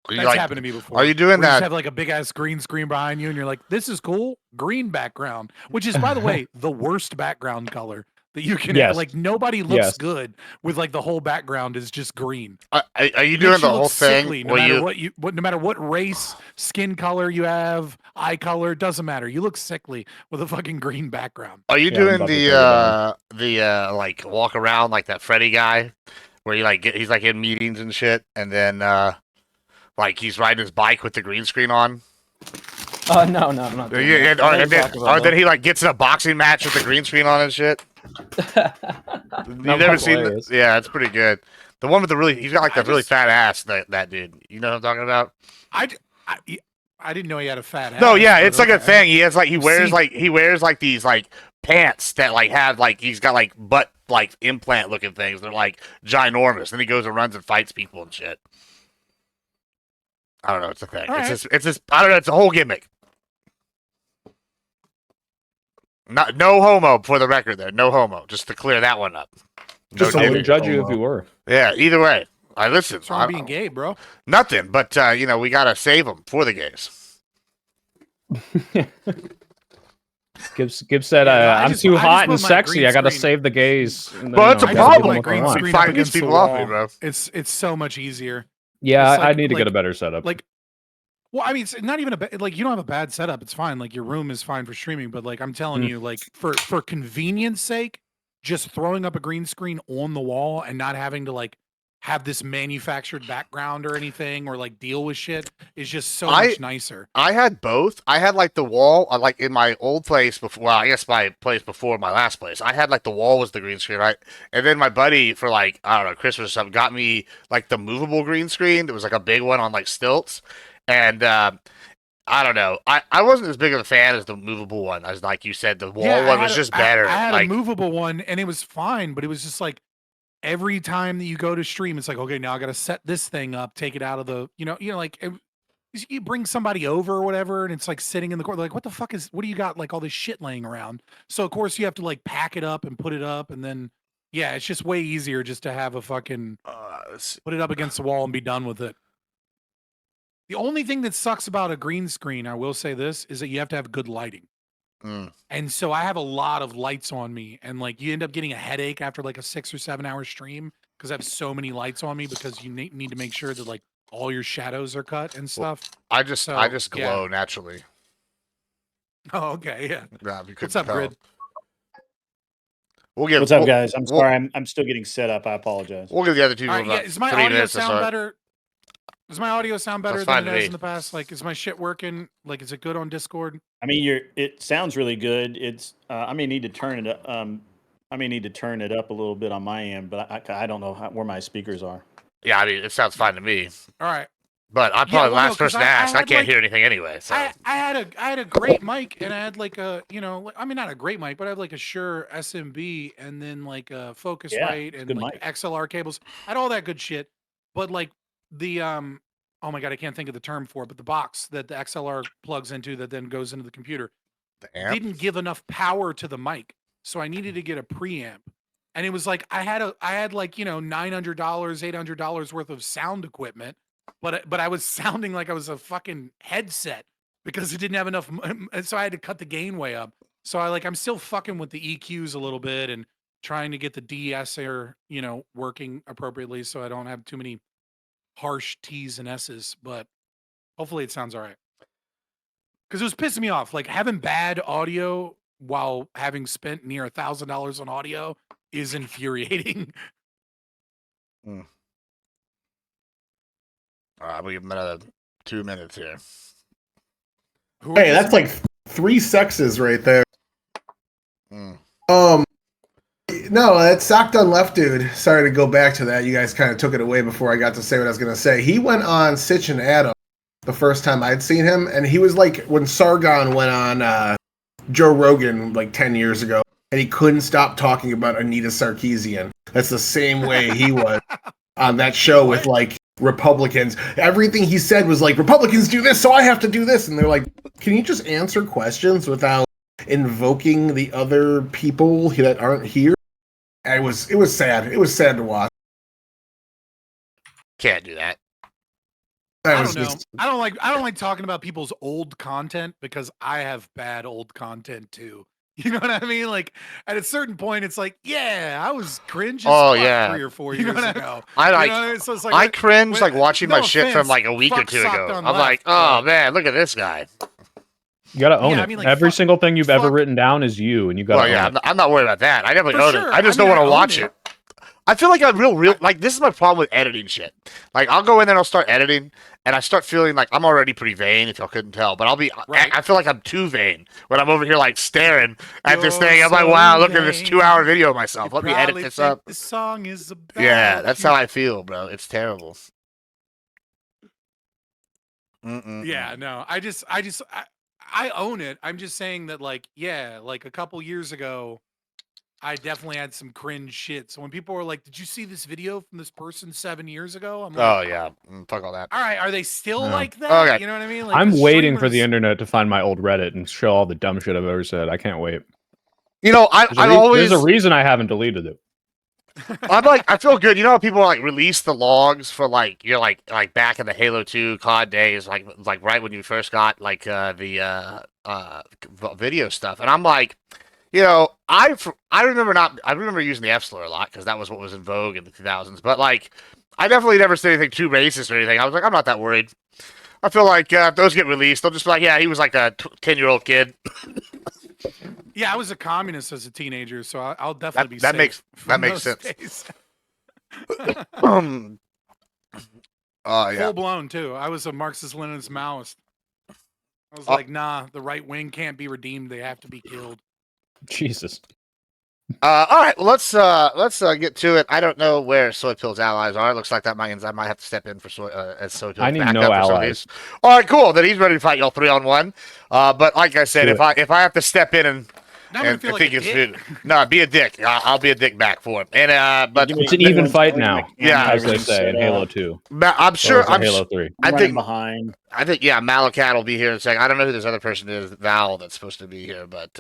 That's happened to me before. Are you doing that? You that? just have like a big ass green screen behind you, and you're like, "This is cool." Green background, which is, by the way, the worst background color that you can have. Like nobody looks good with like the whole background is just green. Are you doing the whole thing? Sickly, no matter no matter what race, skin color you have, eye color, doesn't matter. You look sickly with a fucking green background. Are you doing the like walk around like that Freddy guy, where he's like in meetings and shit, and then like he's riding his bike with the green screen on? No, I'm not doing that. Or then he like gets in a boxing match with the green screen on and shit. You've never seen this? Yeah, it's pretty good. The one with he's got like that really fat ass. That dude. You know what I'm talking about? I didn't know he had a fat ass. No, yeah, it's like a thing. He has he wears like these like pants that like have like he's got like butt like implant looking things. They're like ginormous. Then he goes and runs and fights people and shit. I don't know. It's a thing. It's just I don't know. It's a whole gimmick. No homo for the record there. No homo. Just to clear that one up. I wouldn't judge you if you were. Yeah, either way. I listen. What's wrong with being gay, bro? Nothing, but you know, we gotta save them for the gays. Gibbs said, "I'm too hot and sexy. I gotta save the gays." Well, that's a problem. Fighting these people off me, bro. It's so much easier. Yeah, I need to get a better setup. Well, I mean, it's not even you don't have a bad setup. It's fine. Like your room is fine for streaming, but like I'm telling you, like for convenience sake, just throwing up a green screen on the wall and not having to like have this manufactured background or anything or like deal with shit is just so much nicer. I had both. I had like the wall, like in my old place before. Well, I guess my place before my last place. I had like the wall was the green screen, right? And then my buddy for like I don't know Christmas or something got me like the movable green screen. It was like a big one on like stilts, and I don't know. I wasn't as big of a fan as the movable one. As like you said, the wall one was just better. I had a movable one and it was fine, but it was just like every time that you go to stream, it's like, okay, now I got to set this thing up, take it out of the, like you bring somebody over or whatever, and it's like sitting in the corner, like, what do you got? Like all this shit laying around. So of course you have to like pack it up and put it up. And then, yeah, it's just way easier just to have a fucking, put it up against the wall and be done with it. The only thing that sucks about a green screen, I will say this, is that you have to have good lighting. And so I have a lot of lights on me, and like you end up getting a headache after like a 6 or 7 hour stream because I have so many lights on me because you need to make sure that like all your shadows are cut and stuff. I just glow naturally. Oh, okay, yeah. What's up, Grid? What's up, guys? I'm sorry, I'm still getting set up. I apologize. We'll give the other two. Is my audio sound better? Does my audio sound better than it has in the past? Like, is my shit working? Like, is it good on Discord? I mean, it sounds really good. It's I may need to turn it up. I may need to turn it up a little bit on my end, but I don't know where my speakers are. Yeah, I mean, it sounds fine to me. All right. But I'm probably the last person to ask. I can't hear anything anyway. So I had a great mic, and I had like a I mean not a great mic, but I have like a Shure SMB, and then like a Focusrite and like XLR cables. I had all that good shit, but like the oh my god, I can't think of the term for it, but the box that the XLR plugs into that then goes into the computer didn't give enough power to the mic, so I needed to get a preamp. And it was like I had like $900, $800 worth of sound equipment, but I was sounding like I was a fucking headset because it didn't have enough, and so I had to cut the gain way up. So I'm still fucking with the EQs a little bit and trying to get the de-esser working appropriately so I don't have too many harsh T's and S's, but hopefully it sounds all right. Because it was pissing me off, like having bad audio while having spent near $1,000 on audio is infuriating. All right, we'll give him another 2 minutes here. Hey, that's like 3 sexes right there. No, that Sock Done Left dude. Sorry to go back to that. You guys kind of took it away before I got to say what I was going to say. He went on Sitch and Adam the first time I'd seen him, and he was like when Sargon went on Joe Rogan like 10 years ago, and he couldn't stop talking about Anita Sarkeesian. That's the same way he was on that show with like Republicans. Everything he said was like, Republicans do this, so I have to do this. And they're like, can you just answer questions without invoking the other people that aren't here? And it was sad. It was sad to watch. Can't do that. I don't know. I don't like talking about people's old content because I have bad old content too. You know what I mean? Like at a certain point, it's like, yeah, I was cringe as 3 or 4 years ago. I like. You know? So it's like I cringe like watching my shit from like a week or fuck 2 sucked ago. on I'm left, like, oh but- man, look at this guy. You gotta own Yeah, it. I mean, like, Every fuck- single thing you've ever fuck- written down is you, and you gotta Well, yeah, own it. I'm not worried about that. I definitely For own sure. it. I just I mean, don't want I to watch own it. I feel like I'm real. Like this is my problem with editing shit. Like I'll go in there and I'll start editing, and I start feeling like I'm already pretty vain. If y'all couldn't tell, but I'll be. Right. I feel like I'm too vain when I'm over here like staring at this You're thing. I'm like, so wow, look at this vain. 2-hour video of myself. You Let me edit probably this think up. This song is about Yeah, that's you. how I feel, bro. It's terrible. Yeah, no, I own it. I'm just saying that, like, yeah, like a couple years ago, I definitely had some cringe shit. So when people were like, "Did you see this video from this person 7 years ago?" I'm like, Oh yeah, fuck all that. all right, are they still Yeah. like that? Okay. You know what I mean? Like, I'm the waiting for the streamers- internet to find my old Reddit and show all the dumb shit I've ever said. I can't wait. You know, There's a reason I haven't deleted it. I'm like, I feel good. You know how people like release the logs for like you're like back in the Halo 2 COD days, like right when you first got like the video stuff, and I'm like, you know, I remember using the F slur a lot because that was what was in vogue in the 2000s. But like, I definitely never said anything too racist or anything. I was like, I'm not that worried. I feel like if those get released, they'll just be like, yeah, he was like a 10-year-old kid. Yeah, I was a communist as a teenager, so I'll definitely be That safe makes from makes those sense. days. Oh yeah. Full blown too. I was a Marxist-Leninist Maoist. I was Oh. like, nah, the right wing can't be redeemed; they have to be killed. Jesus. All right, well, let's get to it. I don't know where Soy Pill's allies are. Looks like that means I might have to step in for as Soy Pill's I need backup no for some of allies. these. All right, cool. Then he's ready to fight y'all 3-on-1. But like I said, Do if I have to step in and Now I'm gonna feel like a dick. no, be a dick. I'll be a dick back for him. And but It's an even fight now, Yeah, as they say in Halo 2. I'm sure. Or Halo 3. I think behind. I think yeah, Malakat will be here in a second. I don't know who this other person is, Val, that's supposed to be here, but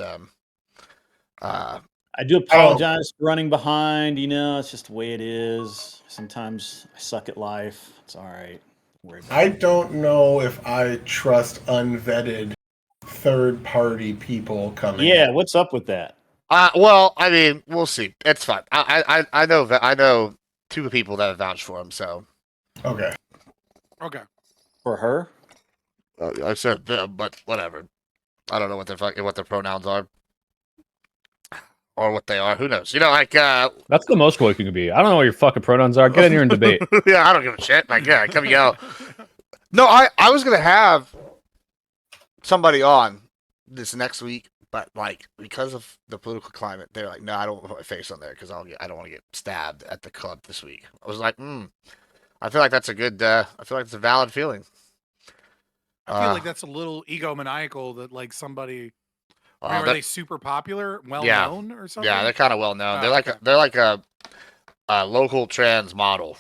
I do apologize for running behind. You know, it's just the way it is. Sometimes I suck at life. It's all right. Don't worry about I it. don't know if I trust unvetted third-party people coming. Yeah, what's up with that? well, I mean, we'll see. It's fine. I know 2 people that have vouched for him, so Okay. Okay. For her? I said them, but whatever. I don't know what their pronouns are. Or what they are, who knows? You know, like That's the most woke you can be. I don't know what your fucking pronouns are. Get in here and debate. yeah, I don't give a shit. Like, yeah, come yell. No, I was gonna have somebody on this next week, but like because of the political climate, they're like, no, I don't want to put my face on there because I don't want to get stabbed at the club this week. I was like, I feel like that's a good. I feel like it's a valid feeling. I feel like that's a little egomaniacal that like somebody. I mean, are they super popular, well known, or something? Yeah, they're kind of well known. Oh, They're like a local trans model.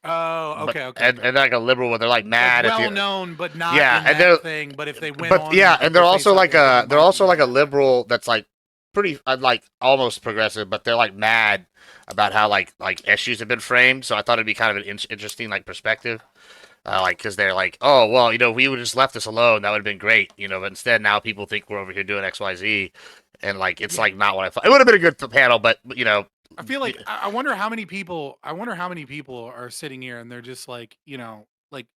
Oh, okay, But, and they're like a liberal, where they're like mad. Like well known, but not Yeah, in and that thing. But if they went but on, yeah, put and they're their also face out like there, a liberal that's like pretty like almost progressive, but they're like mad about how like issues have been framed. So I thought it'd be kind of an interesting like perspective. Like, because they're like, oh, well, you know, we would just left this alone. That would have been great, you know. But instead, now people think we're over here doing X, Y, Z, and like, it's like not what I thought. It would have been a good panel, but you know, I feel like I wonder how many people. I wonder how many people are sitting here and they're just like, you know, like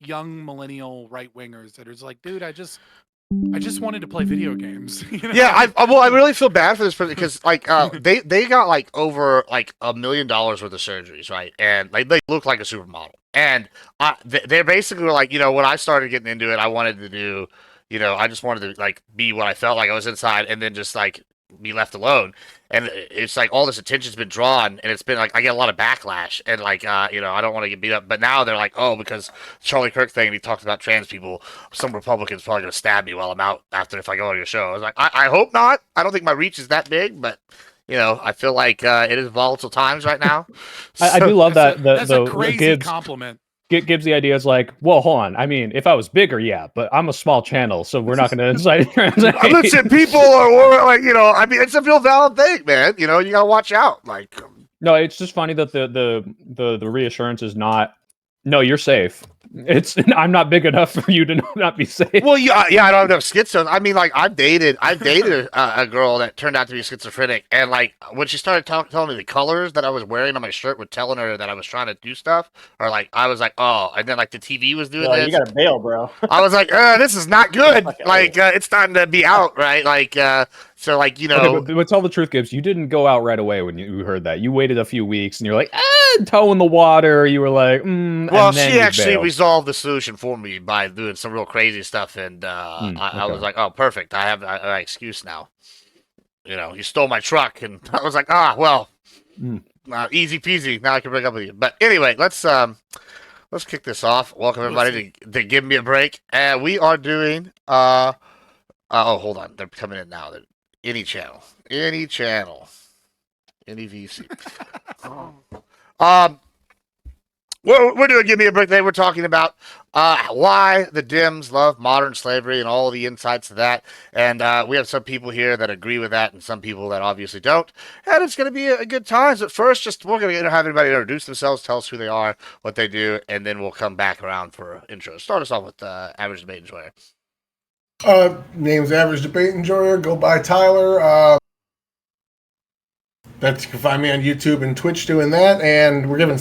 young millennial right wingers that are just like, dude, I just wanted to play video games. You know? yeah, I really feel bad for this person because like they got like over like $1 million worth of surgeries, right? And like they look like a supermodel. And they're basically like, you know, when I started getting into it, I wanted to do, you know, I just wanted to like be what I felt like I was inside, and then just like be left alone. And it's like all this attention's been drawn, and it's been like I get a lot of backlash, and like you know, I don't want to get beat up. But now they're like, oh, because Charlie Kirk thing, and he talked about trans people, some Republicans probably gonna stab me while I'm out after if I go on your show. I was like, I hope not. I don't think my reach is that big, but. You know, I feel like it is volatile times right now. I do love that. That's a crazy compliment. Gibbs the idea is like, well, hold on. I mean, if I was bigger, yeah, but I'm a small channel, so we're not going to incite trans. Listen, people are like, you know, I mean, it's a real valid thing, man. You know, you got to watch out. Like, no, it's just funny that the reassurance is not, no, you're safe. I'm not big enough for you to not be safe. Well, yeah, I don't have enough schizo. I mean, like, I've dated a girl that turned out to be schizophrenic, and like when she started telling me the colors that I was wearing on my shirt, with telling her that I was trying to do stuff, or like I was like, oh, and then like the TV was doing this. You gotta bail, bro. I was like, this is not good. Like, it's starting to be out, right? Like, so like, you know. Okay, but tell the truth, Gibbs. You didn't go out right away when you heard that. You waited a few weeks, and you're like, toe in the water. You were like, Well, and then she actually bailed. resolved the solution for me by doing some real crazy stuff, and I was like, oh, perfect. I have an excuse now. You know, you stole my truck, and I was like, well, easy peasy. Now I can break up with you. But anyway, let's kick this off. Welcome everybody to Give Me a Break. And we are doing oh, hold on, they're coming in now. Any channel, any VC. We're doing Give Me a Break today. We're talking about why the Dems love modern slavery and all the insights to that. And we have some people here that agree with that and some people that obviously don't. And it's going to be a good time. So first, we're going to have everybody introduce themselves, tell us who they are, what they do, and then we'll come back around for intros. Start us off with Average Debate Enjoyer. Name's Average Debate Enjoyer. Go by Tyler. You can find me on YouTube and Twitch doing that, and we're giving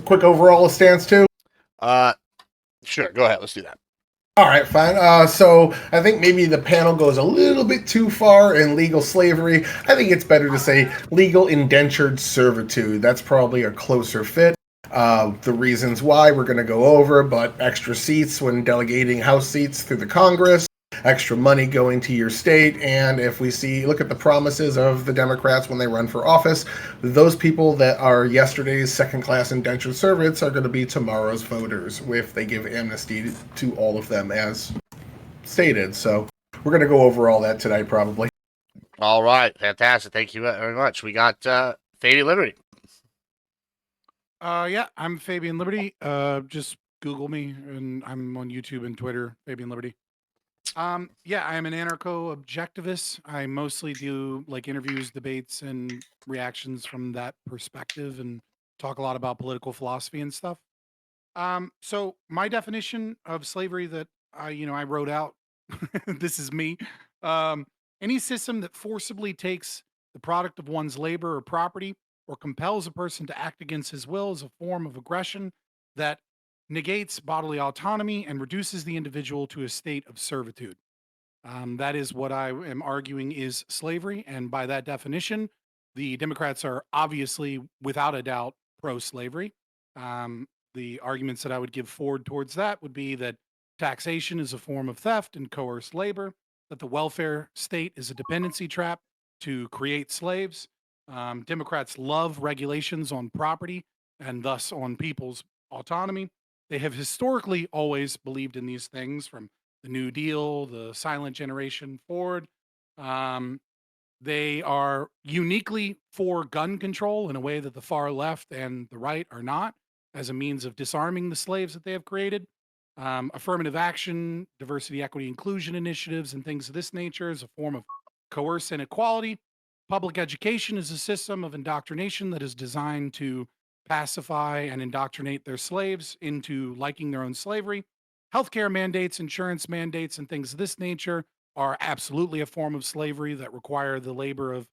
quick overall stance too. Sure, go ahead. Let's do that. All right, fine. So I think maybe the panel goes a little bit too far in legal slavery. I think it's better to say legal indentured servitude. That's probably a closer fit. The reasons why we're going to go over, but extra seats when delegating House seats through the Congress, extra money going to your state, and if we look at the promises of the Democrats when they run for office, those people that are yesterday's second-class indentured servants are going to be tomorrow's voters if they give amnesty to all of them as stated. So we're going to go over all that today, probably. All right, fantastic. Thank you very much. We got Fabian Liberty. Yeah, I'm Fabian Liberty. Just Google me, and I'm on YouTube and Twitter, Fabian Liberty. Yeah, I am an anarcho-objectivist. I mostly do like interviews, debates, and reactions from that perspective, and talk a lot about political philosophy and stuff. So my definition of slavery that I wrote out, this is me. Any system that forcibly takes the product of one's labor or property, or compels a person to act against his will, is a form of aggression that negates bodily autonomy and reduces the individual to a state of servitude. That is what I am arguing is slavery. And by that definition, the Democrats are obviously, without a doubt, pro-slavery. The arguments that I would give forward towards that would be that taxation is a form of theft and coerced labor, that the welfare state is a dependency trap to create slaves. Democrats love regulations on property and thus on people's autonomy. They have historically always believed in these things, from the New Deal, the silent generation forward. They are uniquely for gun control in a way that the far left and the right are not, as a means of disarming the slaves that they have created. Affirmative action, diversity, equity, inclusion initiatives, and things of this nature is a form of coerced inequality. Public education is a system of indoctrination that is designed to pacify and indoctrinate their slaves into liking their own slavery. Healthcare mandates, insurance mandates, and things of this nature are absolutely a form of slavery that require the labor of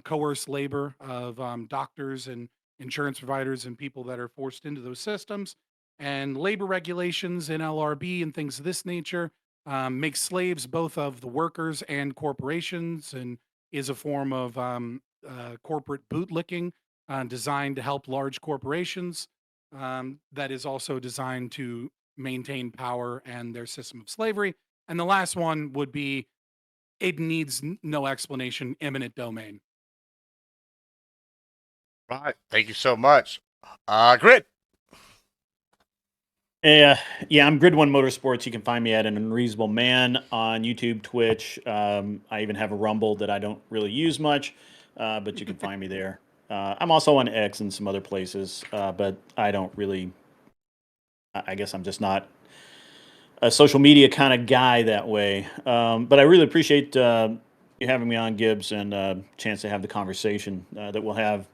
coerced labor of doctors and insurance providers and people that are forced into those systems. And labor regulations, NLRB, and things of this nature make slaves both of the workers and corporations, and is a form of corporate bootlicking designed to help large corporations. That is also designed to maintain power and their system of slavery. And the last one would be, it needs no explanation, eminent domain. Right. Thank you so much. Grid. Yeah, I'm Grid One Motorsports. You can find me at An Unreasonable Man on YouTube, Twitch. I even have a Rumble that I don't really use much, but you can find me there. I'm also on X and some other places, but I don't really. I guess I'm just not a social media kind of guy that way. But I really appreciate you having me on, Gibbs, and a chance to have the conversation that we'll have.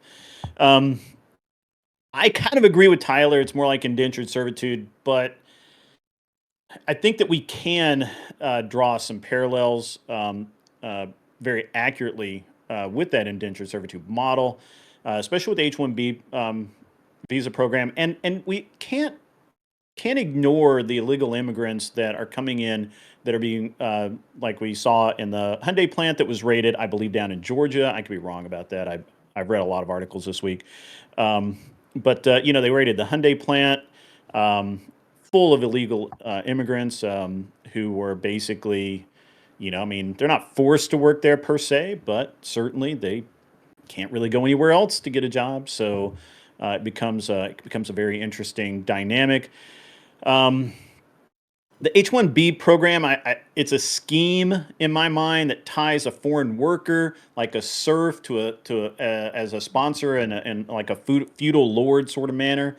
I kind of agree with Tyler. It's more like indentured servitude, but I think that we can draw some parallels very accurately with that indentured servitude model, especially with the H-1B visa program, and we can't ignore the illegal immigrants that are coming in that are being like we saw in the Hyundai plant that was raided, I believe, down in Georgia. I could be wrong about that. I've read a lot of articles this week, but they raided the Hyundai plant. Full of illegal immigrants who were basically, I mean, they're not forced to work there per se, but certainly they can't really go anywhere else to get a job. So it becomes a very interesting dynamic. The H-1B program, it's a scheme in my mind that ties a foreign worker like a serf as a sponsor and like a feudal lord sort of manner.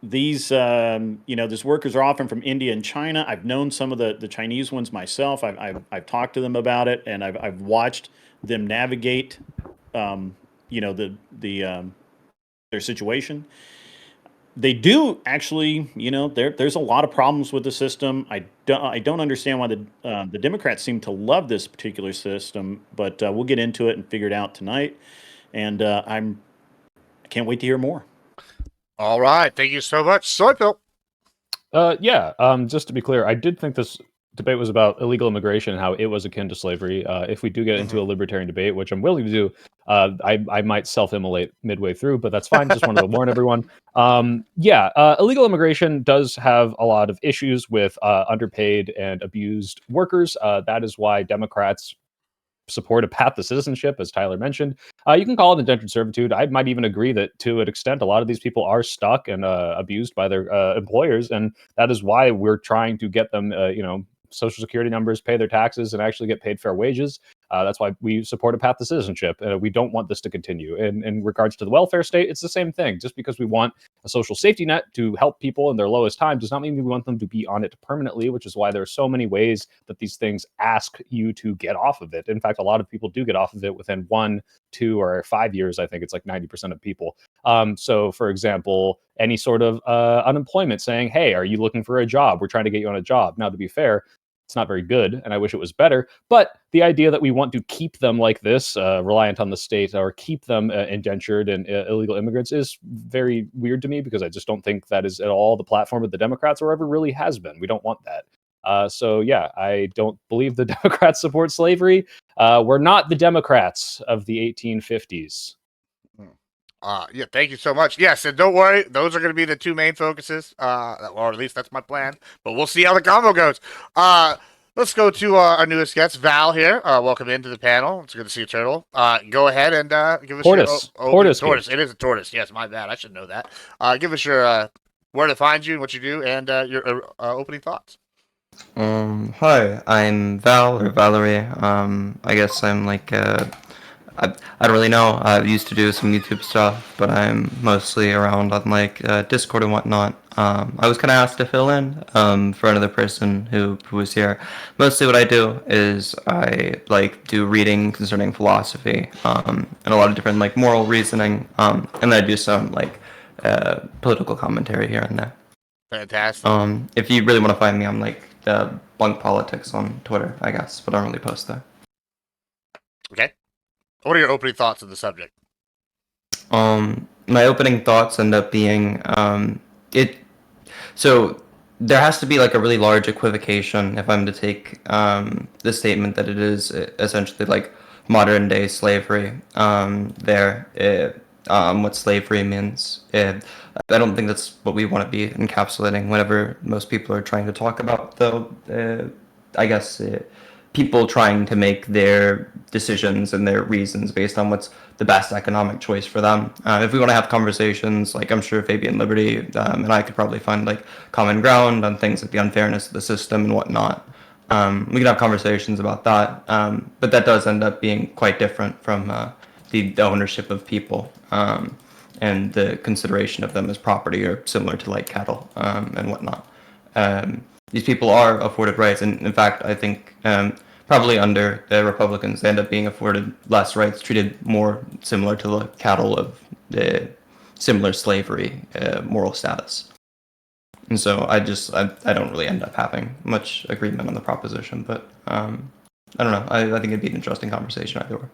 These workers are often from India and China. I've known some of the Chinese ones myself. I've talked to them about it, and I've watched them navigate, their situation. They do actually, there's a lot of problems with the system. I don't understand why the Democrats seem to love this particular system, but we'll get into it and figure it out tonight. And I can't wait to hear more. All right. Thank you so much. Soy Pill. Just to be clear, I did think this debate was about illegal immigration and how it was akin to slavery. If we do get into a libertarian debate, which I'm willing to do, I might self-immolate midway through, but that's fine. Just wanted to warn everyone. Illegal immigration does have a lot of issues with underpaid and abused workers. That is why Democrats support a path to citizenship, as Tyler mentioned. You can call it indentured servitude. I might even agree that to an extent, a lot of these people are stuck and abused by their employers, and that is why we're trying to get them, social security numbers, pay their taxes, and actually get paid fair wages. That's why we support a path to citizenship. We don't want this to continue. In regards to the welfare state, it's the same thing. Just because we want a social safety net to help people in their lowest time does not mean we want them to be on it permanently, which is why there are so many ways that these things ask you to get off of it. In fact, a lot of people do get off of it within 1, 2, or 5 years. I think it's like 90% of people. So, for example, any sort of unemployment saying, hey, are you looking for a job? We're trying to get you on a job. Now, to be fair, it's not very good, and I wish it was better. But the idea that we want to keep them like this, reliant on the state, or keep them indentured and illegal immigrants is very weird to me, because I just don't think that is at all the platform of the Democrats or ever really has been. We don't want that. I don't believe the Democrats support slavery. We're not the Democrats of the 1850s. Thank you so much. Yes, and don't worry, those are going to be the two main focuses, or at least that's my plan. But we'll see how the combo goes. Let's go to our newest guest, Val here. Welcome into the panel. It's good to see you, Turtle. Go ahead and give us Tortoise. your tortoise. It is a tortoise. Yes, my bad. I should know that. Give us your where to find you and what you do, and your opening thoughts. Hi, I'm Val or Valerie. I guess I'm like I don't really know. I used to do some YouTube stuff, but I'm mostly around on like Discord and whatnot. I was kind of asked to fill in for another person who was here. Mostly what I do is I like do reading concerning philosophy and a lot of different like moral reasoning, and then I do some like political commentary here and there. Fantastic. If you really want to find me, I'm like Bunk Politics on Twitter, I guess, but I don't really post there. Okay. What are your opening thoughts on the subject? My opening thoughts end up being so there has to be like a really large equivocation if I'm to take the statement that it is essentially like modern day slavery what slavery means. I don't think that's what we want to be encapsulating whenever most people are trying to talk about, though. I guess people trying to make their decisions and their reasons based on what's the best economic choice for them. If we want to have conversations, like I'm sure Fabian Liberty and I could probably find like common ground on things like the unfairness of the system and whatnot. We could have conversations about that, but that does end up being quite different from the ownership of people and the consideration of them as property, or similar to like cattle and whatnot. These people are afforded rights, and in fact, I think probably under the Republicans, they end up being afforded less rights, treated more similar to the cattle of the similar slavery moral status. And so I don't really end up having much agreement on the proposition, but I don't know. I think it'd be an interesting conversation either way.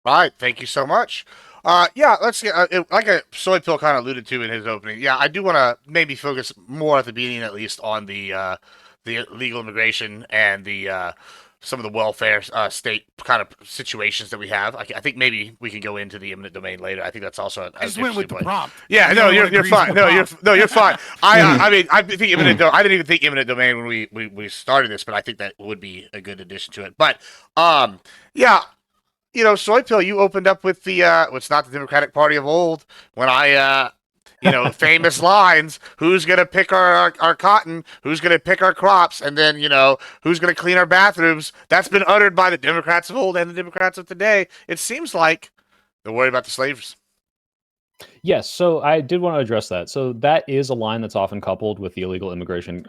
All right, thank you so much. Yeah, let's get like a Soy Pill kind of alluded to in his opening. Yeah, I do want to maybe focus more at the beginning, at least, on the illegal immigration and the some of the welfare state kind of situations that we have. I think maybe we can go into the eminent domain later. I think that's also I just went with the prompt. Yeah, no, you're fine. No, you're fine. I mean, I think I didn't even think eminent domain when we started this, but I think that would be a good addition to it. But yeah. You know, Soy Pill, you opened up with the what's not the Democratic Party of old when I famous lines, who's gonna pick our cotton, who's gonna pick our crops, and then, who's gonna clean our bathrooms. That's been uttered by the Democrats of old and the Democrats of today. It seems like they're worried about the slaves. Yes, so I did want to address that. So that is a line that's often coupled with the illegal immigration,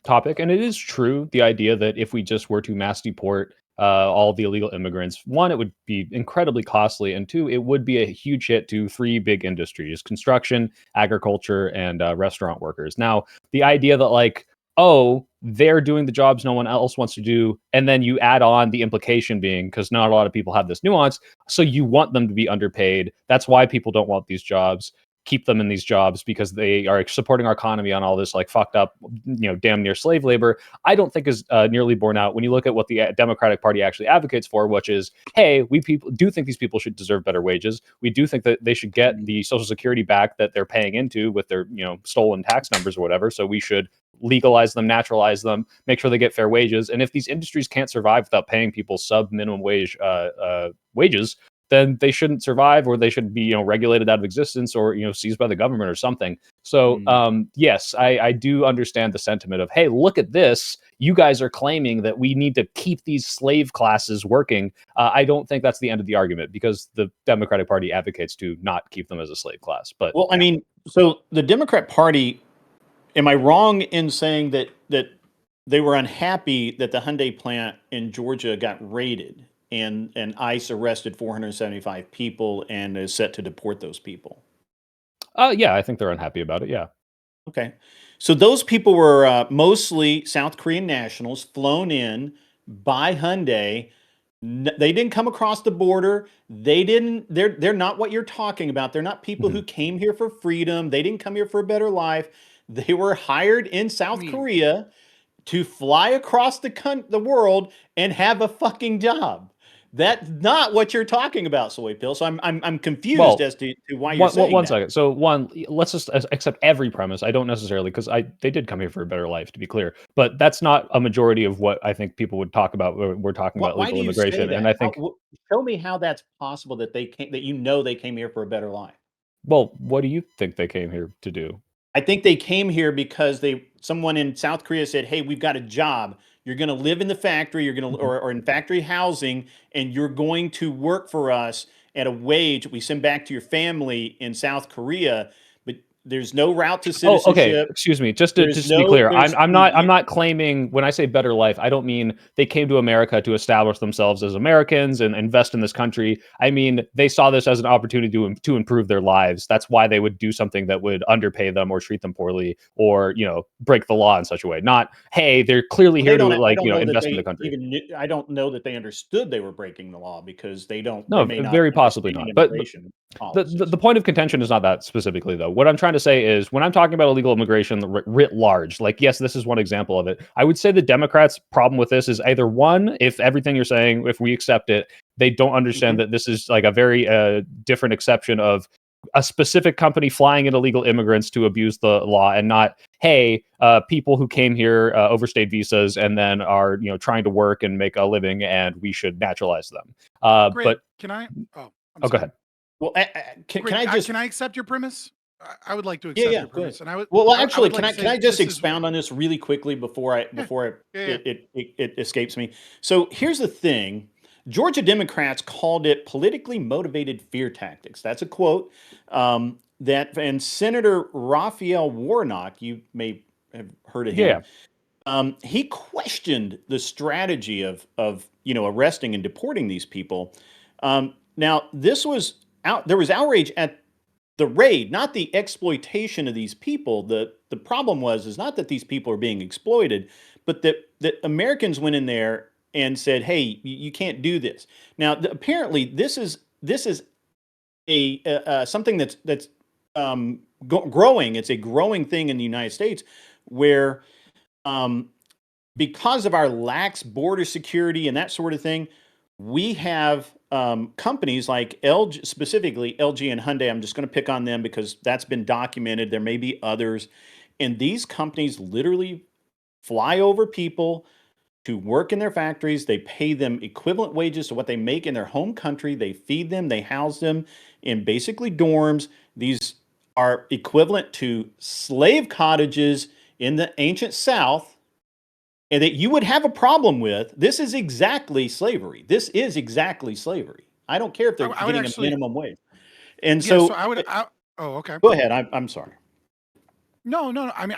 topic, and it is true. The idea that if we just were to mass deport all the illegal immigrants, one, it would be incredibly costly, and two, it would be a huge hit to three big industries: construction, agriculture, and restaurant workers. Now, the idea that oh, they're doing the jobs no one else wants to do, and then you add on the implication being, because not a lot of people have this nuance, so you want them to be underpaid. That's why people don't want these jobs. Keep them in these jobs because they are supporting our economy on all this fucked up, damn near slave labor. I don't think is nearly borne out when you look at what the Democratic Party actually advocates for, which is, hey, we people do think these people should deserve better wages. We do think that they should get the Social Security back that they're paying into with their stolen tax numbers or whatever. So we should legalize them, naturalize them, make sure they get fair wages. And if these industries can't survive without paying people sub minimum wage wages, then they shouldn't survive, or they should be regulated out of existence, or seized by the government or something. So yes, I do understand the sentiment of, hey, look at this. You guys are claiming that we need to keep these slave classes working. I don't think that's the end of the argument, because the Democratic Party advocates to not keep them as a slave class. But well, I mean, so the Democrat Party, am I wrong in saying that they were unhappy that the Hyundai plant in Georgia got raided and ICE arrested 475 people and is set to deport those people? Yeah, I think they're unhappy about it. Yeah. Okay. So those people were mostly South Korean nationals flown in by Hyundai. They didn't come across the border. They're not what you're talking about. They're not people who came here for freedom. They didn't come here for a better life. They were hired in South Korea to fly across the world and have a fucking job. That's not what you're talking about, Soy Pill. So I'm confused as to why you're saying one that. second. So one, let's just accept every premise. I don't necessarily, because they did come here for a better life, to be clear. But that's not a majority of what I think people would talk about when we're talking about legal immigration. And I think, show me how that's possible that they came here for a better life. Well, what do you think they came here to do? I think they came here because someone in South Korea said, "Hey, we've got a job. You're going to live in the factory. You're going to, or in factory housing, and you're going to work for us at a wage we send back to your family in South Korea." But there's no route to citizenship. Oh, okay. Excuse me. Just to be clear, I'm not claiming, when I say better life, I don't mean they came to America to establish themselves as Americans and invest in this country. I mean, they saw this as an opportunity to improve their lives. That's why they would do something that would underpay them or treat them poorly, or break the law in such a way. Not, hey, they're clearly here to invest in the country. I don't know that they understood they were breaking the law, because they don't. No, they may not very possibly not. But the point of contention is not that specifically, though. What I'm trying to say is, when I'm talking about illegal immigration writ large, yes, this is one example of it. I would say the Democrats' problem with this is either one, if everything you're saying, if we accept it, they don't understand that this is a very different exception of a specific company flying in illegal immigrants to abuse the law, and not, hey, people who came here overstayed visas and then are trying to work and make a living, and we should naturalize them. But can I? Oh, go ahead. Well, can I accept your premise? I would like to accept your premise. And can I just expound on this really quickly before it escapes me? So here's the thing. Georgia Democrats called it politically motivated fear tactics. That's a quote. And Senator Raphael Warnock, you may have heard of him. Yeah. He questioned the strategy of arresting and deporting these people. Now, there was outrage at the raid, not the exploitation of these people. The problem is not that these people are being exploited, but that Americans went in there and said, "Hey, you can't do this." Now, apparently, this is a something that's growing. It's a growing thing in the United States where, because of our lax border security and that sort of thing, we have companies like LG, specifically LG and Hyundai. I'm just going to pick on them because that's been documented. There may be others. And these companies literally fly over people to work in their factories. They pay them equivalent wages to what they make in their home country. They feed them, they house them in basically dorms. These are equivalent to slave cottages in the ancient South, and that you would have a problem with. This is exactly slavery. This is exactly slavery. I don't care if they're getting a minimum wage. And Yeah, so, so oh, okay. Go ahead. I'm sorry. No. I mean,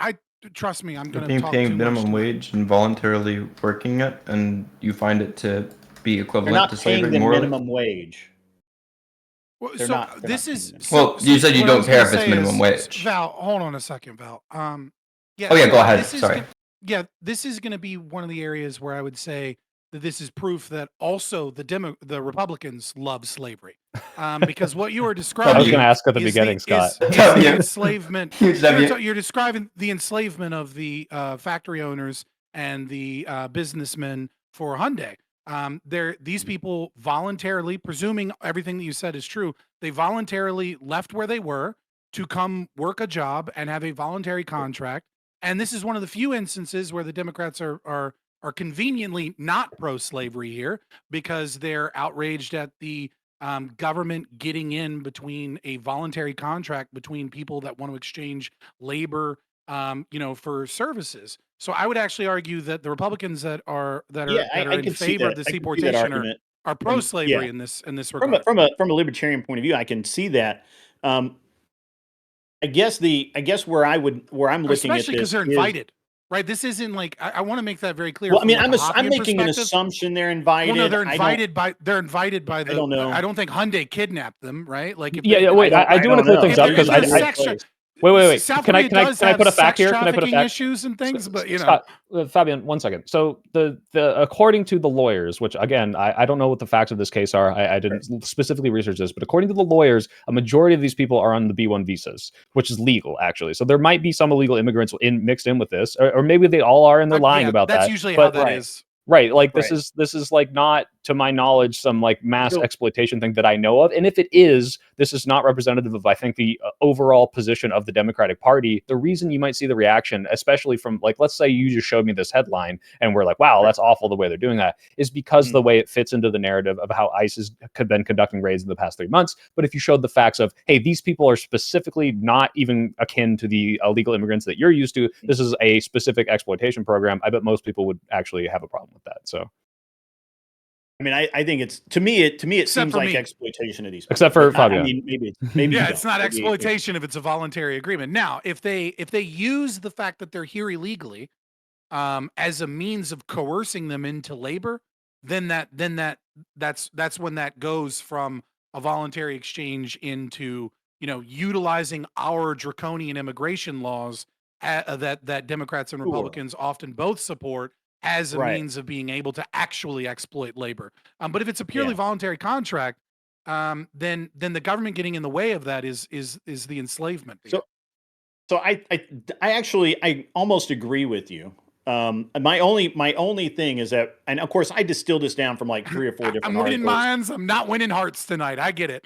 trust me. I'm going to being talk paying too minimum much wage and voluntarily working it, and you find it to be They're equivalent not to paying slavery the morally. minimum wage. Well, They're so not- they're this not is paying so, Well, you said you what I don't was care gonna if it's say minimum is- wage. Val, hold on a second, Val. Yeah. Oh, yeah, so go ahead. this is Sorry. yeah, this is going to be one of the areas where I would say that this is proof that also the Republicans love slavery, because what you were describing. I was going to ask at the is beginning, Scott. is W. the enslavement. Huge W. You're describing the enslavement of the factory owners and the businessmen for Hyundai. These people voluntarily, presuming everything that you said is true, they voluntarily left where they were to come work a job and have a voluntary contract. And this is one of the few instances where the Democrats are conveniently not pro-slavery here, because they're outraged at the government getting in between a voluntary contract between people that want to exchange labor, for services. So I would actually argue that the Republicans that are in can see favor of that. the I can see that deportation argument. are pro-slavery yeah. in this From regard. a libertarian point of view, I can see that. I guess where I'm looking at Especially because this they're is- invited, right? This isn't like I want to make that very clear. Well, I from, mean, like, I'm a Hoppian making an perspective. assumption they're invited. Well, no, they're I don't- invited by the. I don't know. I don't think Hyundai kidnapped them, right? Like, if Yeah, wait. I do want to clear things up because wait. South Can I Korea does put a have fact sex here? Can I put a trafficking fact? issues and things, but Scott, Fabian, 1 second. So the according to the lawyers, which again I don't know what the facts of this case are. I didn't specifically research this, but according to the lawyers, a majority of these people are on the B1 visas, which is legal actually. So there might be some illegal immigrants mixed in with this, or maybe they all are and they're lying about that. That's usually how that is. Right, like this is like not, to my knowledge, some like mass exploitation thing that I know of. And if it is, this is not representative of, I think, the overall position of the Democratic Party. The reason you might see the reaction, especially from, like, let's say you just showed me this headline and we're like, wow, that's awful the way they're doing that, is because the way it fits into the narrative of how ICE has been conducting raids in the past 3 months. But if you showed the facts of, hey, these people are specifically not even akin to the illegal immigrants that you're used to, this is a specific exploitation program, I bet most people would actually have a problem with that. So I mean, I think it's to me it seems like exploitation of these people. Except for Fabio. I mean, maybe yeah, it's not exploitation if it's a voluntary agreement. Now, if they use the fact that they're here illegally as a means of coercing them into labor, then that's when that goes from a voluntary exchange into, utilizing our draconian immigration laws that Democrats and Republicans often both support as a means of being able to actually exploit labor. But if it's a purely voluntary contract, then the government getting in the way of that is the enslavement. So I actually almost agree with you. My only thing is that, and of course I distilled this down from like 3 or 4 different I'm winning articles. minds. I'm not winning hearts tonight. I get it.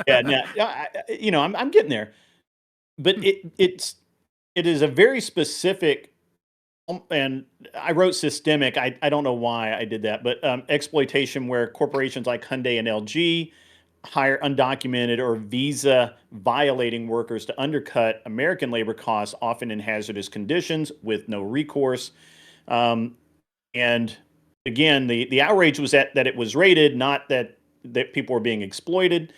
I'm getting there, but it is a very specific. And I wrote systemic. I don't know why I did that, but exploitation where corporations like Hyundai and LG hire undocumented or visa violating workers to undercut American labor costs, often in hazardous conditions with no recourse. And again, the outrage was that it was raided, not that people were being exploited.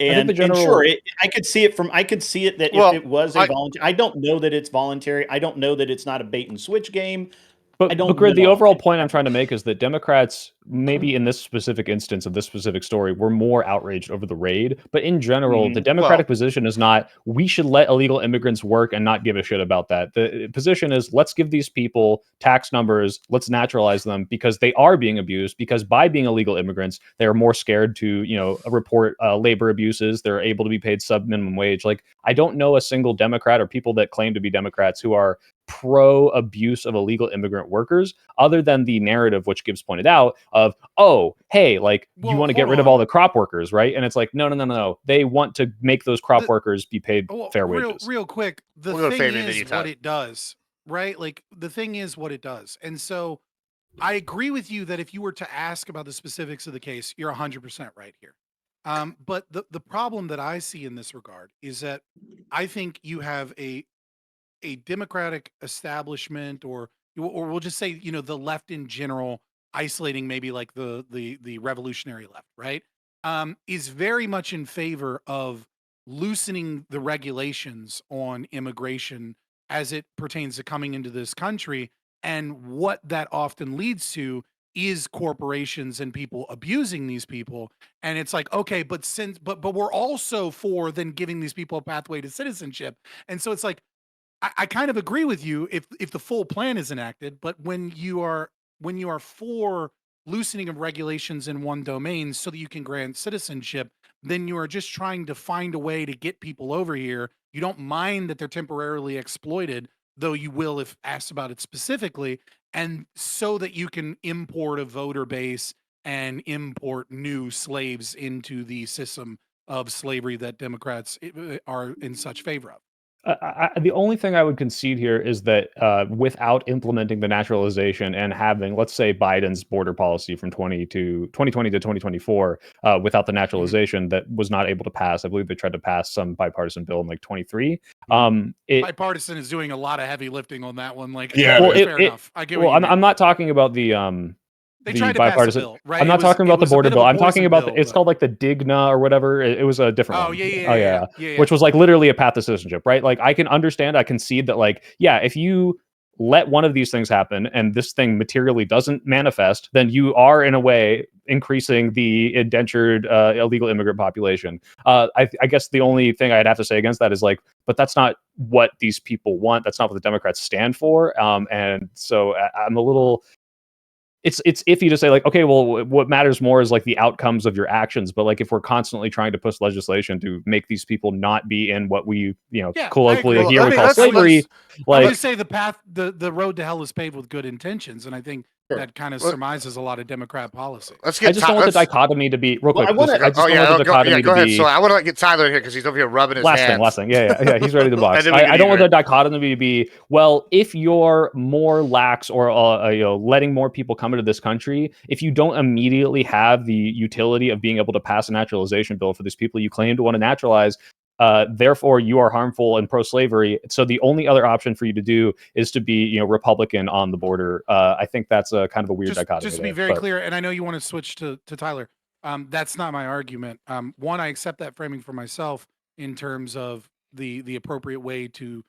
And sure, I could see it that if it was a voluntary, I don't know that it's voluntary. I don't know that it's not a bait and switch game. But, I don't Grid, the know. overall point I'm trying to make is that Democrats, maybe in this specific instance of this specific story, were more outraged over the raid. But in general, the Democratic position is not, we should let illegal immigrants work and not give a shit about that. The position is, let's give these people tax numbers, let's naturalize them, because they are being abused, because by being illegal immigrants, they are more scared to, report labor abuses. They're able to be paid sub-minimum wage. Like, I don't know a single Democrat or people that claim to be Democrats who are pro abuse of illegal immigrant workers, other than the narrative which Gibbs pointed out of, oh, hey, like, you want to get rid of all the crop workers, right? And it's like, no. They want to make those crop workers be paid fair wages. Real quick, the thing is what it does, right? Like, the thing is what it does. And so I agree with you that if you were to ask about the specifics of the case, you're 100% right here. But the problem that I see in this regard is that I think you have a Democratic establishment, or we'll just say, the left in general, isolating maybe like the revolutionary left, right? Is very much in favor of loosening the regulations on immigration as it pertains to coming into this country. And what that often leads to is corporations and people abusing these people. And it's like, okay, but we're also for then giving these people a pathway to citizenship. And so it's like, I kind of agree with you if the full plan is enacted, but when you are for loosening of regulations in one domain so that you can grant citizenship, then you are just trying to find a way to get people over here. You don't mind that they're temporarily exploited, though you will if asked about it specifically, and so that you can import a voter base and import new slaves into the system of slavery that Democrats are in such favor of. The only thing I would concede here is that without implementing the naturalization and having, let's say, Biden's border policy from 2020 to 2024, without the naturalization, that was not able to pass. I believe they tried to pass some bipartisan bill in like 23. Bipartisan is doing a lot of heavy lifting on that one. Like, yeah, well, fair enough. I get what you mean. I'm not talking about the they tried to pass a bill, right? I'm not talking about the border bill. I'm talking about it's called like the Digna or whatever. It was a different one. Yeah. Which was like literally a path to citizenship, right? Like, I can understand, I concede that, like, yeah, if you let one of these things happen and this thing materially doesn't manifest, then you are in a way increasing the indentured illegal immigrant population. I guess the only thing I'd have to say against that is like, but that's not what these people want. That's not what the Democrats stand for. And so I'm a little. It's iffy to say, like, okay, well, what matters more is like the outcomes of your actions. But like, if we're constantly trying to push legislation to make these people not be in what we, colloquially here we call slavery, like, I would say the road to hell is paved with good intentions, and I think that kind of surmises a lot of Democrat policy. I just don't want the dichotomy to be real quick. I want to. Go ahead. So I want to get Tyler in here because he's over here rubbing his hands. Last thing. Yeah. He's ready to box. I don't want the dichotomy to be, well, if you're more lax or letting more people come into this country, if you don't immediately have the utility of being able to pass a naturalization bill for these people you claim to want to naturalize, therefore you are harmful and pro-slavery. So the only other option for you to do is to be, Republican on the border. I think that's a kind of a weird dichotomy. Just to be very clear, and I know you want to switch to Tyler. That's not my argument. One, I accept that framing for myself in terms of the appropriate way to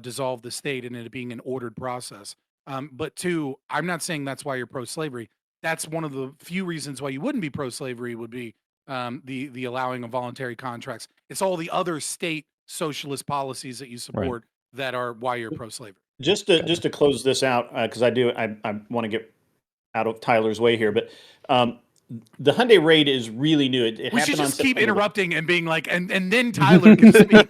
dissolve the state and it being an ordered process. But two, I'm not saying that's why you're pro-slavery. That's one of the few reasons why you wouldn't be pro-slavery would be the allowing of voluntary contracts. It's all the other state socialist policies that you support that are why you're pro-slavery. Just to close this out, because I want to get out of Tyler's way here, but the Hyundai raid is really new. We should just keep interrupting and being like, and then Tyler can speak.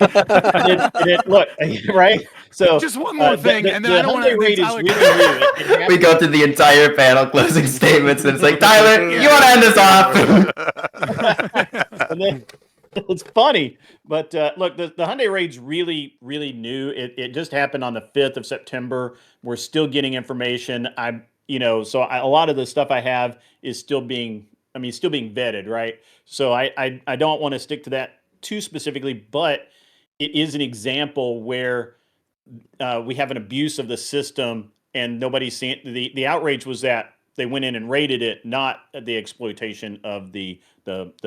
Look, right? So just one more thing, and then I don't want to raid is really new. We go through the entire panel closing statements, and it's like, Tyler, you want to end this off? And then, it's funny, but look, the Hyundai raid's really, really new. It just happened on the 5th of September. We're still getting information. A lot of the stuff I have is still being vetted, right? So I don't want to stick to that too specifically, but it is an example where we have an abuse of the system, and nobody's seen the outrage was that they went in and raided it, not the exploitation of the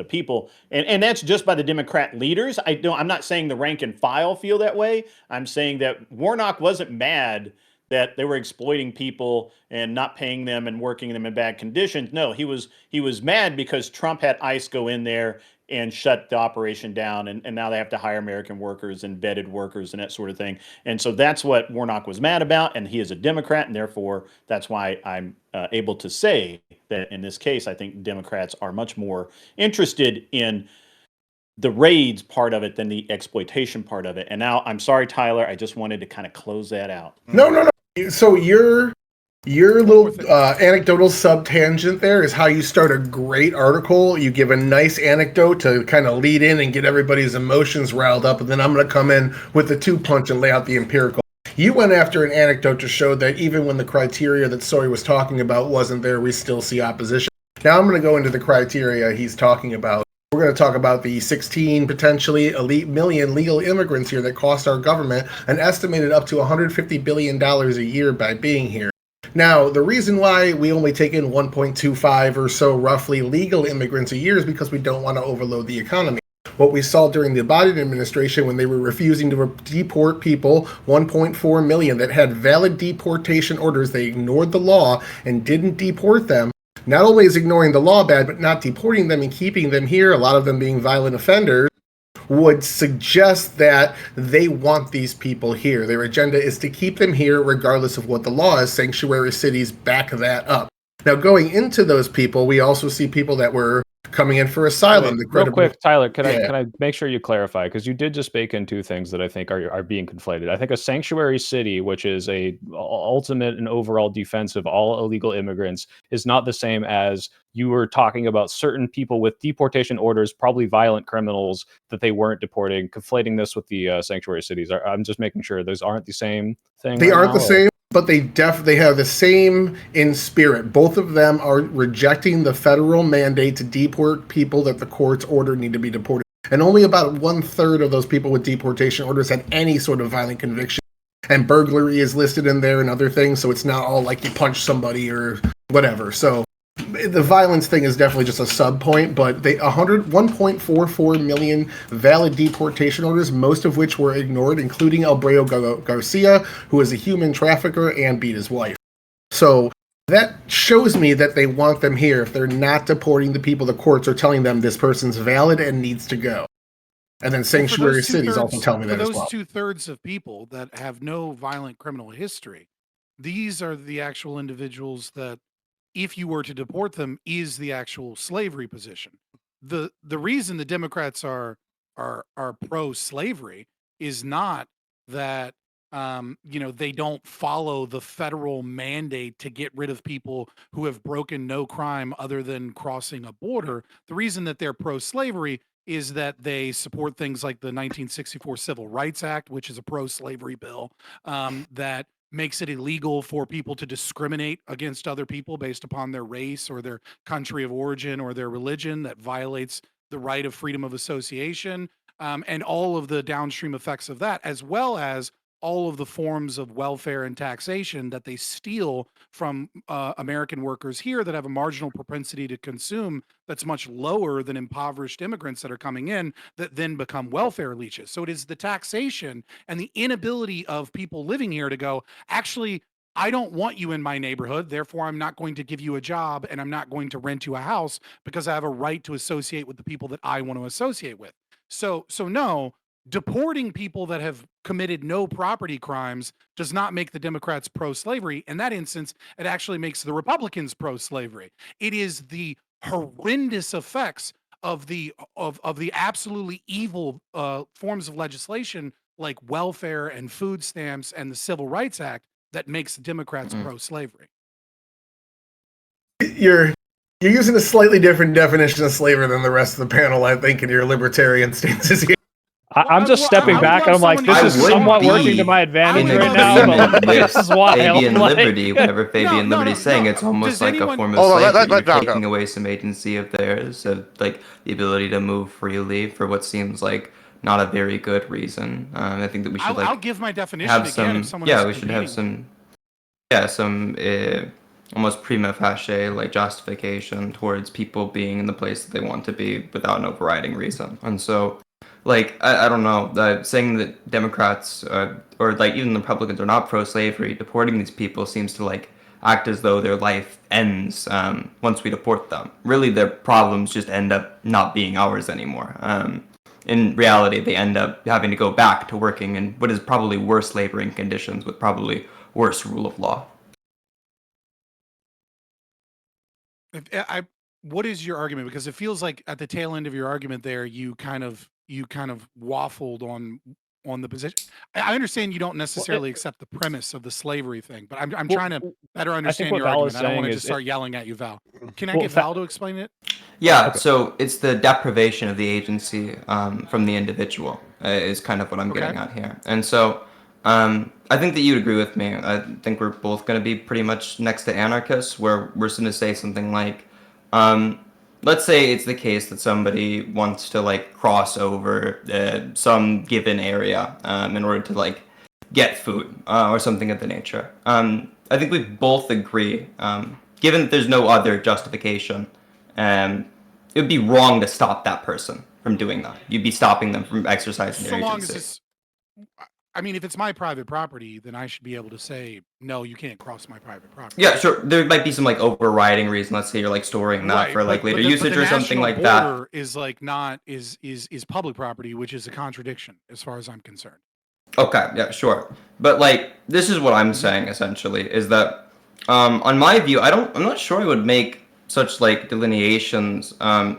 people. And that's just by the Democrat leaders. I'm not saying the rank and file feel that way. I'm saying that Warnock wasn't mad that they were exploiting people and not paying them and working them in bad conditions. No, he was mad because Trump had ICE go in there and shut the operation down, and now they have to hire American workers and vetted workers and that sort of thing. And so that's what Warnock was mad about, and he is a Democrat, and therefore that's why I'm able to say that in this case, I think Democrats are much more interested in the raids part of it than the exploitation part of it. And now, I'm sorry, Tyler, I just wanted to kind of close that out. No. So your little anecdotal sub-tangent there is how you start a great article. You give a nice anecdote to kind of lead in and get everybody's emotions riled up, and then I'm going to come in with the two-punch and lay out the empirical. You went after an anecdote to show that even when the criteria that Sori was talking about wasn't there, we still see opposition. Now I'm going to go into the criteria he's talking about. We're going to talk about the 16 potentially elite million legal immigrants here that cost our government an estimated up to $150 billion a year by being here. Now, the reason why we only take in 1.25 or so roughly legal immigrants a year is because we don't want to overload the economy. What we saw during the Biden administration when they were refusing to deport people, 1.4 million that had valid deportation orders, they ignored the law and didn't deport them. Not only is ignoring the law bad, but not deporting them and keeping them here, a lot of them being violent offenders, would suggest that they want these people here. Their agenda is to keep them here regardless of what the law is. Sanctuary cities back that up. Now, going into those people, we also see people that were coming in for asylum. Real quick, Tyler, can I make sure you clarify? Because you did just bake in two things that I think are being conflated. I think a sanctuary city, which is a ultimate and overall defense of all illegal immigrants, is not the same as you were talking about certain people with deportation orders, probably violent criminals that they weren't deporting, conflating this with the sanctuary cities. I'm just making sure those aren't the same thing. They aren't the same. But they have the same in spirit. Both of them are rejecting the federal mandate to deport people that the courts ordered need to be deported. And only about 1/3 of those people with deportation orders had any sort of violent conviction. And burglary is listed in there and other things, so it's not all like you punch somebody or whatever. So the violence thing is definitely just a sub point, but 1.44 million valid deportation orders, most of which were ignored, including Albreo Garcia, who is a human trafficker and beat his wife. So that shows me that they want them here. If they're not deporting the people, the courts are telling them this person's valid and needs to go. And then sanctuary cities also tell me that as well. For those 2/3 of people that have no violent criminal history, these are the actual individuals that, if you were to deport them, is the actual slavery position. The reason the Democrats are pro-slavery is not that they don't follow the federal mandate to get rid of people who have broken no crime other than crossing a border. The reason that they're pro-slavery is that they support things like the 1964 Civil Rights Act, which is a pro-slavery bill that makes it illegal for people to discriminate against other people based upon their race or their country of origin or their religion, that violates the right of freedom of association, and all of the downstream effects of that, as well as all of the forms of welfare and taxation that they steal from American workers here that have a marginal propensity to consume that's much lower than impoverished immigrants that are coming in that then become welfare leeches. So it is the taxation and the inability of people living here to go, actually, I don't want you in my neighborhood, therefore I'm not going to give you a job and I'm not going to rent you a house because I have a right to associate with the people that I want to associate with. So no, deporting people that have committed no property crimes does not make the Democrats pro-slavery. In that instance, it actually makes the Republicans pro-slavery. It is the horrendous effects of the absolutely evil forms of legislation like welfare and food stamps and the Civil Rights Act that makes Democrats pro-slavery. You're using a slightly different definition of slavery than the rest of the panel, I think, in your libertarian stances here. I'm just stepping back and I'm like, this is somewhat working to my advantage right now. But this is wild. Fabian Liberty, whatever Fabian Liberty is saying, it's almost like a form of slavery. You're taking away some agency of theirs, of like the ability to move freely for what seems like not a very good reason. I think that we should I'll give my definition have again some. if someone We should have some. Some almost prima facie like justification towards people being in the place that they want to be without an overriding reason. And so like I don't know, saying that Democrats or like even the Republicans are not pro-slavery, deporting these people seems to like act as though their life ends once we deport them. Really, their problems just end up not being ours anymore. In reality, they end up having to go back to working in what is probably worse laboring conditions with probably worse rule of law. What is your argument? Because it feels like at the tail end of your argument there, you kind of waffled on the position. I understand you don't necessarily accept the premise of the slavery thing, but I'm trying to better understand your argument. I don't want to just start yelling at you, Val. Can I get Val to explain it? Yeah, so it's the deprivation of the agency from the individual is kind of what I'm getting at here. And so I think that you'd agree with me. I think we're both going to be pretty much next to anarchists, where we're going to say something like, let's say it's the case that somebody wants to like cross over some given area in order to like get food or something of the nature. I think we both agree, given that there's no other justification, it would be wrong to stop that person from doing that. You'd be stopping them from exercising their agency. So long as I mean, if it's my private property, then I should be able to say, no, you can't cross my private property. Yeah, sure. There might be some like overriding reason. Let's say you're like storing that for like later usage or something like that. Is like not is public property, which is a contradiction as far as I'm concerned. Okay, yeah, sure. But like this is what I'm saying essentially is that on my view, I'm not sure I would make such like delineations.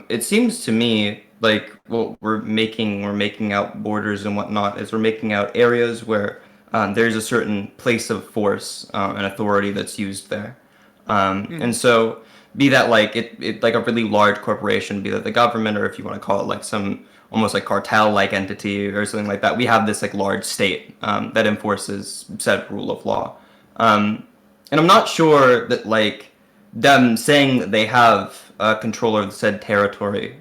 It seems to me like what we're making out borders and whatnot is we're making out areas where there's a certain place of force and authority that's used there. And so be that like it like a really large corporation, be that the government, or if you want to call it like some almost like cartel-like entity or something like that, we have this like large state that enforces said rule of law. And I'm not sure that like them saying that they have control over the said territory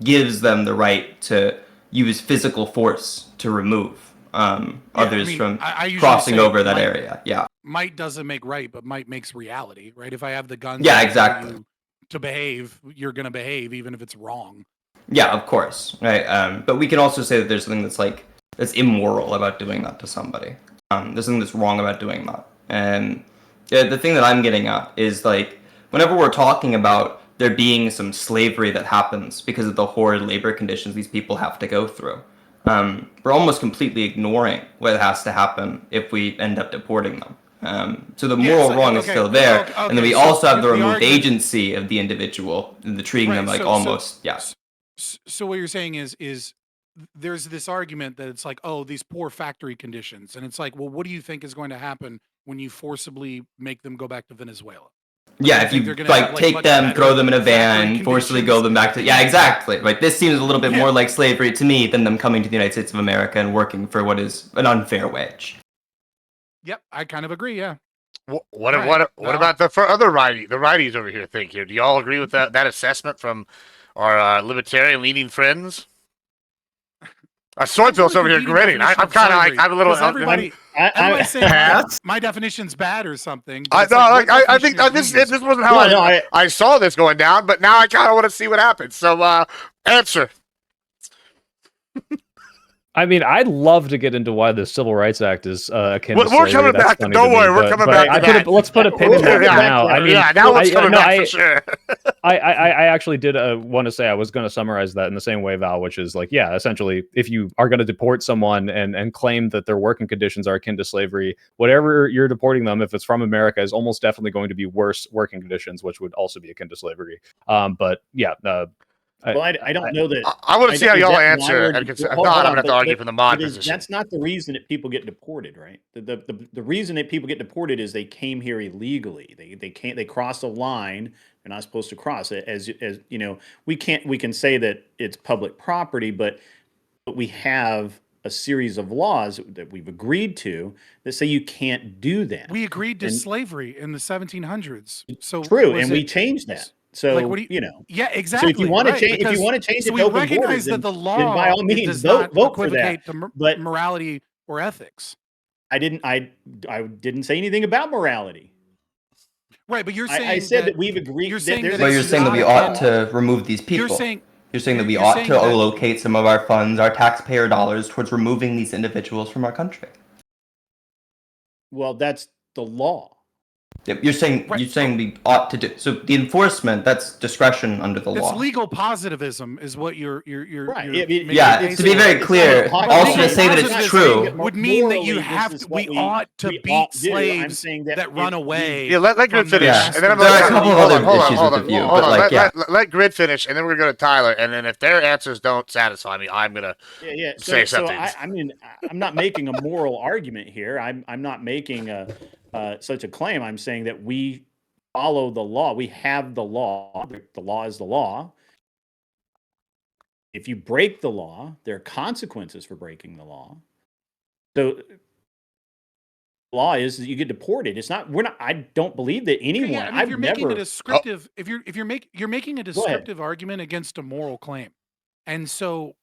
gives them the right to use physical force to remove others from crossing over that area. Yeah. Might doesn't make right, but might makes reality, right? If I have the guns, yeah, exactly. To behave, you're going to behave even if it's wrong. Yeah, of course, right? But we can also say that there's something that's immoral about doing that to somebody. There's something that's wrong about doing that. And the thing that I'm getting at is like whenever we're talking about there being some slavery that happens because of the horrid labor conditions these people have to go through, we're almost completely ignoring what has to happen if we end up deporting them. So the moral wrong is still there, and then we also have the removed agency of the individual, and the treating them like So what you're saying is there's this argument that it's like, oh, these poor factory conditions, and it's like, well, what do you think is going to happen when you forcibly make them go back to Venezuela? Yeah, if you like take them, throw them in a van, forcibly go them back to exactly. Right. This seems a little bit more like slavery to me than them coming to the United States of America and working for what is an unfair wage. Yep, I kind of agree. Yeah. What about the other righties over here think here? Do you all agree with that assessment from our libertarian leaning friends? Swordfield's over here grinning. I'm kind of like I'm a little. Everybody saying my definition's bad or something. I think this wasn't how I saw this going down, but now I kind of want to see what happens. So answer. I mean, I'd love to get into why the Civil Rights Act is akin to slavery. We're coming back. Don't worry, we're coming back to that. Let's put a pin in that now. I mean, now let's coming back for sure. I actually did want to say I was going to summarize that in the same way, Val, which is like, yeah, essentially, if you are going to deport someone and claim that their working conditions are akin to slavery, whatever you're deporting them, if it's from America, is almost definitely going to be worse working conditions, which would also be akin to slavery. But yeah. Well, I don't know that. I want to see how y'all answer. I'm going to have to argue from the mod position. That's not the reason that people get deported, right? The reason that people get deported is they came here illegally. They cross a line they're not supposed to cross. As you know, we can say that it's public property, but we have a series of laws that we've agreed to that say you can't do that. We agreed to slavery in the 1700s. So true, and we changed that. So like, yeah, exactly. So if you want to change, it to open borders, that the law then by all means vote for that. But morality or ethics. I didn't say anything about morality. Right, but you're saying I said that we've agreed. You're saying that we ought to remove these people. You're saying that we You're ought saying to that- allocate some of our funds, our taxpayer dollars, towards removing these individuals from our country. Well, that's the law. Yep, you're saying we ought to do so. The enforcement, that's discretion under the law. It's legal positivism, is what you're Right. you're It- Yeah, making to be very clear, also to say that it's true. would mean that you Morally, have this to. is what We ought to we beat ought do. I'm slaves saying that run if away. Yeah, let Grid from finish, Yeah. and then I'm There gonna are a couple of other issues with the view, hold but on. like, Let Grid finish, and then we're gonna go to Tyler, and then if their answers don't satisfy me, I'm gonna say something. I mean, I'm not making a moral argument here. I'm not making such a claim. I'm saying that we follow the law. We have the law. The law is the law. If you break the law, there are consequences for breaking the law. So the law is that you get deported. It's not. We're not. I don't believe that anyone. Yeah, I mean, if you're making a never. descriptive, you're making a descriptive argument against a moral claim, and so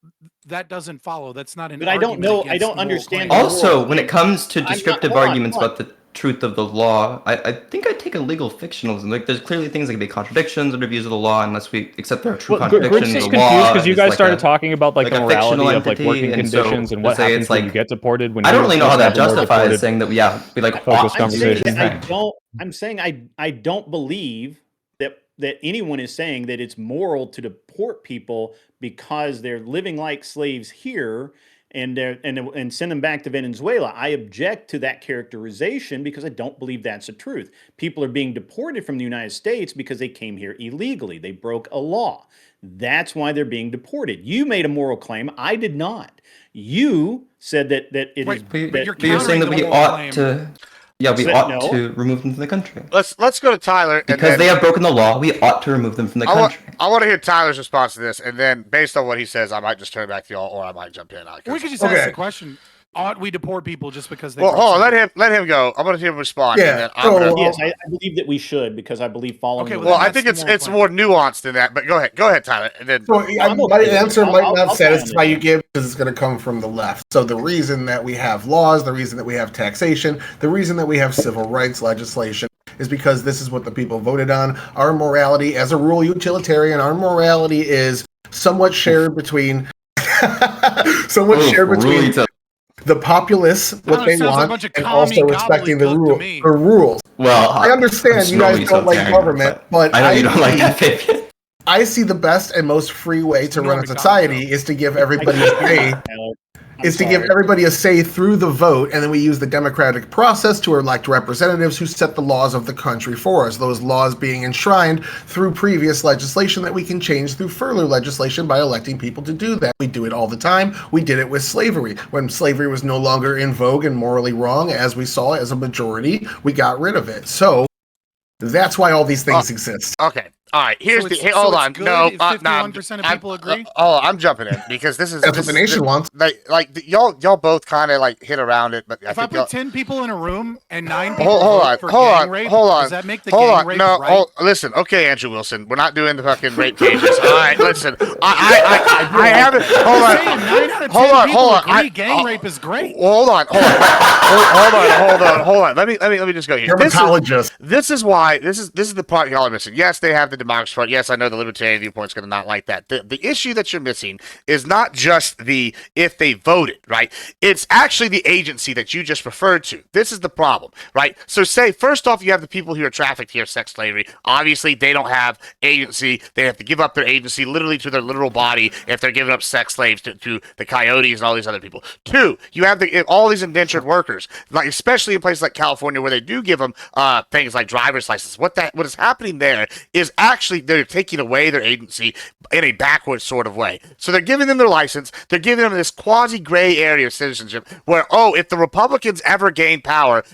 that doesn't follow. That's not an. But I don't argument know. I against don't the moral understand. claim. Also, when it comes to I'm not- descriptive hold on, arguments hold on. about the truth of the law, I think I take a legal fictionalism. Like, there's clearly things that can be contradictions under views of the law unless we accept there are true Well, contradictions. Grid's just The law confused because you is guys like started a- talking about like like the a fictional morality of like entity, working and so conditions and what to say happens it's when you like- get deported. When I you don't really know how that never more justifies deported. saying that we like Focused ought to conversation. do I this. don't. I'm saying I don't believe that anyone is saying that it's moral to deport people because they're living like slaves here and send them back to Venezuela. I object to that characterization because I don't believe that's the truth. People are being deported from the United States because they came here illegally. They broke a law. That's why they're being deported. You made a moral claim. I did not. You said that it is. Right, But But you're you're saying that we countering the moral ought claim. to. Yeah, we So, ought no. to remove them from the country. Let's go to Tyler, and Because then they have broken the law, we ought to remove them from the I want country. to hear Tyler's response to this, and then based on what he says, I might just turn back to y'all, or I might jump in. We could just Okay. ask the question: ought we deport people just because they? Well, broke hold on, something? let him go. I'm gonna hear him respond. Yeah, And then I'm so- gonna, Yes, I believe that we should because I believe following. Okay, the well, law. I that's think the it's moral more nuanced than that. But go ahead, Tyler, and then So I'm my okay with it. answer might I'll not find satisfy it. you, Gibb, because it's going to come from the left. So the reason that we have laws, the reason that we have taxation, the reason that we have civil rights legislation is because this is what the people voted on. Our morality, as a rural utilitarian, our morality is somewhat shared between Really tough. the populace, what It they sounds like a want, bunch of and commie also respecting the gobbledygook to me. rules. Well, I understand you guys don't like government, but I know you don't like see- that, Fabian. I see the best and most free way to You know run a what I'm society talking is to give everybody a say, I'm is to give sorry. everybody a say through the vote, and then we use the democratic process to elect representatives who set the laws of the country for us. Those laws being enshrined through previous legislation that we can change through further legislation by electing people to do that. We do it all the time. We did it with slavery. When slavery was no longer in vogue and morally wrong, as we saw as a majority, we got rid of it. So that's why all these things exist. okay. All right, here's So the. it's- hold so it's on, good no, if 51% of people agree? I'm jumping in because this is That's this what the is- nation wants. Y'all both kind of like hit around it, but I If I think y'all. put 10 people in a room and 9 people Hold vote on, for hold gang on, rape, hold on. does that make the Hold gang on, rape no, right? listen, okay, Andrew Wilson, we're not doing the fucking rape cages. All right, listen, I haven't. Hold I'm saying on, 9 out of 10 hold on, people hold on. agree gang rape is great. Hold on. Hold on. Let me just go here. Dermatologist. This is why this is the part y'all are missing. Yes, they have the democracy part. Yes, I know the libertarian viewpoint's going to not like that. The issue that you're missing is not just the if they voted, right? It's actually the agency that you just referred to. This is the problem, right? So say first off, you have the people who are trafficked here, sex slavery. Obviously, they don't have agency. They have to give up their agency literally to their literal body if they're giving up sex slaves to the coyotes and all these other people. Two, you have all these indentured workers, like especially in places like California where they do give them things like driver's license. What is happening there is actually they're taking away their agency in a backwards sort of way. So they're giving them their license. They're giving them this quasi gray area of citizenship where, oh, if the Republicans ever gain power,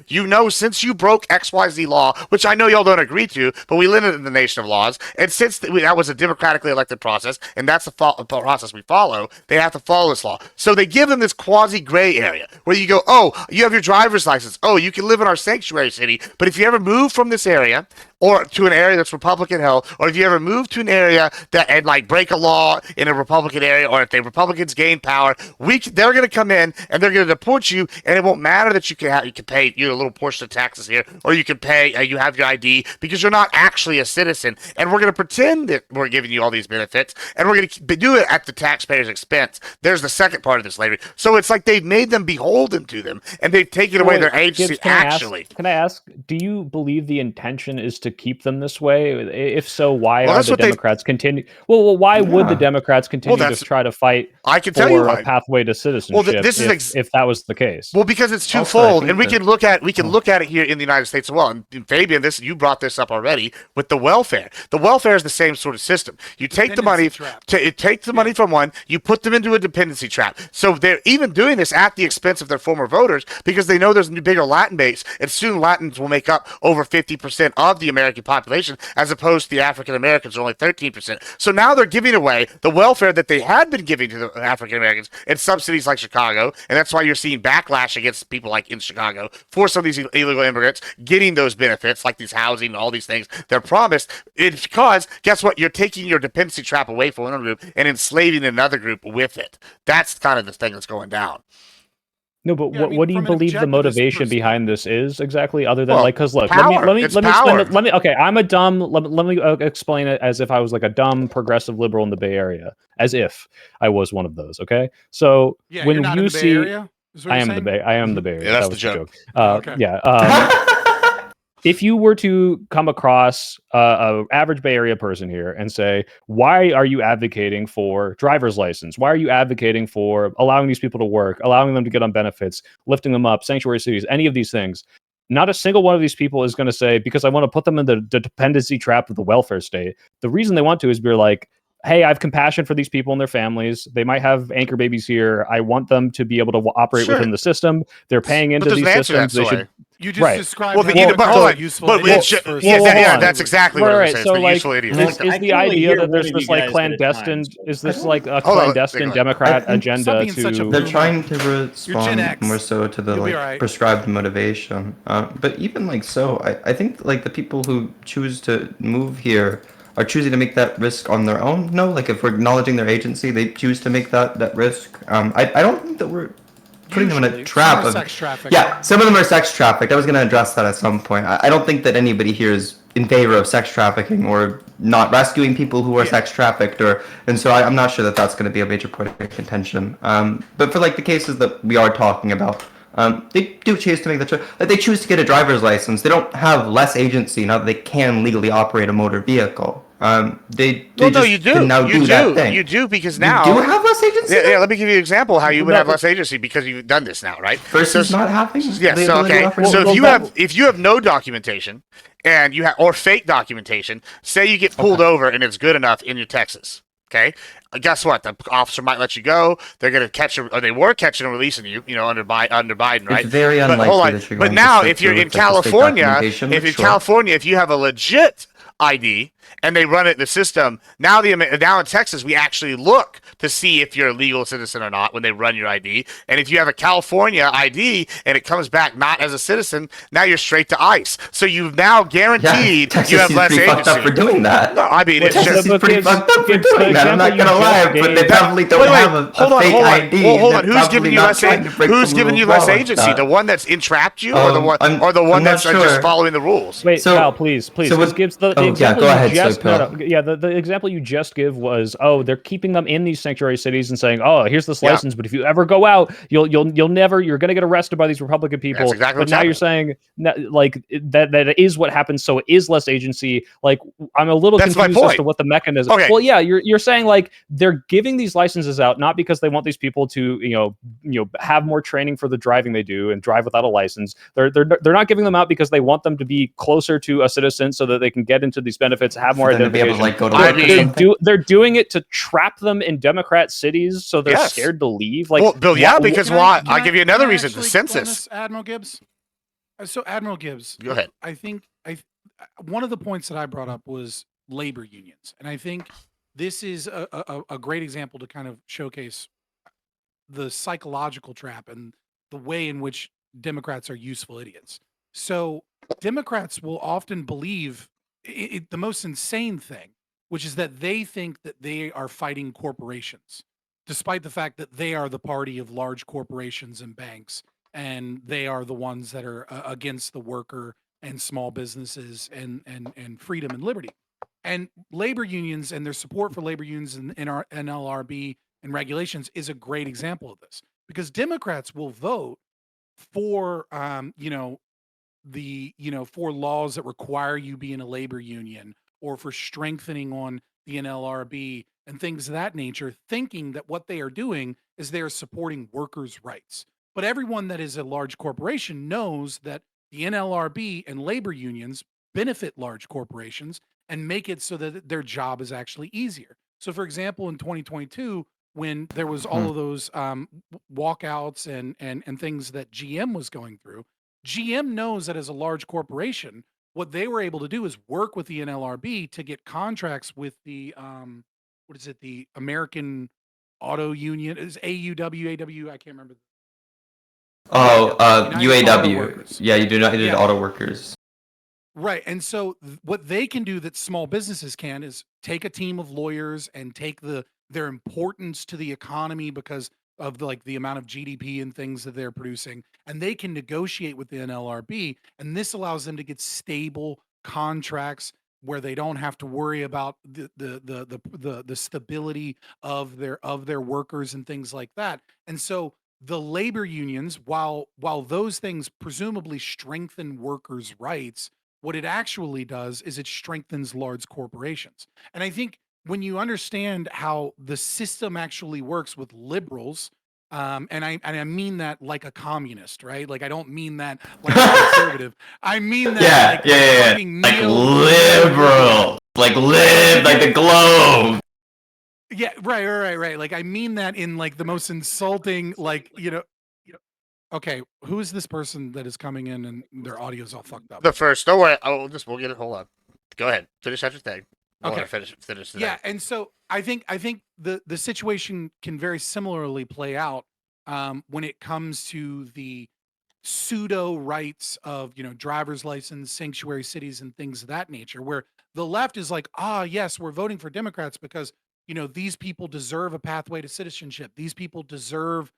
since you broke XYZ law, which I know y'all don't agree to, but we live in the nation of laws, and since that was a democratically elected process, and that's the process we follow, they have to follow this law. So they give them this quasi gray area where you go, oh, you have your driver's license. Oh, you can live in our sanctuary city, but if you ever move from this area, or to an area that's Republican held, or if you ever move to an area that and like break a law in a Republican area, or if the Republicans gain power, they're going to come in and they're going to deport you, and it won't matter that you can pay a little portion of taxes here, or you can pay you have your ID because you're not actually a citizen, and we're going to pretend that we're giving you all these benefits, and we're going to do it at the taxpayer's expense. There's the second part of the slavery. So it's like they've made them beholden to them, and they've taken away their agency. Can I ask, do you believe the intention is to keep them this way? If so, why are the Democrats continue? Well, why would the Democrats continue to try to fight for a pathway to citizenship if that was the case? Well, because it's twofold, and we can look at it here in the United States as well. And Fabian, you brought this up already with the welfare. The welfare is the same sort of system. You take the money, money from one, you put them into a dependency trap. So they're even doing this at the expense of their former voters because they know there's a bigger Latin base, and soon Latins will make up over 50% of the American population, as opposed to the African Americans are only 13%. So now they're giving away the welfare that they had been giving to the African Americans in some cities like Chicago, and that's why you're seeing backlash against people like in Chicago for some of these illegal immigrants getting those benefits, like these housing and all these things they're promised. It's because, guess what? You're taking your dependency trap away from one group and enslaving another group with it. That's kind of the thing that's going down. No, but what do you believe the motivation behind this is exactly, other than because look, power. let me explain it. Okay, I'm a dumb. Let me explain it as if I was like a dumb progressive liberal in the Bay Area, as if I was one of those. Okay, so when you're not you in the Bay see, Area? I am the Bay Area. Yeah, that's that was the joke. Okay. Yeah. If you were to come across a average Bay Area person here and say, why are you advocating for driver's license? Why are you advocating for allowing these people to work, allowing them to get on benefits, lifting them up, sanctuary cities, any of these things? Not a single one of these people is going to say, because I want to put them in the dependency trap of the welfare state. The reason they want to is be like, hey, I have compassion for these people and their families. They might have anchor babies here. I want them to be able to operate within the system. They're paying into these systems. They should. You just described that's exactly what I'm saying. So, like, is the idea that there's this like clandestine, is this like a clandestine Democrat agenda to? They're trying to respond more so to the prescribed motivation. But even like so, I think like the people who choose to move here are choosing to make that risk on their own. No, like if we're acknowledging their agency, they choose to make that risk. I don't think that we're putting them in a trap of sex trafficking. Yeah, some of them are sex trafficked. I was going to address that at some point. I don't think that anybody here is in favor of sex trafficking or not rescuing people who are sex trafficked, and so I'm not sure that that's going to be a major point of contention. But for like the cases that we are talking about, they do choose to make the choice. Like they choose to get a driver's license. They don't have less agency now that they can legally operate a motor vehicle. You do because now you do have less agency. Yeah, let me give you an example of how you would have less agency because you've done this now, right? Versus not having. Yeah. So if you have no documentation and you have or fake documentation, say you get pulled over and it's good enough in your Texas. Okay, guess what? The officer might let you go. They're going to catch you, or they were catching and releasing you. Under Biden, right? It's very unlikely that you're going But now, to if you're in California, if you have a legit ID and they run it in the system, now in Texas, we actually look to see if you're a legal citizen or not when they run your ID. And if you have a California ID and it comes back not as a citizen, now you're straight to ICE. So you've now guaranteed you have less agency. Fucked up for doing that. No, I mean, it's Texas is pretty fucked up for doing that. I'm not gonna lie, but they probably don't have a fake ID. Well, hold on. Who's giving you less agency? The one that's entrapped you, or the one that's just following the rules? Wait, Kyle, please. So Gibbs, the example the example you just give was, they're keeping them in these sanctuary cities and saying, here's this license, but if you ever go out, you're gonna get arrested by these Republican people. That's exactly but now you're saying like that is what happens, so it is less agency. Like I'm a little confused as to what the mechanism. Okay. Well, yeah, you're saying like they're giving these licenses out not because they want these people to have more training for the driving they do and drive without a license. They're not giving them out because they want them to be closer to a citizen so that they can get into these benefits, have more identification. They're doing it to trap them in Democrat cities so they're scared to leave. Like, well, Bill, because why? I'll give you another reason: the census. Admiral Gibbs. So, Admiral Gibbs, go ahead. I think one of the points that I brought up was labor unions, and I think this is a great example to kind of showcase the psychological trap and the way in which Democrats are useful idiots. So, Democrats will often believe the most insane thing, which is that they think that they are fighting corporations, despite the fact that they are the party of large corporations and banks, and they are the ones that are against the worker and small businesses and freedom and liberty. And labor unions and their support for labor unions and our NLRB and regulations is a great example of this, because Democrats will vote for for laws that require you be in a labor union, or for strengthening on the NLRB and things of that nature, thinking that what they are doing is they are supporting workers' rights. But everyone that is a large corporation knows that the NLRB and labor unions benefit large corporations and make it so that their job is actually easier. So, for example, in 2022, when there was all of those walkouts and things that GM was going through, GM knows that as a large corporation, what they were able to do is work with the NLRB to get contracts with the what is it, the American Auto Union, is AUW, I can't remember. Oh, United Auto UAW. Workers. Yeah, United Yeah. Auto Workers. Right. And so what they can do that small businesses can is take a team of lawyers and take their importance to the economy because of the amount of GDP and things that they're producing, and they can negotiate with the NLRB, and this allows them to get stable contracts where they don't have to worry about the stability of their workers and things like that. And so the labor unions, while those things presumably strengthen workers' rights, what it actually does is it strengthens large corporations. And I think when you understand how the system actually works with liberals, and I mean that like a communist, right? Like I don't mean that like a conservative. I mean that Yeah. Like liberal, like the globe. Yeah, right. Like I mean that in like the most insulting, like Okay, who is this person that is coming in and their audio's all fucked up? The first. Don't worry. We'll get it. Hold on. Go ahead. Finish that your thing. Okay. Finish the Yeah, and so I think the situation can very similarly play out when it comes to the pseudo rights of driver's license, sanctuary cities, and things of that nature, where the left is like, yes, we're voting for Democrats because these people deserve a pathway to citizenship. These people deserve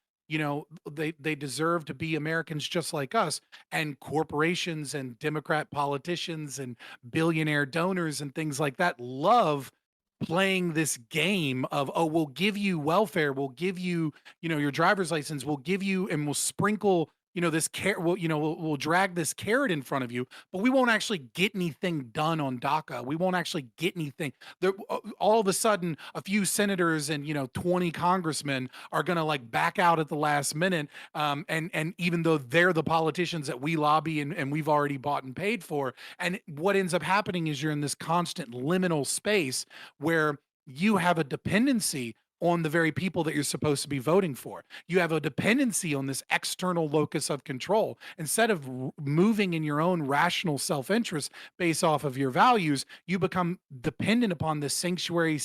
they deserve to be Americans just like us. And corporations and Democrat politicians and billionaire donors and things like that love playing this game of, we'll give you welfare, we'll give you your driver's license, we'll give you, and we'll sprinkle this we'll drag this carrot in front of you, but we won't actually get anything done on DACA. We won't actually get anything there. All of a sudden a few senators and 20 congressmen are gonna like back out at the last minute, and even though they're the politicians that we lobby and we've already bought and paid for. And what ends up happening is you're in this constant liminal space where you have a dependency on the very people that you're supposed to be voting for. You have a dependency on this external locus of control. Instead of moving in your own rational self-interest based off of your values, you become dependent upon the sanctuary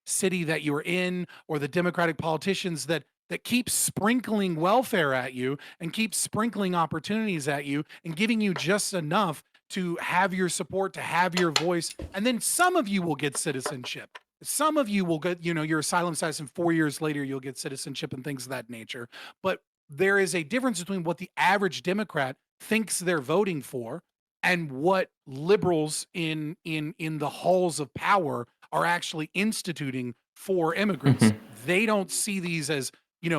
city that you're in, or the Democratic politicians that keep sprinkling welfare at you and keep sprinkling opportunities at you and giving you just enough to have your support, to have your voice. And then some of you will get citizenship. Some of you will get, your asylum status, and 4 years later, you'll get citizenship and things of that nature. But there is a difference between what the average Democrat thinks they're voting for and what liberals in the halls of power are actually instituting for immigrants. They don't see these as,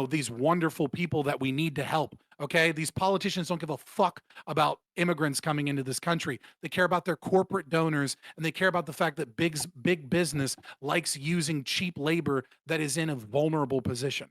these wonderful people that we need to help. Okay. These politicians don't give a fuck about immigrants coming into this country. They care about their corporate donors, and they care about the fact that big business likes using cheap labor that is in a vulnerable position.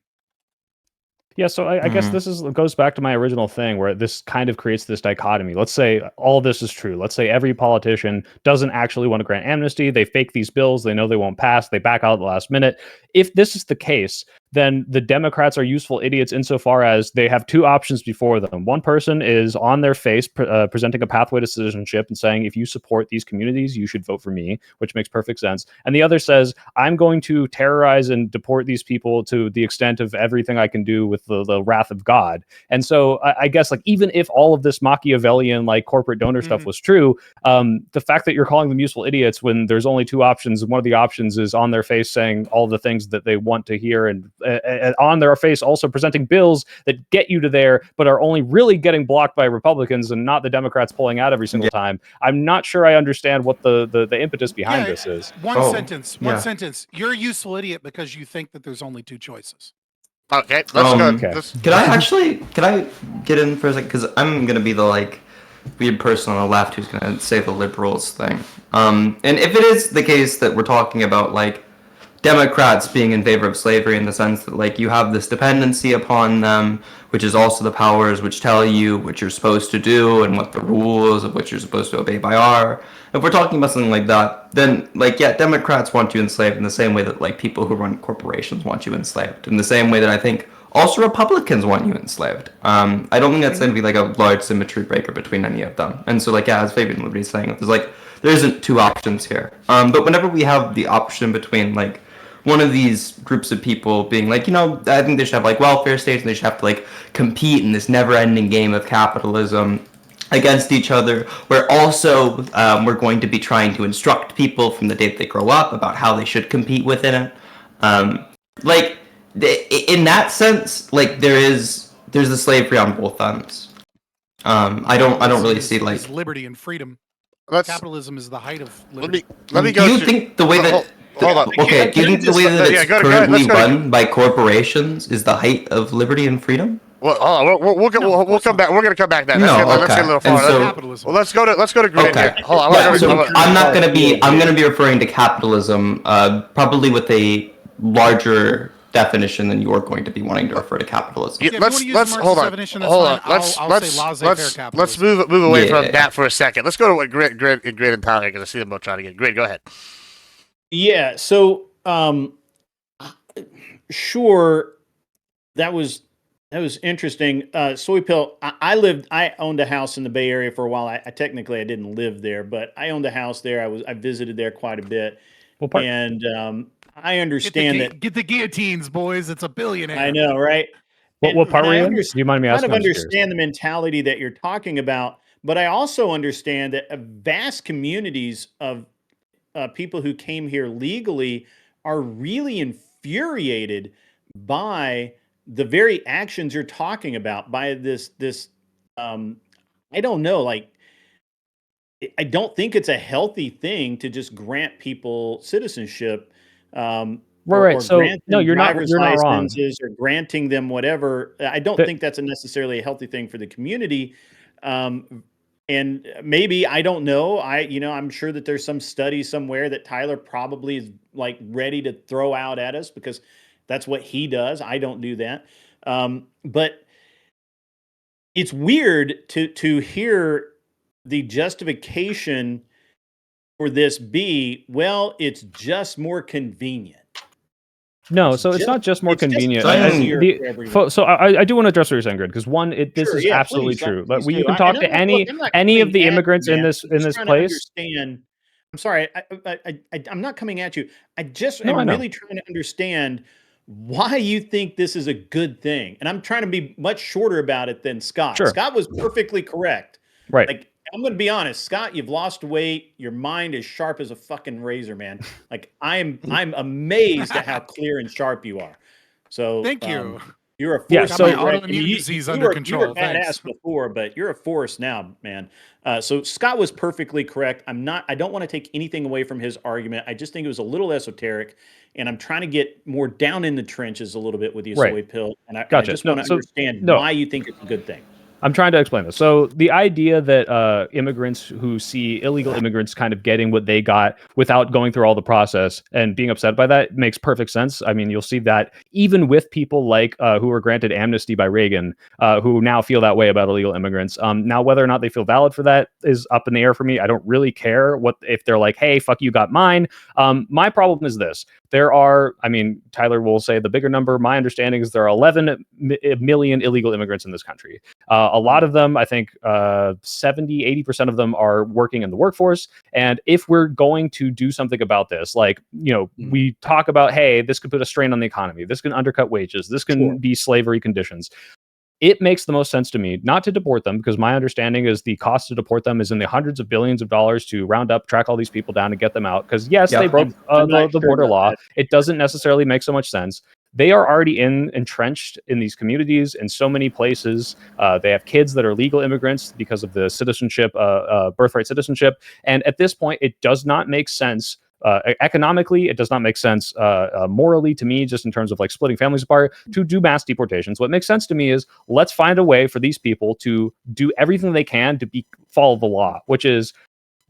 Yeah, so I guess this goes back to my original thing, where this kind of creates this dichotomy. Let's say all this is true. Let's say every politician doesn't actually want to grant amnesty. They fake these bills. They know they won't pass. They back out at the last minute. If this is the case, then the Democrats are useful idiots insofar as they have two options before them. One person is on their face presenting a pathway to citizenship and saying, if you support these communities, you should vote for me, which makes perfect sense. And the other says, I'm going to terrorize and deport these people to the extent of everything I can do with the wrath of God. And so I guess like even if all of this Machiavellian like corporate donor stuff was true, the fact that you're calling them useful idiots when there's only two options, and one of the options is on their face saying all the things that they want to hear, and on their face also presenting bills that get you to there, but are only really getting blocked by Republicans and not the Democrats pulling out every single time. I'm not sure I understand what the impetus behind this is. One sentence. You're a useful idiot because you think that there's only two choices. Okay, let's go. Okay. Can I get in for a second? Because I'm gonna be the like weird person on the left who's gonna say the liberals thing. And if it is the case that we're talking about like Democrats being in favor of slavery in the sense that like you have this dependency upon them, which is also the powers which tell you what you're supposed to do and what the rules of which you're supposed to obey by are. If we're talking about something like that, then like yeah, Democrats want you enslaved in the same way that like people who run corporations want you enslaved, in the same way that I think also Republicans want you enslaved. I don't think that's going to be like a large symmetry breaker between any of them. And so like yeah, as Fabian would be saying, there's like there isn't two options here. But whenever we have the option between like one of these groups of people being like, you know, I think they should have like welfare states and they should have to like compete in this never-ending game of capitalism against each other, where also we're going to be trying to instruct people from the day that they grow up about how they should compete within it. Like in that sense, like there's the slavery on both ends. I don't really see like liberty and freedom. Capitalism is the height of liberty. Let me go. Do you think the way that hold on. Okay, do you think the way that it's currently run by corporations is the height of liberty and freedom? Well, we'll come back. We're gonna come back to that. Let's get a little far. Let's go to Grid here. Hold on. Yeah, so I'm gonna be referring to capitalism, probably with a larger definition than you're going to be wanting to refer to capitalism. Yeah, let's hold on. Let's move away from that for a second. Let's go to what Grid and Tyler, because I see them both trying to get. Grid, go ahead. Yeah. So, sure, that was interesting. Soy Pill. I owned a house in the Bay Area for a while. I technically I didn't live there, but I owned a house there. I visited there quite a bit, and I understand get the guillotines, boys. It's a billionaire. I know, right? What part were you in? Do you mind me asking? I kind of understand the mentality that you're talking about, but I also understand that vast communities of people who came here legally are really infuriated by the very actions you're talking about, by this I don't know, like I don't think it's a healthy thing to just grant people citizenship. Right. So no, you're not wrong. Or granting them whatever. I don't think that's necessarily a healthy thing for the community. And maybe, I don't know. I'm sure that there's some study somewhere that Tyler probably is like ready to throw out at us because that's what he does. I don't do that. But it's weird to hear the justification for this be, well, it's just more convenient. No, so it's not just more convenient. So I do want to address what you're saying, Grid, because one, this is absolutely true. But you can talk to any of the immigrants in this place. I'm sorry, I'm not coming at you. I just am really trying to understand why you think this is a good thing, and I'm trying to be much shorter about it than Scott. Sure. Scott was perfectly correct. Right. Like, I'm going to be honest, Scott, you've lost weight. Your mind is sharp as a fucking razor, man. Like I'm amazed at how clear and sharp you are. So thank you. You're a force. Yeah, so autoimmune disease under control. You were badass before, but you're a force now, man. So Scott was perfectly correct. I don't want to take anything away from his argument. I just think it was a little esoteric, and I'm trying to get more down in the trenches a little bit with you, Soy Pill. And I just want to understand why you think it's a good thing. I'm trying to explain this. So the idea that immigrants who see illegal immigrants kind of getting what they got without going through all the process and being upset by that makes perfect sense. I mean, you'll see that even with people like who were granted amnesty by Reagan, who now feel that way about illegal immigrants. Now, whether or not they feel valid for that is up in the air for me. I don't really care if they're like, hey, fuck you, got mine. My problem is this. there are, I mean, Tyler will say the bigger number. My understanding is there are 11 million illegal immigrants in this country. A lot of them, I think 70-80% of them are working in the workforce. And if we're going to do something about this, like, we talk about, hey, this could put a strain on the economy. This can undercut wages. This can be slavery conditions. It makes the most sense to me not to deport them, because my understanding is the cost to deport them is in the hundreds of billions of dollars to round up, track all these people down, and get them out. Because yes, they broke the border law. It doesn't necessarily make so much sense. They are already entrenched in these communities in so many places. They have kids that are legal immigrants because of the citizenship, birthright citizenship. And at this point, it does not make sense. Economically, it does not make sense morally to me, just in terms of like splitting families apart, to do mass deportations. What makes sense to me is let's find a way for these people to do everything they can to follow the law, which is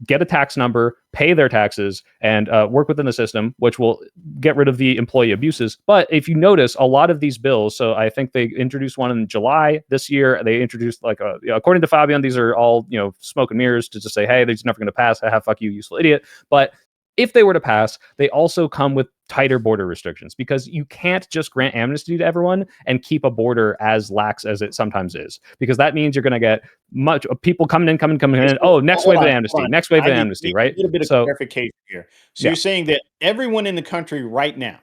get a tax number, pay their taxes, and work within the system, which will get rid of the employee abuses. But if you notice, a lot of these bills, so I think they introduced one in July this year. They introduced according to Fabian, these are all smoke and mirrors to just say, hey, these are never going to pass. Fuck you, useful idiot. But if they were to pass, they also come with tighter border restrictions, because you can't just grant amnesty to everyone and keep a border as lax as it sometimes is, because that means you're going to get much people coming in. Oh, next wave of amnesty, next wave of amnesty, right? A little bit of clarification here. So you're saying that everyone in the country right now,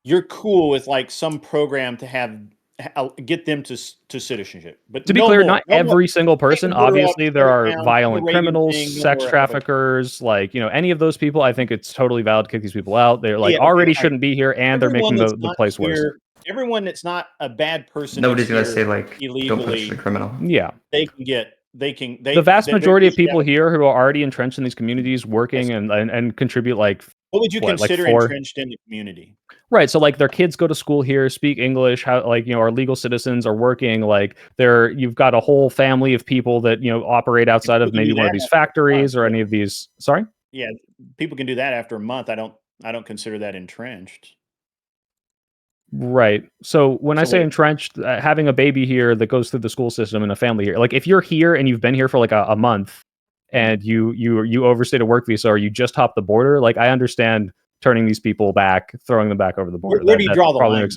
you're cool with like some program to get them to citizenship. But to be clear, not every single person. Obviously, there are violent criminals, sex traffickers, any of those people. I think it's totally valid to kick these people out. They're already shouldn't be here, and they're making the place worse. Everyone that's not a bad person. Nobody's gonna say illegally, don't push the criminal. Yeah, the vast majority of people here who are already entrenched in these communities, working and contribute What would you consider entrenched in the community? Right, so their kids go to school here, speak English, are legal citizens, are working. You've got a whole family of people that operate outside of maybe one of these factories or any of these. Sorry. Yeah, people can do that after a month. I don't consider that entrenched. Right. So when I say entrenched, having a baby here that goes through the school system and a family here, if you're here and you've been here for a month, and you overstayed a work visa, or you just hopped the border, I understand turning these people back, throwing them back over the border. Where do you draw the line?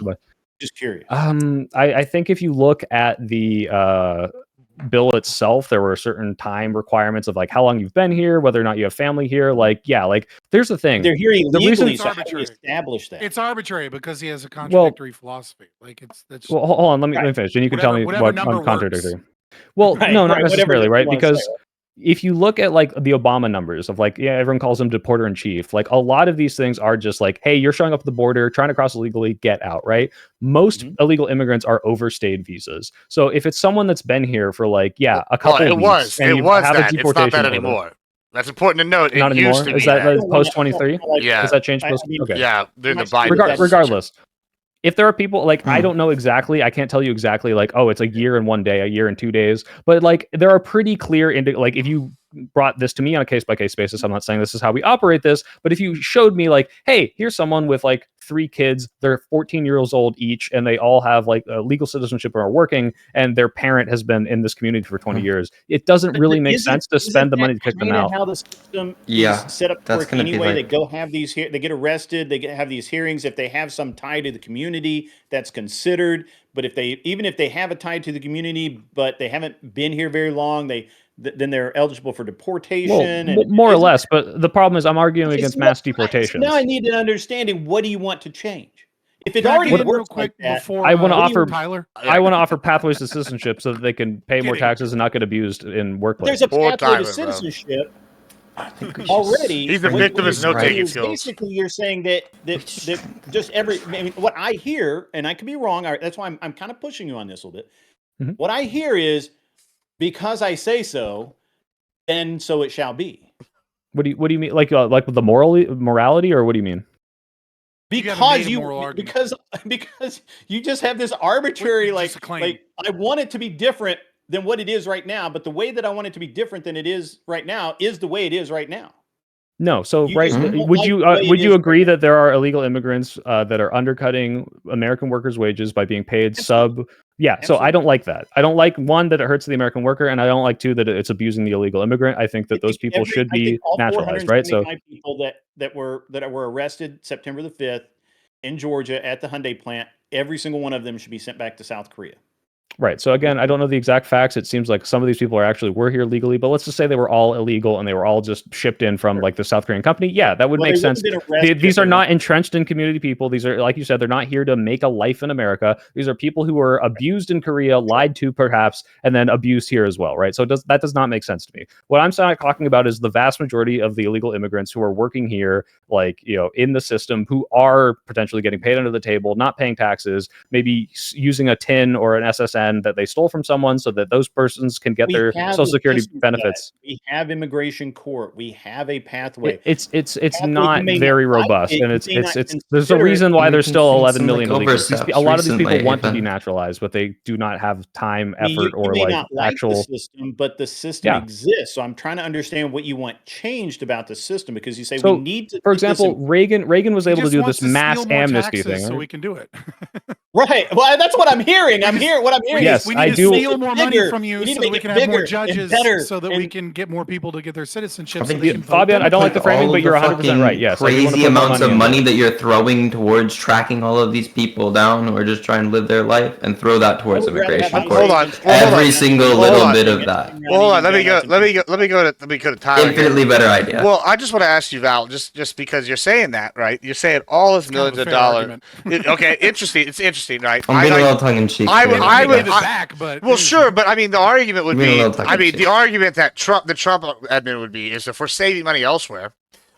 Just curious. I think if you look at the bill itself, there were certain time requirements of how long you've been here, whether or not you have family here. There's the thing. They're here illegally. It's arbitrary. Establish that. It's arbitrary because he has a contradictory philosophy. That's well, hold on. Let me finish, and you can tell me what I'm contradictory. Well, right, no, not necessarily, right? Because say. If you look at the Obama numbers of everyone calls him deporter in chief, a lot of these things are just hey, you're showing up at the border, trying to cross illegally, get out, right? Most illegal immigrants are overstayed visas. So if it's someone that's been here for a couple of weeks, it was that. It's not that anymore. That's important to note. Not anymore. Is that post 23? Yeah. Has that changed post? Okay. Yeah. Regardless. If there are people I don't know exactly, I can't tell you exactly oh, it's a year and 1 day, a year and 2 days, but there are pretty clear if you brought this to me on a case-by-case basis, I'm not saying this is how we operate this, but if you showed me hey, here's someone with 3 kids, they're 14 years old each, and they all have legal citizenship and are working, and their parent has been in this community for 20 years, it doesn't really make sense to spend the money to kick them out. How the system is set up to work anyway. They go have these they get arrested, have these hearings. If they have some tie to the community, that's considered. But even if they have a tie to the community, but they haven't been here very long, then they're eligible for deportation. More or less. But the problem is I'm arguing against mass deportations. Now I need an understanding. What do you want to change? If it already works like that, I want to offer Tyler. I want to offer pathways to citizenship so that they can pay more taxes and not get abused in workplaces. There's a pathway to citizenship already. He's a victim of no-taking skills. Basically, you're saying that just what I hear, and I could be wrong. That's why I'm kind of pushing you on this a little bit. Mm-hmm. What I hear is, because I say so, then so it shall be. What do you mean? With the morality, or what do you mean? Because you just have this arbitrary I want it to be different than what it is right now, but the way that I want it to be different than it is right now is the way it is right now. No, so You right, just don't would like you the way it is agree that there are illegal immigrants that are undercutting American workers' wages by being paid Absolutely. Yeah, so I Absolutely. don't like that. I don't like, one, that it hurts the American worker, and I don't like, two, that it's abusing the illegal immigrant. I think that those people should I think be all naturalized, right? So 475 people that were arrested September the 5th in Georgia at the Hyundai plant, every single one of them should be sent back to South Korea. right. So again, I don't know the exact facts. It seems like some of these people were here legally, but let's just say they were all illegal and they were all just shipped in from like the South Korean company. Yeah, that would make sense. These are not entrenched in community people. These are, like you said, they're not here to make a life in America. These are people who were abused in Korea, lied to perhaps, and then abused here as well, right? So that does not make sense to me. What I'm talking about is the vast majority of the illegal immigrants who are working here, like, in the system, who are potentially getting paid under the table, not paying taxes, maybe using a TIN or an SSN that they stole from someone so that those persons can get their Social Security benefits. We have immigration court. We have a pathway. It's not very robust, and it's there's a reason why there's still 11 million illegals. A lot of these people want to be naturalized, but they do not have time, effort, or you may like not like actual the system, but the system exists. So I'm trying to understand what you want changed about the system, because you say we need to. For example, Reagan was able to do this mass amnesty thing, so we can do it. Right. Well, that's what I'm hearing. What I'm hearing. Yes, we need to steal more money from you so that we can have more judges, so that we can get more people to get their citizenship. Fabian, I don't like the framing, but you're 100% right. Yes, crazy amounts of money that you're throwing towards tracking all of these people down, or just trying to live their life, and throw that towards immigration court. Hold on. Every single little bit of that. Well, hold on. Let me go to Tyler. Infinitely better idea. Well, I just want to ask you, Val, just because you're saying that, right? You're saying all this millions of dollars. Okay, interesting. It's interesting, right? I'm being a little tongue in cheek. I would give it back, but well, sure, but I mean, the argument would be, the argument that the Trump admin would be is if we're saving money elsewhere,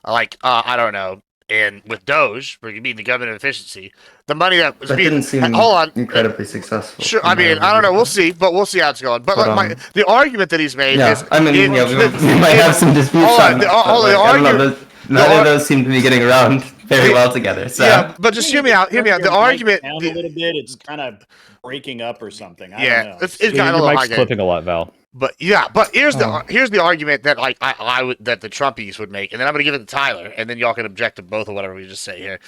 like I don't know, and with Doge, where you mean the government efficiency, the money that was being didn't seem incredibly successful. Sure, I mean, I don't know. We'll see, but we'll see how it's going. But the argument that he's made is, I mean, we might have some disputes on that. None of those seem to be getting around very well together. So. Yeah, but just hear me out. The argument a little bit, it's kind of breaking up or something. I don't know. It's kind of like clipping a lot, Val. But here's the argument that I would, that the Trumpies would make, and then I'm gonna give it to Tyler, and then y'all can object to both of whatever we just say here.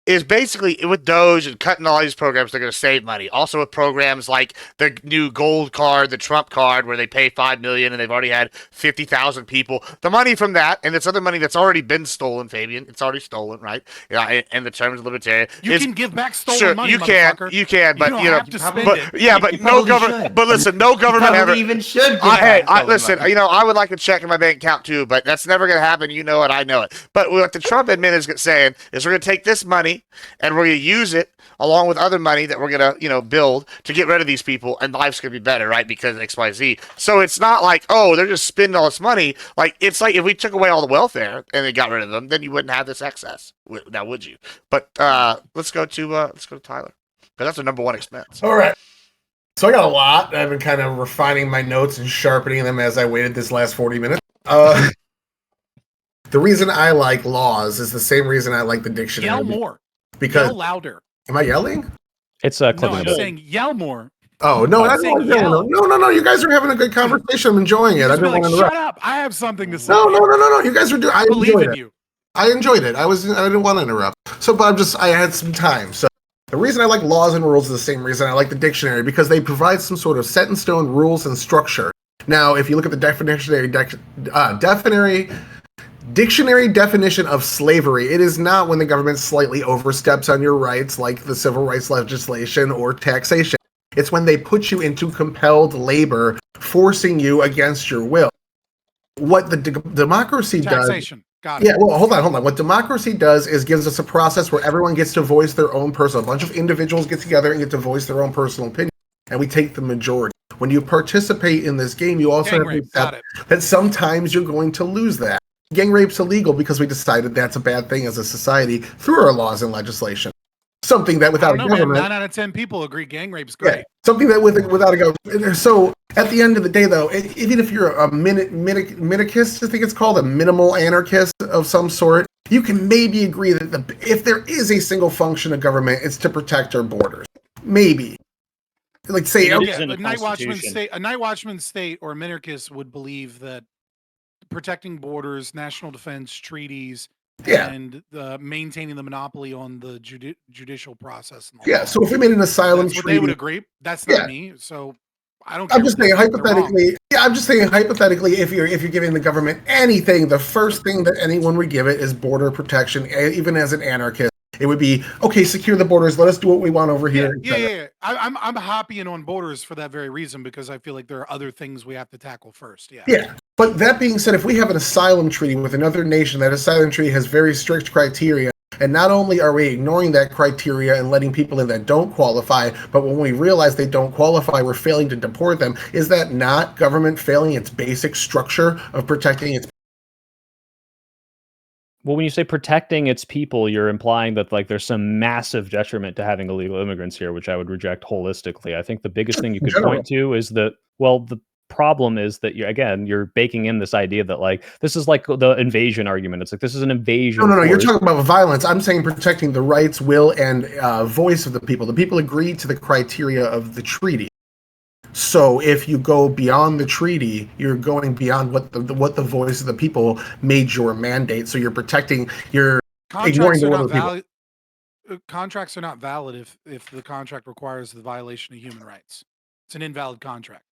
Is basically with Doge and cutting all these programs, they're going to save money. Also with programs like the new gold card, the Trump card, where they pay $5 million and they've already had 50,000 people. The money from that, and it's other money that's already been stolen, Fabian. It's already stolen, right? Yeah, and the terms of libertarian. You can give back stolen money, you can, but you don't have to spend it. But no government. Should. But listen, no government ever even should. Listen, I would like to check in my bank account too, but that's never going to happen. You know it, I know it. But what the Trump admin is saying is we're going to take this money and we're going to use it along with other money that we're going to, build to get rid of these people, and life's going to be better, right? Because XYZ. So it's not like, oh, they're just spending all this money. Like, it's like if we took away all the welfare and they got rid of them, then you wouldn't have this excess. Now, would you? But let's go to Tyler, because that's the number one expense. All right. So I got a lot. I've been kind of refining my notes and sharpening them as I waited this last 40 minutes. The reason I like laws is the same reason I like the dictionary. Yell more. Because yell louder. Am I yelling? It's no, I'm saying yell more. Oh no, that's not yelling. No. You guys are having a good conversation. I'm enjoying it. I didn't want to shut up. I have something to say. No. You guys are doing. I believe in you. I enjoyed it. I didn't want to interrupt. So, but I had some time. So the reason I like laws and rules is the same reason I like the dictionary, because they provide some sort of set in stone rules and structure. Now, if you look at the dictionary definition of slavery, it is not when the government slightly oversteps on your rights, like the civil rights legislation or taxation. It's when they put you into compelled labor, forcing you against your will. What the democracy taxation. does... Got it. Yeah, well, hold on. What democracy does is gives us a process where everyone gets to voice their own personal... A bunch of individuals get together and get to voice their own personal opinion, and we take the majority. When you participate in this game, you also have to accept that sometimes you're going to lose that. Gang rape's illegal because we decided that's a bad thing as a society through our laws and legislation. Something that without a government... 9 out of 10 people agree gang rape's great. Yeah, something that without a government... So, at the end of the day, though, even if you're a minarchist, I think it's called, a minimal anarchist of some sort, you can maybe agree that if there is a single function of government, it's to protect our borders. Maybe. Like, say... a night watchman state or a minarchist would believe that protecting borders, national defense, treaties, Yeah. and maintaining the monopoly on the judicial process. And Yeah. So if we made an asylum that's what treaty, they would agree. That's not me. So I don't care. I'm just saying hypothetically. Yeah, I'm just saying hypothetically, if you're giving the government anything, the first thing that anyone would give it is border protection. Even as an anarchist, it would be okay. Secure the borders. Let us do what we want over here. Yeah. I'm happy and on borders for that very reason, because I feel like there are other things we have to tackle first. Yeah. Yeah. But that being said, if we have an asylum treaty with another nation, that asylum treaty has very strict criteria. And not only are we ignoring that criteria and letting people in that don't qualify, but when we realize they don't qualify, we're failing to deport them. Is that not government failing its basic structure of protecting its? Well, when you say protecting its people, you're implying that like there's some massive detriment to having illegal immigrants here, which I would reject holistically. I think the biggest thing you could point to is that, well, the problem is that you're baking in this idea that like this is like the invasion argument. It's like this is an invasion. No. You're talking about violence. I'm saying protecting the rights, will, and voice of the people. The people agreed to the criteria of the treaty. So if you go beyond the treaty, you're going beyond what the voice of the people made your mandate. So you're protecting. You're ignoring the will of the people. Contracts are not valid if the contract requires the violation of human rights. It's an invalid contract.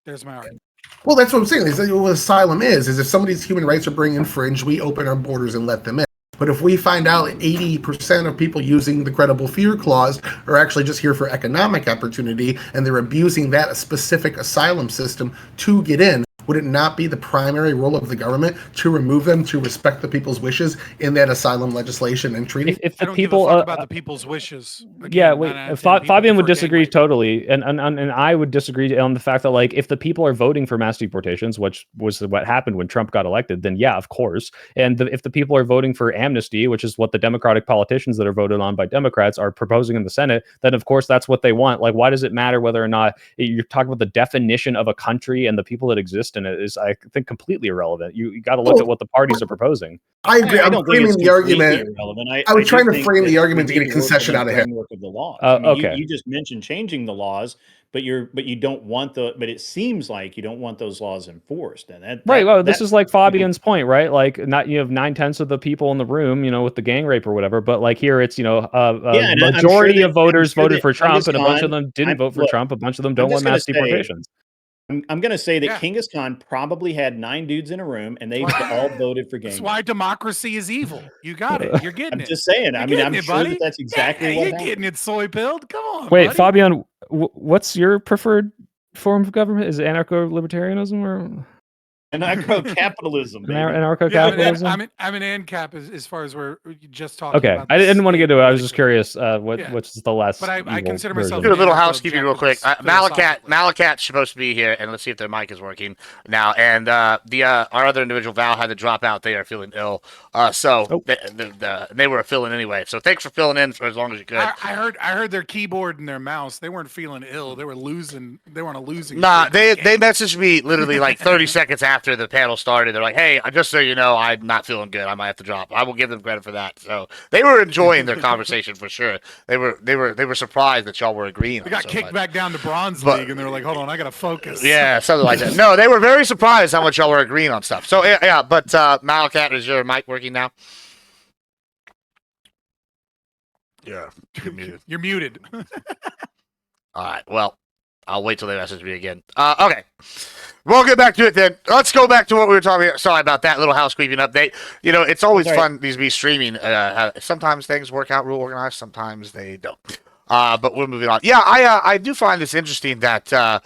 There's my argument. Well, that's what I'm saying. Is that what asylum is if somebody's human rights are being infringed, we open our borders and let them in. But if we find out 80% of people using the credible fear clause are actually just here for economic opportunity, and they're abusing that specific asylum system to get in, would it not be the primary role of the government to remove them, to respect the people's wishes in that asylum legislation and treaty? If the I don't people give a fuck about the people's wishes. Again, Fabian would disagree totally, and I would disagree on the fact that like if the people are voting for mass deportations, which was what happened when Trump got elected, then yeah, of course. And if the people are voting for amnesty, which is what the Democratic politicians that are voted on by Democrats are proposing in the Senate, then of course that's what they want. Like, why does it matter whether or not you're talking about the definition of a country and the people that exist in it is, I think, completely irrelevant. You got to look at what the parties are proposing. I agree. I'm framing the argument. I was trying to frame the argument to get a concession out of him. Of the law. Okay. You just mentioned changing the laws, but you don't want but it seems like you don't want those laws enforced. And this is like Fabian's point, right? Like, not you have 9/10 of the people in the room, with the gang rape or whatever, but like here it's a majority of voters voted for Trump, and a bunch of them didn't vote for Trump. A bunch of them don't want mass deportations. I'm going to say that Genghis Khan probably had 9 dudes in a room, and they all voted for gang. That's why democracy is evil. You got it. You're getting it. I'm just saying. I'm sure that's exactly what you're getting it, soy pilled. Come on. Wait, buddy. Fabian, what's your preferred form of government? Is it anarcho-libertarianism or anarcho-capitalism? Anarcho-capitalism. I'm an ANCAP as far as we're just talking. Okay, about I didn't want to get into it. I was just curious. What's the last? But I consider myself. Do a little housekeeping real quick. Malakat's supposed to be here, and let's see if their mic is working now. And our other individual, Val, had to drop out. They are feeling ill, they were filling anyway. So thanks for filling in for as long as you could. I heard their keyboard and their mouse. They weren't feeling ill. They were losing. They were on a losing. Nah, they messaged me literally like 30 seconds after the panel started. They're like, "Hey, just so you know, I'm not feeling good. I might have to drop." I will give them credit for that. So they were enjoying their conversation for sure. They were surprised that y'all were agreeing. They got kicked back down to Bronze League, and they were like, "Hold on, I gotta focus." Yeah, something like that. No, they were very surprised how much y'all were agreeing on stuff. So yeah, but Malakat, is your mic working now? Yeah, you're muted. You're muted. All right. Well, I'll wait till they message me again. Okay. We'll get back to it then. Let's go back to what we were talking about. Sorry about that little housekeeping update. It's always fun, these be streaming. Sometimes things work out real organized. Sometimes they don't. But we're moving on. Yeah, I do find this interesting that are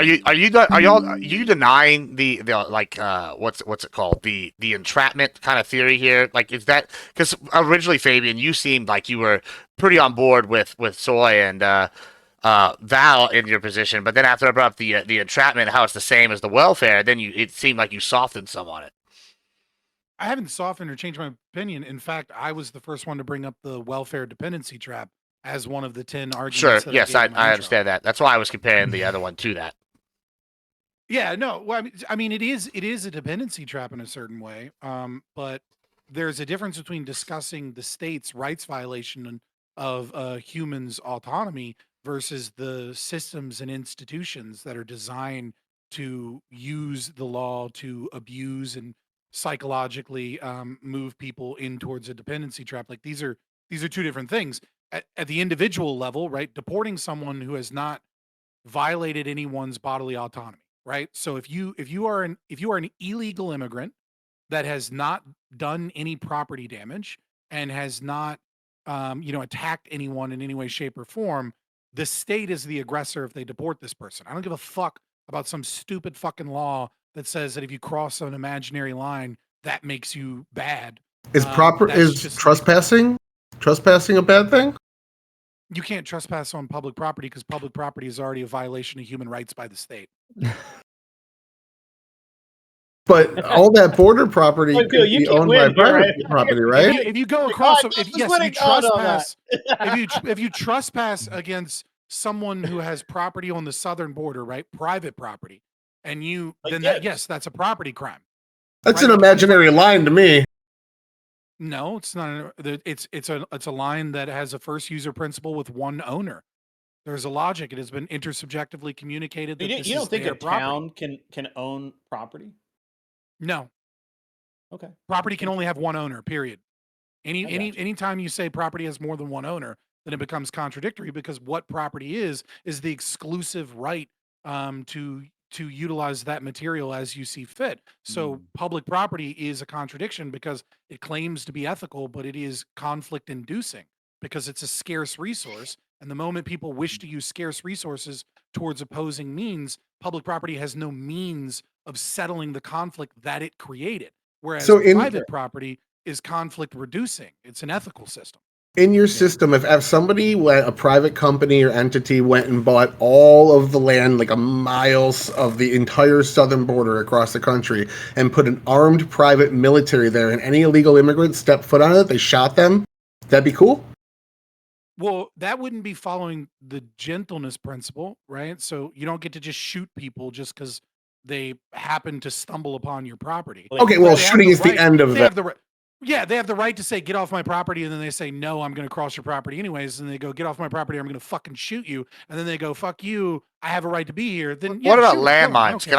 you denying the like what's it called, the entrapment kind of theory here? Like, is that because originally, Fabian, you seemed like you were pretty on board with Soy and Val in your position, but then after I brought up the entrapment, how it's the same as the welfare, then it seemed like you softened some on it. I haven't softened or changed my opinion. In fact, I was the first one to bring up the welfare dependency trap as one of the 10 arguments. Sure, yes, I understand that. That's why I was comparing the other one to that. Yeah, no, well, I mean, it is a dependency trap in a certain way, but there's a difference between discussing the state's rights violation of humans' autonomy versus the systems and institutions that are designed to use the law to abuse and psychologically move people in towards a dependency trap. Like these are two different things. At the individual level, right? Deporting someone who has not violated anyone's bodily autonomy, right? So if you are an illegal immigrant that has not done any property damage and has not attacked anyone in any way, shape, or form, the state is the aggressor if they deport this person. I don't give a fuck about some stupid fucking law that says that if you cross an imaginary line, that makes you bad. Is trespassing a bad thing? You can't trespass on public property because public property is already a violation of human rights by the state. But all that border property could be owned by private property, right? If you go across, if you trespass, if you trespass against someone who has property on the southern border, right, private property, and that's a property crime. That's an imaginary line to me. No, it's not. It's a line that has a first user principle with one owner. There's a logic. It has been intersubjectively communicated that you don't think a town can own property? No. Okay. Property can only have one owner, period. Anytime you say property has more than one owner, then it becomes contradictory, because what property is the exclusive right to utilize that material as you see fit. So public property is a contradiction because it claims to be ethical, but it is conflict inducing because it's a scarce resource. And the moment people wish to use scarce resources towards opposing means, public property has no means of settling the conflict that it created. Whereas private property is conflict reducing. It's an ethical system. In your system, if somebody a private company or entity went and bought all of the land, like a miles of the entire southern border across the country, and put an armed private military there, and any illegal immigrants stepped foot on it, they shot them, that'd be cool? Well, that wouldn't be following the gentleness principle, right? So you don't get to just shoot people just because they happen to stumble upon your property. Okay, well, shooting is the end of it. Yeah, they have the right to say, get off my property, and then they say, no, I'm going to cross your property anyways, and they go, get off my property, I'm going to fucking shoot you, and then they go, fuck you, I have a right to be here. Then what about landmines? Should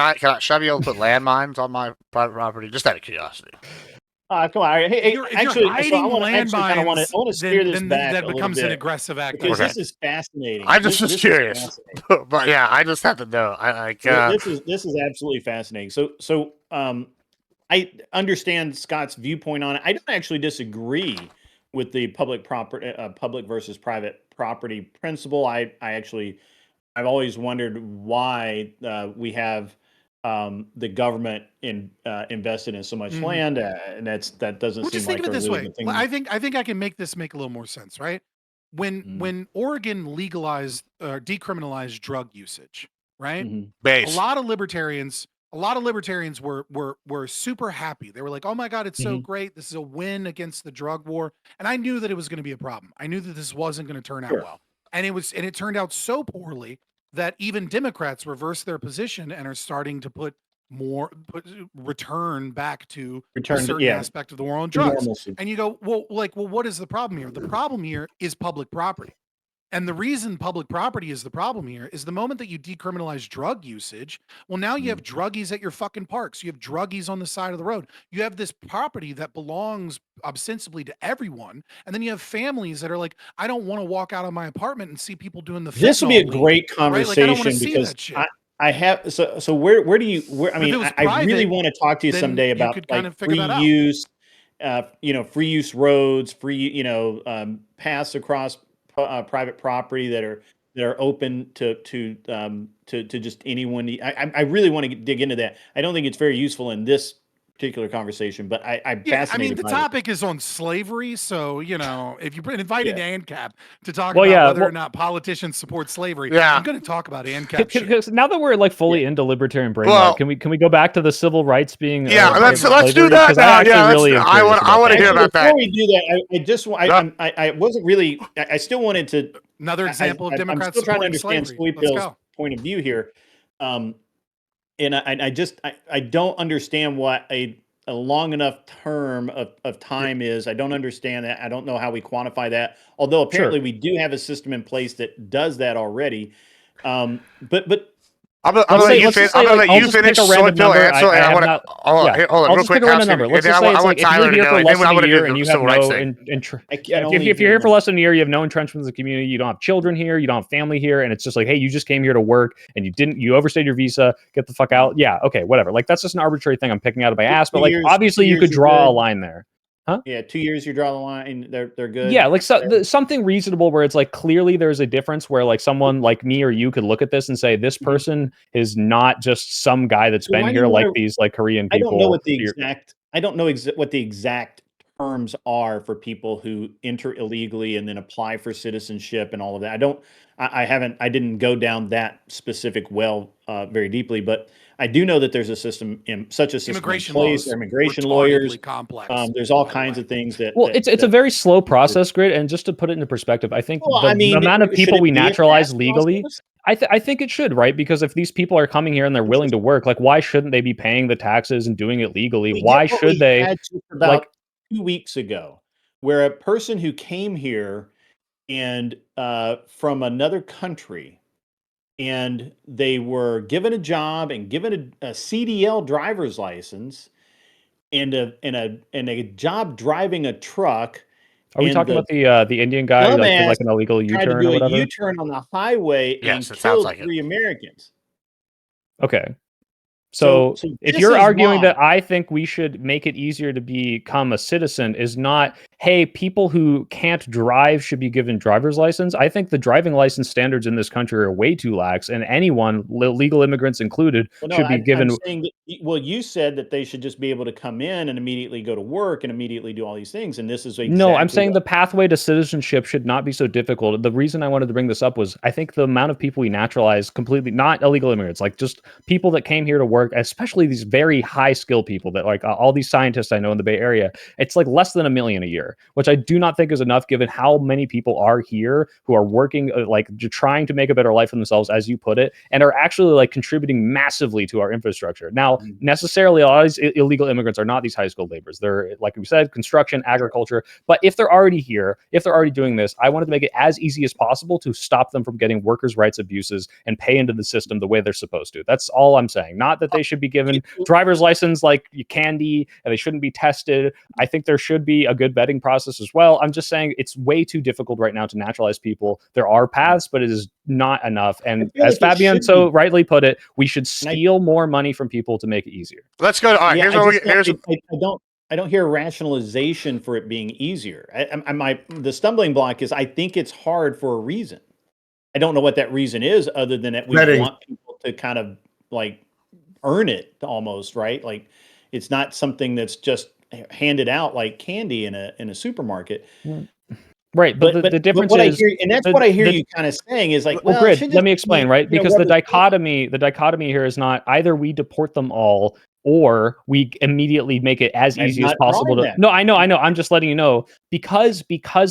I be able to put landmines on my private property? Just out of curiosity. Come on. Hey, actually, I want to steer this back. That becomes an aggressive act. Because this is fascinating. I just was curious, but yeah, I just have to know. This is absolutely fascinating. So I understand Scott's viewpoint on it. I don't actually disagree with the public versus private property principle. I've always wondered why we have the government invested in so much land, and that doesn't seem just like think of it this way. thing. I think I can make this make a little more sense, right? When Oregon legalized decriminalized drug usage, right? A lot of libertarians were super happy. They were like, "Oh my God, it's so great! This is a win against the drug war." And I knew that it was going to be a problem. I knew that this wasn't going to turn out well, and it turned out so poorly that even Democrats reversed their position and are starting to return back to a certain aspect of the war on drugs. Normalcy. And you go, well, what is the problem here? The problem here is public property. And the reason public property is the problem here is the moment that you decriminalize drug usage, well, now you have druggies at your fucking parks. You have druggies on the side of the road. You have this property that belongs ostensibly to everyone. And then you have families that are like, I don't want to walk out of my apartment and see people doing the This would be a great conversation, right? Because I have so where do you I mean I really want to talk to you someday about free use, free use roads, paths across private property that are open to just anyone. I really want to dig into that. I don't think it's very useful in this particular conversation, but I'm fascinated. I mean, the topic is on slavery, so if you invited ANCAP to talk about whether or not politicians support slavery, I'm going to talk about ANCAP. Because now that we're fully into libertarian brain, can we go back to the civil rights being? Let's do that now. I want to hear about that. Before we do that, I wasn't really. I still wanted to. Another example of Democrats. I'm still trying to understand Sweetbill's point of view here. And I don't understand what a long enough term of time is. I don't understand that. I don't know how we quantify that. Although apparently we do have a system in place that does that already. But I'm gonna let you finish. I'm gonna let you finish. Soy pill answer, and I want to hold on, real quick. Let's just say it's like if you're here for less than a year and you have no, if you're here for less than a year, you have no entrenchments in the community, you don't have children here, you don't have family here, and it's just like, hey, you just came here to work and you overstayed your visa, get the fuck out. Yeah, okay, whatever. Like that's just an arbitrary thing I'm picking out of my ass, but like obviously you could draw a line there. Huh? Yeah, 2 years you draw the line. They're good. Yeah, like something reasonable where it's like clearly there's a difference where like someone like me or you could look at this and say this person is not just some guy that's been here like these like Korean people. I don't know what the exact terms are for people who enter illegally and then apply for citizenship and all of that. I didn't go down that specific well very deeply, but I do know that there's a system such a system immigration in place. Laws, immigration lawyers, complex. There's all kinds of things that. Well, it's a very slow process, Grid, and just to put it into perspective, I think the amount of people we naturalize legally. I think it should, right? Because if these people are coming here and they're willing to work, like why shouldn't they be paying the taxes and doing it legally? Why should they? About 2 weeks ago, where a person who came here and from another country. And they were given a job and given a CDL driver's license and a job driving a truck. Are we talking about the Indian guy who did like an illegal U-turn or whatever? A U-turn on the highway and killed 3 Americans. Okay. So if you're arguing that I think we should make it easier to become a citizen is not, hey, people who can't drive should be given driver's license. I think the driving license standards in this country are way too lax, and anyone, legal immigrants included, should be given. You said that they should just be able to come in and immediately go to work and immediately do all these things, and this is no. I'm saying the pathway to citizenship should not be so difficult. The reason I wanted to bring this up was I think the amount of people we naturalize completely, not illegal immigrants, like just people that came here to work, especially these very high skill people that like all these scientists I know in the Bay Area, it's like less than 1 million a year, which I do not think is enough given how many people are here who are working, like trying to make a better life for themselves, as you put it, and are actually like contributing massively to our infrastructure. Now, necessarily, a lot of these illegal immigrants are not these high skilled laborers. They're, like we said, construction, agriculture. But if they're already here, if they're already doing this, I wanted to make it as easy as possible to stop them from getting workers' rights abuses and pay into the system the way they're supposed to. That's all I'm saying. Not that they should be given driver's license like candy and they shouldn't be tested. I think there should be a good vetting process as well. I'm just saying it's way too difficult right now to naturalize people. There are paths, but it is not enough. And as Fabian so rightly put it, we should steal more money from people to make it easier. Let's go. All right, I don't hear rationalization for it being easier. The stumbling block is I think it's hard for a reason. I don't know what that reason is other than that we want people to kind of like earn it almost, right? Like it's not something that's just handed out like candy in a supermarket. Right, but the difference is, what I hear you kind of saying is like, well, Grid, let me explain, right? Because the dichotomy here is not either we deport them all or we immediately make it as easy as possible to. No, I know. I'm just letting you know because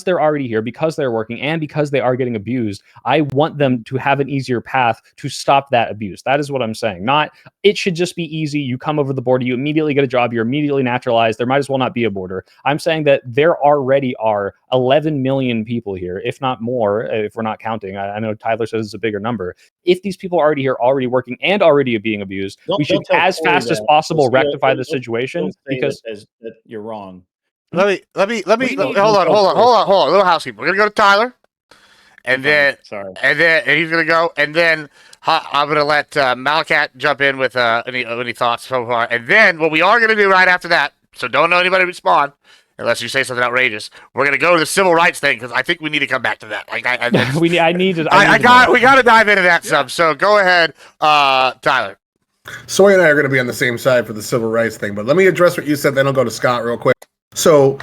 they're already here, because they're working, and because they are getting abused. I want them to have an easier path to stop that abuse. That is what I'm saying. Not it should just be easy. You come over the border, you immediately get a job, you're immediately naturalized. There might as well not be a border. I'm saying that there already are 11 million people here, if not more, if we're not counting. I know Tyler says it's a bigger number. If these people are already here, already working, and already being abused, we should, as fast as possible, rectify the situation. Because that you're wrong. Let me hold on. A little housekeeping. We're gonna go to Tyler, and then he's gonna go, and then I'm gonna let Malakat jump in with any thoughts so far, and then what we are gonna do right after that. So don't know anybody respond unless you say something outrageous. We're gonna go to the civil rights thing because I think we need to come back to that. Like we got to dive into that some. So go ahead, Tyler. Soy and I are going to be on the same side for the civil rights thing, but let me address what you said, then I'll go to Scott real quick. So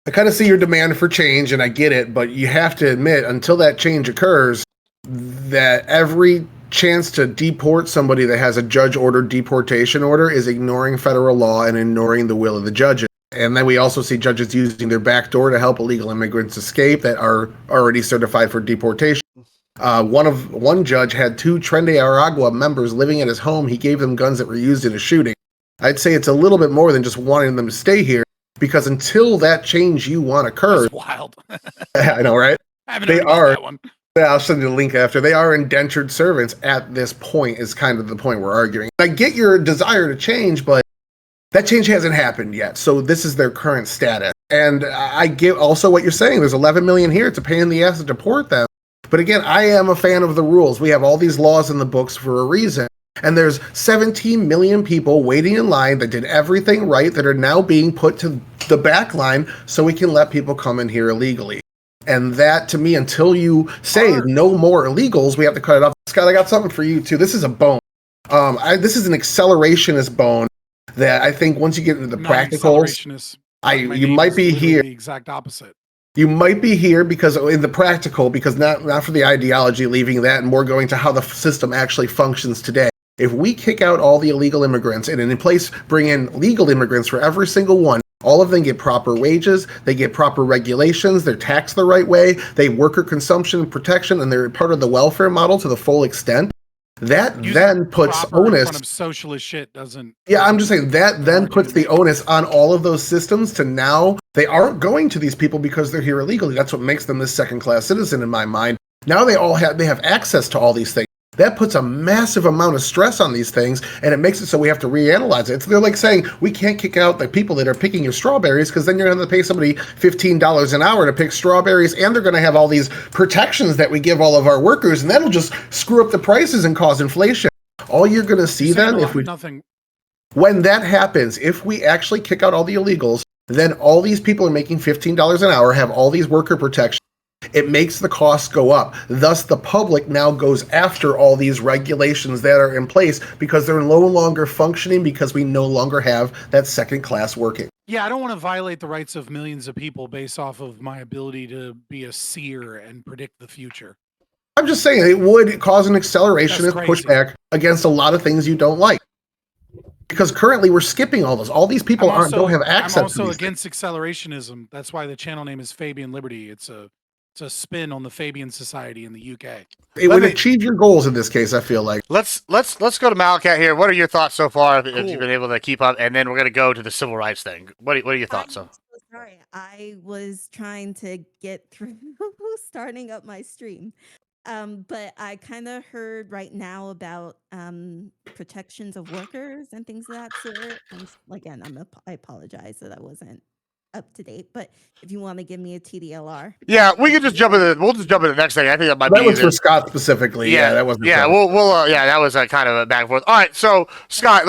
I kind of see your demand for change, and I get it, but you have to admit, until that change occurs, that every chance to deport somebody that has a judge-ordered deportation order is ignoring federal law and ignoring the will of the judges. And then we also see judges using their back door to help illegal immigrants escape that are already certified for deportation. One judge had 2 Tren Aragua members living at his home. He gave them guns that were used in a shooting. I'd say it's a little bit more than just wanting them to stay here, because until that change you want occurs, that's wild. I know, right? I haven't heard about that one. Yeah, I'll send you the link after. They are indentured servants at this point is kind of the point we're arguing. I get your desire to change, but that change hasn't happened yet. So this is their current status. And I get also what you're saying. There's 11 million here. It's a pain in the ass to deport them. But again, I am a fan of the rules. We have all these laws in the books for a reason. And there's 17 million people waiting in line that did everything right that are now being put to the back line so we can let people come in here illegally. And that, to me, until you say no more illegals, we have to cut it off. Scott, I got something for you, too. This is a bone. This is an accelerationist bone that I think once you get into the practicals, you might be here. The exact opposite. You might be here because in the practical, because not for the ideology, leaving that and more going to how the system actually functions today. If we kick out all the illegal immigrants and in place bring in legal immigrants for every single one, all of them get proper wages, they get proper regulations, they're taxed the right way, they worker consumption and protection, and they're part of the welfare model to the full extent. That then puts onus. Of socialist shit doesn't. Yeah, I'm just saying that then puts the onus on all of those systems to now they aren't going to these people because they're here illegally. That's what makes them this second-class citizen in my mind. Now they have access to all these things. That puts a massive amount of stress on these things, and it makes it so we have to reanalyze it. They're like saying, we can't kick out the people that are picking your strawberries because then you're going to pay somebody $15 an hour to pick strawberries, and they're going to have all these protections that we give all of our workers, and that'll just screw up the prices and cause inflation. All you're going to see then, when that happens, if we actually kick out all the illegals, then all these people are making $15 an hour, have all these worker protections. It makes the costs go up. Thus, the public now goes after all these regulations that are in place because they're no longer functioning because we no longer have that second class working. Yeah, I don't want to violate the rights of millions of people based off of my ability to be a seer and predict the future. I'm just saying it would cause an acceleration and pushback against a lot of things you don't like. Because currently we're skipping all those. All these people don't have access to these. I'm also against accelerationism. That's why the channel name is Fabian Liberty. It's a spin on the Fabian Society in the UK. It would achieve your goals in this case, I feel like. Let's go to Malakat here. What are your thoughts so far? If you've been able to keep up, and then we're gonna go to the civil rights thing. What are your thoughts? I'm so sorry. I was trying to get through starting up my stream. But I kind of heard right now about protections of workers and things of that sort. And again, I apologize that I wasn't up to date, but if you want to give me a TDLR, yeah, we can just jump into. We'll just jump into the next thing. I think that was for Scott specifically. Yeah, that wasn't. Yeah, that was kind of a back and forth. All right, so Scott,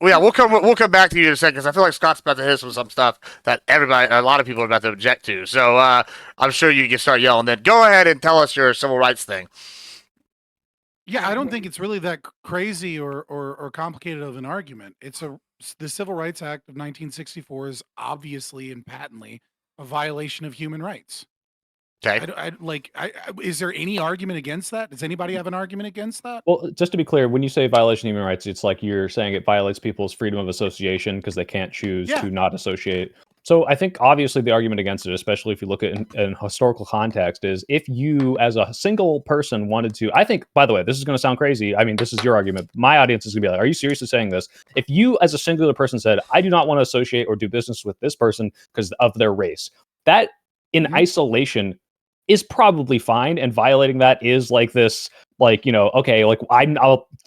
we'll come back to you in a second because I feel like Scott's about to hit some stuff that a lot of people are about to object to. So I'm sure you can start yelling. Then go ahead and tell us your civil rights thing. Yeah, I don't think it's really that crazy or complicated of an argument. The Civil Rights Act of 1964 is obviously and patently a violation of human rights. Okay. Is there any argument against that? Does anybody have an argument against that? Well, just to be clear, when you say violation of human rights, it's like you're saying it violates people's freedom of association because they can't choose to not associate. So I think obviously the argument against it, especially if you look at it in historical context, is if you as a single person wanted to, I think, by the way, this is going to sound crazy. I mean, this is your argument. My audience is going to be like, are you seriously saying this? If you as a singular person said, I do not want to associate or do business with this person because of their race, that in isolation is probably fine. And violating that is like this, like, you know, okay, like I'm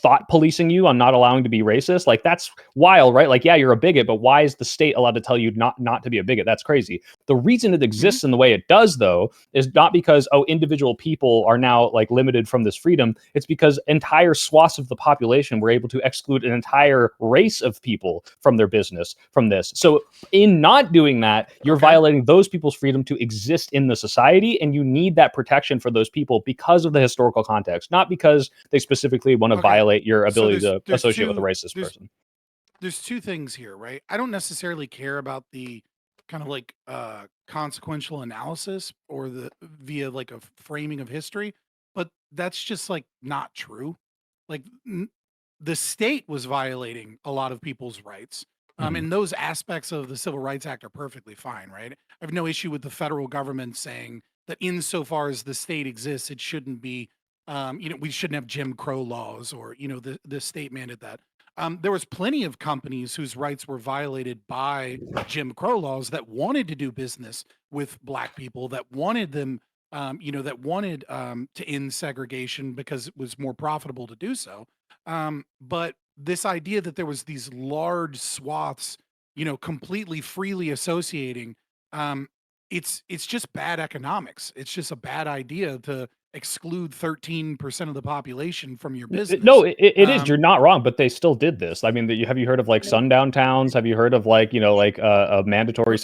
thought policing you. I'm not allowing to be racist. Like that's wild, right? Like, yeah, you're a bigot, but why is the state allowed to tell you not to be a bigot? That's crazy. The reason it exists in the way it does, though, is not because, individual people are now like limited from this freedom. It's because entire swaths of the population were able to exclude an entire race of people from their business from this. So in not doing that, you're violating those people's freedom to exist in the society. And you need that protection for those people because of the historical context, not because they specifically want to violate your ability to associate with a racist person. There's two things here, right? I don't necessarily care about the kind of like consequential analysis or via like a framing of history, but that's just like not true. Like the state was violating a lot of people's rights. And those aspects of the Civil Rights Act are perfectly fine, right? I have no issue with the federal government saying that insofar as the state exists, it shouldn't be we shouldn't have Jim Crow laws or, the state mandated that. There was plenty of companies whose rights were violated by Jim Crow laws that wanted to do business with Black people, that wanted them that wanted to end segregation because it was more profitable to do so. But this idea that there was these large swaths, completely freely associating, it's just bad economics. It's just a bad idea to exclude 13% of the population from your business. No, it is. You're not wrong, but they still did this. I mean, have you heard of like sundown towns? Have you heard of like a mandatory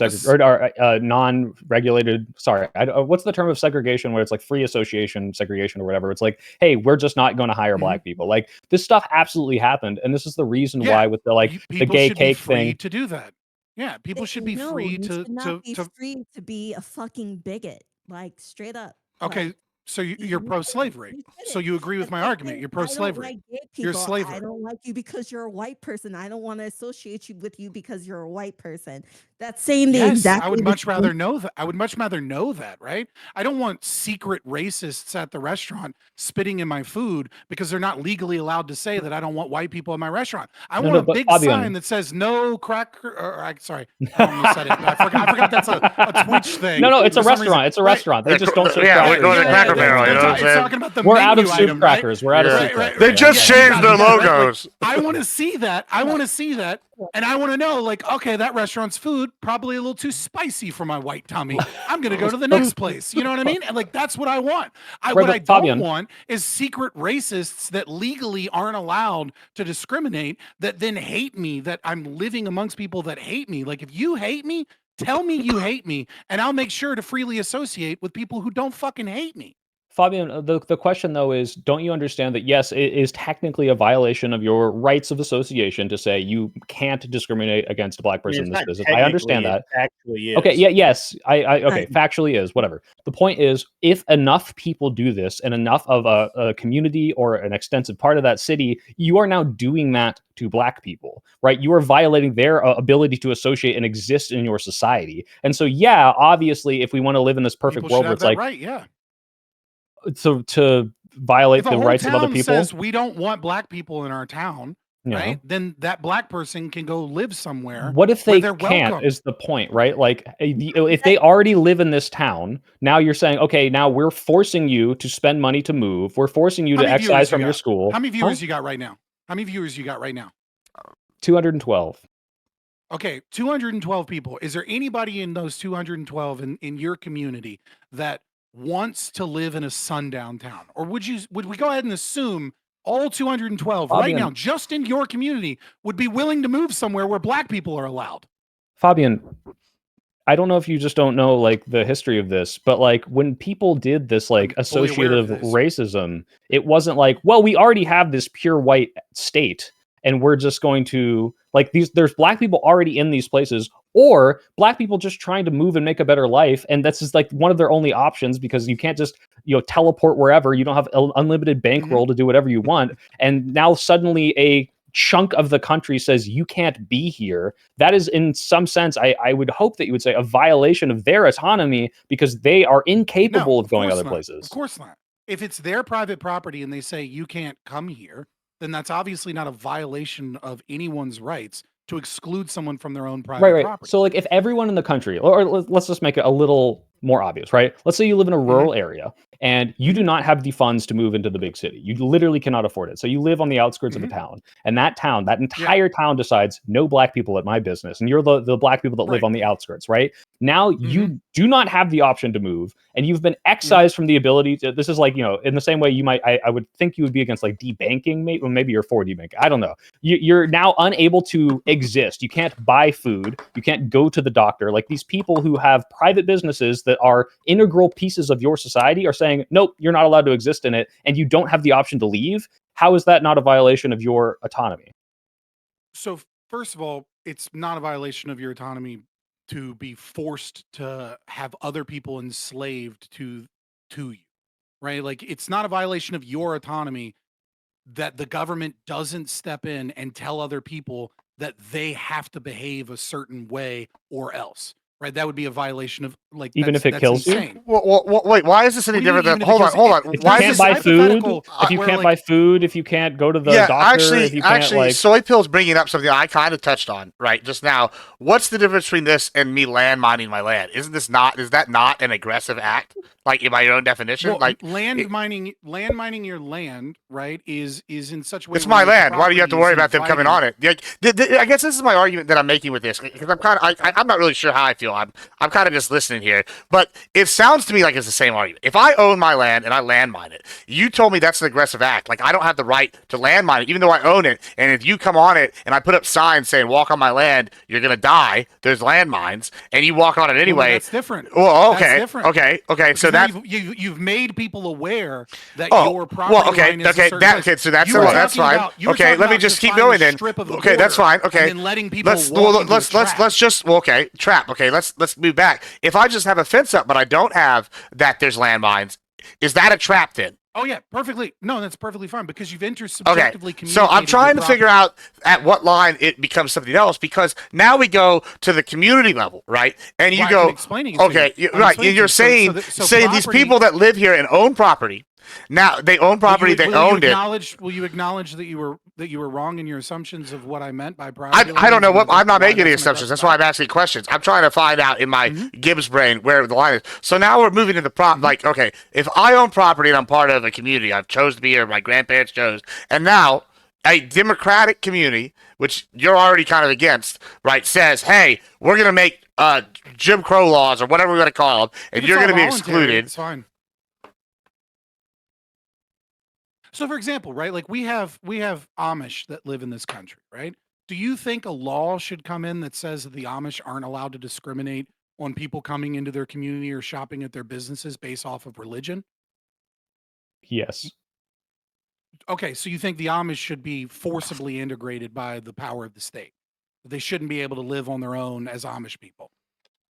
non-regulated? Sorry, what's the term of segregation where it's like free association segregation or whatever? It's like, hey, we're just not going to hire black people. Like this stuff absolutely happened, and this is the reason why with the the gay cake thing to do that. Yeah, people should be free to be free to be a fucking bigot, like straight up. Okay. Like, so you're pro-slavery. So you agree with my argument. You're pro-slavery. I don't like gay people. You're a slaver. I don't like you because you're a white person. I don't want to associate you with you because you're a white person. That's saying the exact. I would much rather know that. I would much rather know that, right? I don't want secret racists at the restaurant spitting in my food because they're not legally allowed to say that I don't want white people in my restaurant. I want a big sign that says no cracker. Sorry, I almost said it. I forgot that's a Twitch thing. No, it's a restaurant. It's a restaurant. They just don't serve we're going to Cracker Barrel. You know what I'm saying? Talking about the we're out of soup item, crackers. We're out of soup crackers. They just changed their logos. I want to see that. I want to see that. And I want to know, like, okay, that restaurant's food probably a little too spicy for my white tummy. I'm going to go to the next place. You know what I mean? And like, that's what I want. What I don't want is secret racists that legally aren't allowed to discriminate, that then hate me, that I'm living amongst people that hate me. Like, if you hate me, tell me you hate me, and I'll make sure to freely associate with people who don't fucking hate me. Fabian, the question though is, don't you understand that yes, it is technically a violation of your rights of association to say you can't discriminate against a black person in this business? I understand that. It actually is. Okay, yes, okay, factually is, whatever. The point is, if enough people do this and enough of a community or an extensive part of that city, you are now doing that to black people, right? You are violating their ability to associate and exist in your society. And so, yeah, obviously, if we want to live in this perfect world where it's like, right, yeah. So to violate the rights of other people, says we don't want black people in our town, right? Then that black person can go live somewhere. What if they can't? Welcome. Is the point, right? Like, if they already live in this town, now you're saying, okay, now we're forcing you to spend money to move. We're forcing you to excise from your school. How many viewers you got right now? How many viewers you got right now? 212. Okay, 212 people. Is there anybody in those 212 in your community that wants to live in a sundown town? Or would we go ahead and assume all 212 right now, just in your community, would be willing to move somewhere where black people are allowed? Fabian, I don't know if you just don't know like the history of this, but like when people did this like associative racism, it wasn't like, well, we already have this pure white state and we're just going to like there's black people already in these places, or black people just trying to move and make a better life. And that's just like one of their only options, because you can't just, teleport wherever. You don't have unlimited bankroll to do whatever you want. And now suddenly a chunk of the country says you can't be here. That is, in some sense, I would hope that you would say, a violation of their autonomy, because they are incapable of going other places. Of course not. If it's their private property and they say you can't come here, then that's obviously not a violation of anyone's rights to exclude someone from their own private property. So like if everyone in the country, or let's just make it a little more obvious, right? Let's say you live in a rural area and you do not have the funds to move into the big city. You literally cannot afford it. So you live on the outskirts of a town, and that entire town decides no black people at my business. And you're the black people that live on the outskirts, right? Now you do not have the option to move, and you've been excised from the ability to, this is like, in the same way you might, I would think you would be against like debanking, maybe you're for debanking. I don't know. You're now unable to exist. You can't buy food. You can't go to the doctor. Like these people who have private businesses that are integral pieces of your society are saying, nope, you're not allowed to exist in it, and you don't have the option to leave. How is that not a violation of your autonomy? So first of all, it's not a violation of your autonomy to be forced to have other people enslaved to you, right? Like it's not a violation of your autonomy that the government doesn't step in and tell other people that they have to behave a certain way or else, right? That would be a violation of like Even if it that's kills you? insane. Wait, why is this any What do you mean, different than? even if it Hold on, kills you? hold on. If Why you is can't this buy food, hypothetical, if you where, can't like- buy food, if you can't go to the yeah, doctor, if you can't like soy pills bringing up something I kind of touched on right just now. What's the difference between this and me land mining my land? Is that not an aggressive act? Like by your own definition, well, like land mining your land, right? Is in such a way. it's where my your land. Why do you have to property worry is about them coming inviting- on it? Like, I guess this is my argument that I'm making with this because I'm not really sure how I feel. I'm kind of just listening here, but it sounds to me like it's the same argument. If I own my land and I land mine it, you told me that's an aggressive act. Like I don't have the right to land mine it, even though I own it. And if you come on it and I put up signs saying "Walk on my land, you're gonna die," there's landmines, and you walk on it anyway. Well, that's different. Well, okay, That's different. okay. Because So now that you've made people aware that Oh, your property line is a certain place. so that's You were that's talking fine. about- you were Okay, talking let me about just keep finding going a then. strip of the Okay, that's border fine. Okay, and then letting people let's walk into a trap. let's just okay, trap. Okay, let's move back. If I just have a fence up, but I don't have that, there's landmines. Is that a trap then? Oh yeah, perfectly. No, that's perfectly fine because you've Okay, intersubjectively communicated. so I'm trying to your figure property. out at what line it becomes something else because now we go to the community level, right? And you Well, go, I'm explaining it to okay, you. I'm right? explaining And you're to you. saying So saying these property- people that live here and own property. Now they own property, they owned it. Will you acknowledge that you were wrong in your assumptions of what I meant by property? I don't know what I'm not why making any that's an assumptions. That's aggressive why act? I'm asking questions. I'm trying to find out in my Mm-hmm. Gibbs brain where the line is. So now we're moving to the like, okay, if I own property and I'm part of a community, I've chose to be here, my grandparents chose, and now a democratic community, which you're already kind of against, right, says, hey, we're gonna make Jim Crow laws or whatever we're gonna call them, and If you're it's gonna all be voluntary, excluded. It's fine. So, for example, right, like we have Amish that live in this country, right? Do you think a law should come in that says that the Amish aren't allowed to discriminate on people coming into their community or shopping at their businesses based off of religion? yes. Okay, so you think the Amish should be forcibly integrated by the power of the state? They shouldn't be able to live on their own as Amish people.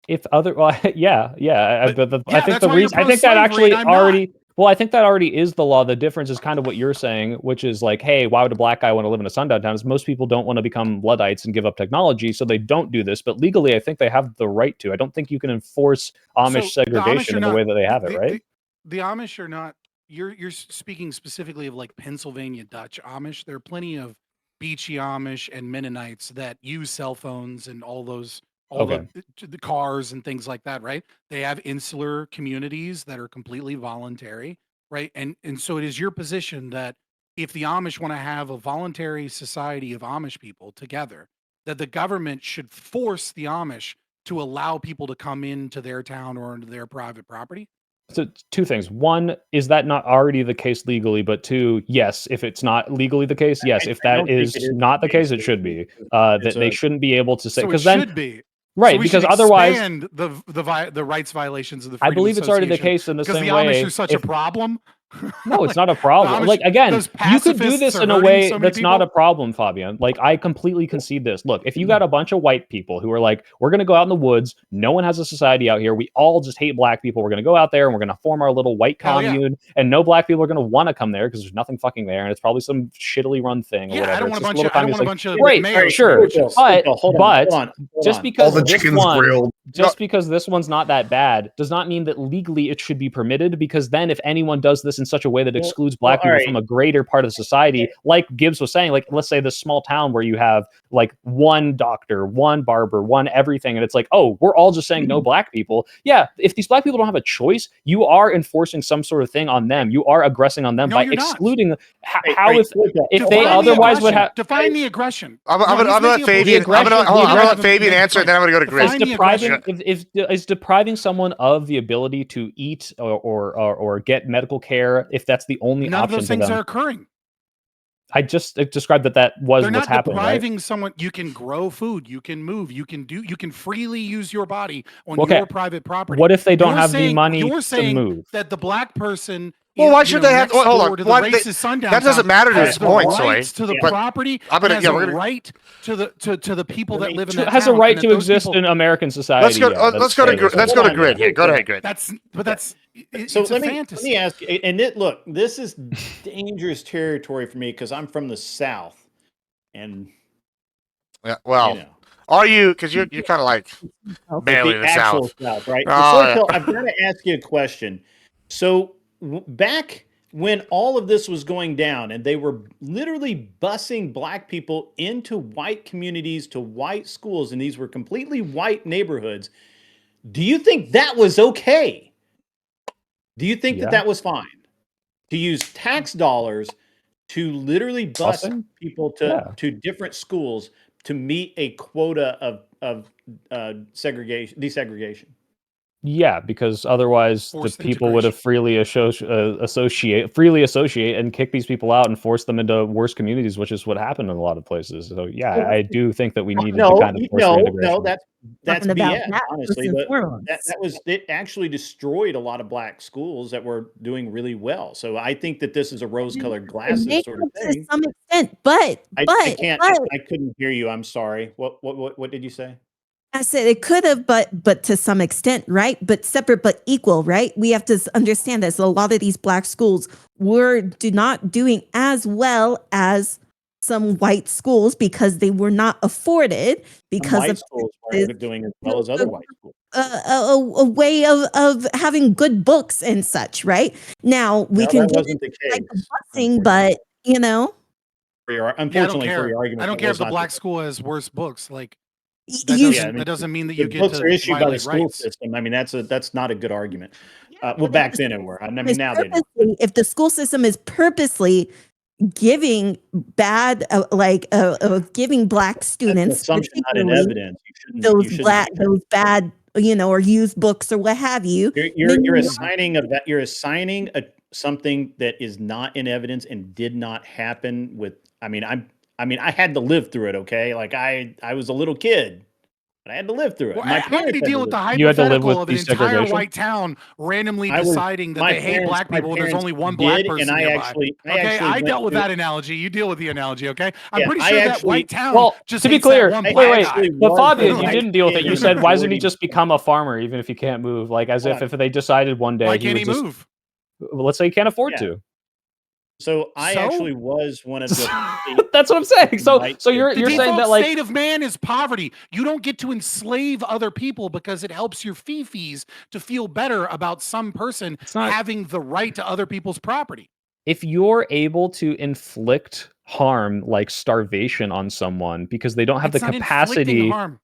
If other, well, yeah, But- I yeah, think that's the why you're reason, I think that pro-slavery actually and I'm not. already, well, I think that already is the law. The difference is kind of what you're saying, which is like, hey, why would a black guy want to live in a sundown town? Is most people don't want to become Luddites and give up technology, so they don't do this. But legally, I think they have the right to. I don't think you can enforce Amish So the Amish segregation are in the not- way that they have it, right? The Amish are not. You're speaking specifically of like Pennsylvania Dutch Amish. There are plenty of beachy Amish and Mennonites that use cell phones and all Okay. the cars and things like that, right? They have insular communities that are completely voluntary, right? And so it is your position that if the Amish want to have a voluntary society of Amish people together, that the government should force the Amish to allow people to come into their town or into their private property. So two things. One, is that not already the case legally? But two, yes, if it's not legally the case, yes. If I don't that think is it is not the the case, case it should be. legally. That they shouldn't be able to say, So it because then should be. right, So we because should otherwise, expand the rights violations of the I Freedom believe it's already the Association case in the because same the way. Amish are such a problem. No, it's Like, not a problem. Amish- Like again, those you could do pacifists this are in a hurting way so many that's not a people. problem, Fabian. Like I completely concede this. Look, if you got a bunch of white people who are like, we're gonna go out in the woods, no one has a society out here, we all just hate black people, we're gonna go out there and we're gonna form our little white Hell yeah. commune, and no black people are gonna want to come there because there's nothing fucking there, and it's probably some shittily run thing or Yeah, whatever. I don't It's want a just bunch of little I don't want a communist thing. bunch of Great, mayors sure, and witches. but hold but just because All the this chickens one, grilled. just because this one's not that bad does not mean that legally it should be permitted, because then if anyone does this in such a way that excludes black people from a greater part of society, like Gibbs was saying, like let's say this small town where you have like one doctor, one barber, one everything, and it's like, oh, we're all just saying no black people. Yeah, if these black people don't have a choice, you are enforcing some sort of thing on them. You are aggressing on them No, by you're not. excluding how Right, if Define they the otherwise would aggression. have Define the aggression. I'm No, gonna he's let making a Fabian. bullshit aggression- I'm gonna let the Fabian aggression- answer, then I'm gonna go to Grizz. Define the aggression. is depriving someone of the ability to eat or get medical care, if that's the only None of option those for things them. are occurring. I just described that was They're what's not happening, right? depriving someone. You can grow food. You can move. You can freely use your body on Okay. your private property. What if they don't You're have the saying- money You're to saying move? that the black person. Well, why should they have? next Hold door on. to the Why they- racist sundown that doesn't town matter to has his the point, Soy. rights to the But property. I'm gonna- and yeah, has we're a gonna- right to the people that live in that Has a town, right and that to those exist people- in American society. Let's go. yeah, Let's go to fair. let's go to Hold on. Grid here. Go ahead, Grid. That's it's So a let me fantasy. ask, and look, this is dangerous territory for me because I'm from the South, and Yeah, well, you know. Are you? Because you're kind of like barely the the actual South. South, right? Oh, So, yeah. I've got to ask you a question. So, back when all of this was going down and they were literally busing black people into white communities, to white schools, and these were completely white neighborhoods, do you think that was okay? Do you think that Yeah. that was fine to use tax dollars to literally bus Busing? people Yeah. to different schools to meet a quota of desegregation? Yeah, because otherwise the Forced people would have freely associate and kick these people out and force them into worse communities, which is what happened in a lot of places. So yeah, I do think that we needed to kind of force reintegration. No, that's Talking about BS. that Honestly, first and that foremost. was it. Actually, destroyed a lot of black schools that were doing really well. So I think that this is a rose-colored It glasses may sort of have to thing. some extent, but I can't. I couldn't hear you. I'm sorry. What did you say? I said it could have, but to some extent, right? But separate but equal, right? We have to understand this. A lot of these black schools were not doing as well as some white schools because they were not afforded because white of schools weren't doing as well as other white schools. A way of having good books and such, right? Now we No, can that get wasn't into the like the case, busing, but you know, unfortunately for your I argument, don't that care was if the not black school has worse books. Like you that doesn't mean that you the get books to are issued by the violate school rights. system. I mean, that's not a good argument. Well, but back then it were. I mean, now they don't. if the school system is purposely giving bad giving black That's an students assumption, not an particularly evidence. You shouldn't those bad or used books or what have you, You're assigning something that is not in evidence and did not happen with. I mean, I had to live through it. Okay, like I was a little kid, but I had to live through it. Well, My how did he parents had to deal with live the You had to live hypothetical with of an entire desegregation? white town randomly I was- deciding that my they hate parents- black my people and there's parents only one black did, person and I nearby? actually I dealt with went that analogy. You deal with the analogy, okay? I'm Yeah, pretty I sure that actually- white town Well, just to be hates clear, that one wait, black wait, guy. but was Fabian, the you white didn't deal with it. kid You in said, the why doesn't he 40s. just become a farmer even if he can't move? Like, as if they decided one day Why he can't would he just move? Well, let's say he can't afford Yeah. to. So I So? actually was one of the. That's what I'm saying. So white you're The saying default that like state of man is poverty. You don't get to enslave other people because it helps your fee-fees to feel better about some person not- having the right to other people's property. if you're able to inflict harm like starvation on someone because they don't have It's the not inflicting capacity. harm.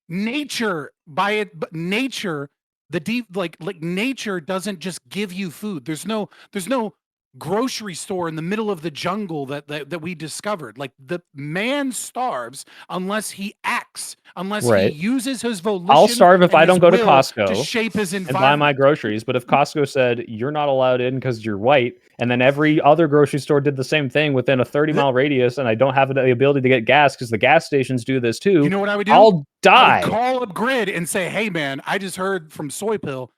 Nature, but nature, nature doesn't just give you food. There's no grocery store in the middle of the jungle that we discovered. Like the man starves unless he acts, unless Right. he uses his volition. I'll starve if and I don't his go to will Costco to shape his and buy environment. my groceries. But if Costco said you're not allowed in because you're white, and then every other grocery store did the same thing within a 30-mile radius, and I don't have the ability to get gas because the gas stations do this too, You know what I would do? I'll I die. would call up Grid and say, "Hey, man, I just heard from Soy Pill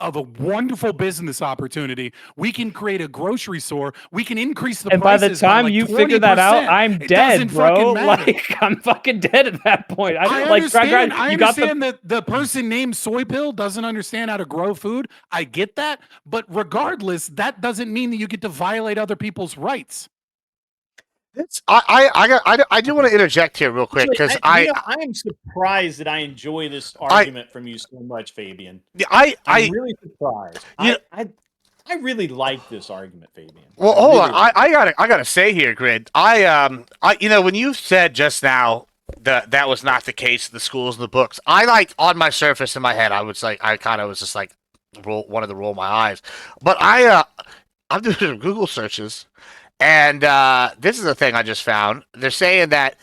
of a wonderful business opportunity. We can create a grocery store. We can increase the And by prices the time like you figure that out, 20%. I'm It dead, doesn't bro. fucking matter. Like I'm fucking dead at that point. I like understand. I you got the understand that the person named Soy Pill doesn't understand how to grow food. I get that, but regardless, that doesn't mean that you get to violate other people's rights. I do want to interject here real quick because I am surprised that I enjoy this argument from you so much, Fabian. I'm really surprised. I really like this argument, Fabian. Well, hold on. I gotta say here, Grid. When you said just now that was not the case in the schools and the books, on my surface in my head, I kind of was just like wanted to roll my eyes, but I'm doing Google searches. And this is a thing I just found. They're saying that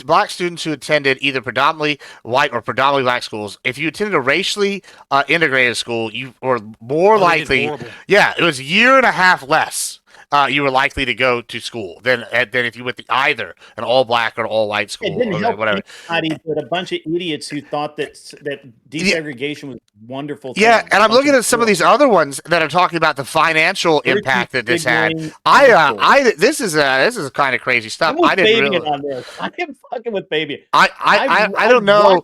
black students who attended either predominantly white or predominantly black schools, if you attended a racially integrated school, you were more likely. Yeah, it was a year and a half less. You were likely to go to school than if you went to either an all black or all white school. It didn't or help whatever. anybody but a bunch of idiots who thought that desegregation was a wonderful thing. Yeah, and I'm looking at some of these other ones that are talking about the financial impact that this had. This is kind of crazy stuff. I didn't really. On this. I am fucking with Fabian. I don't know.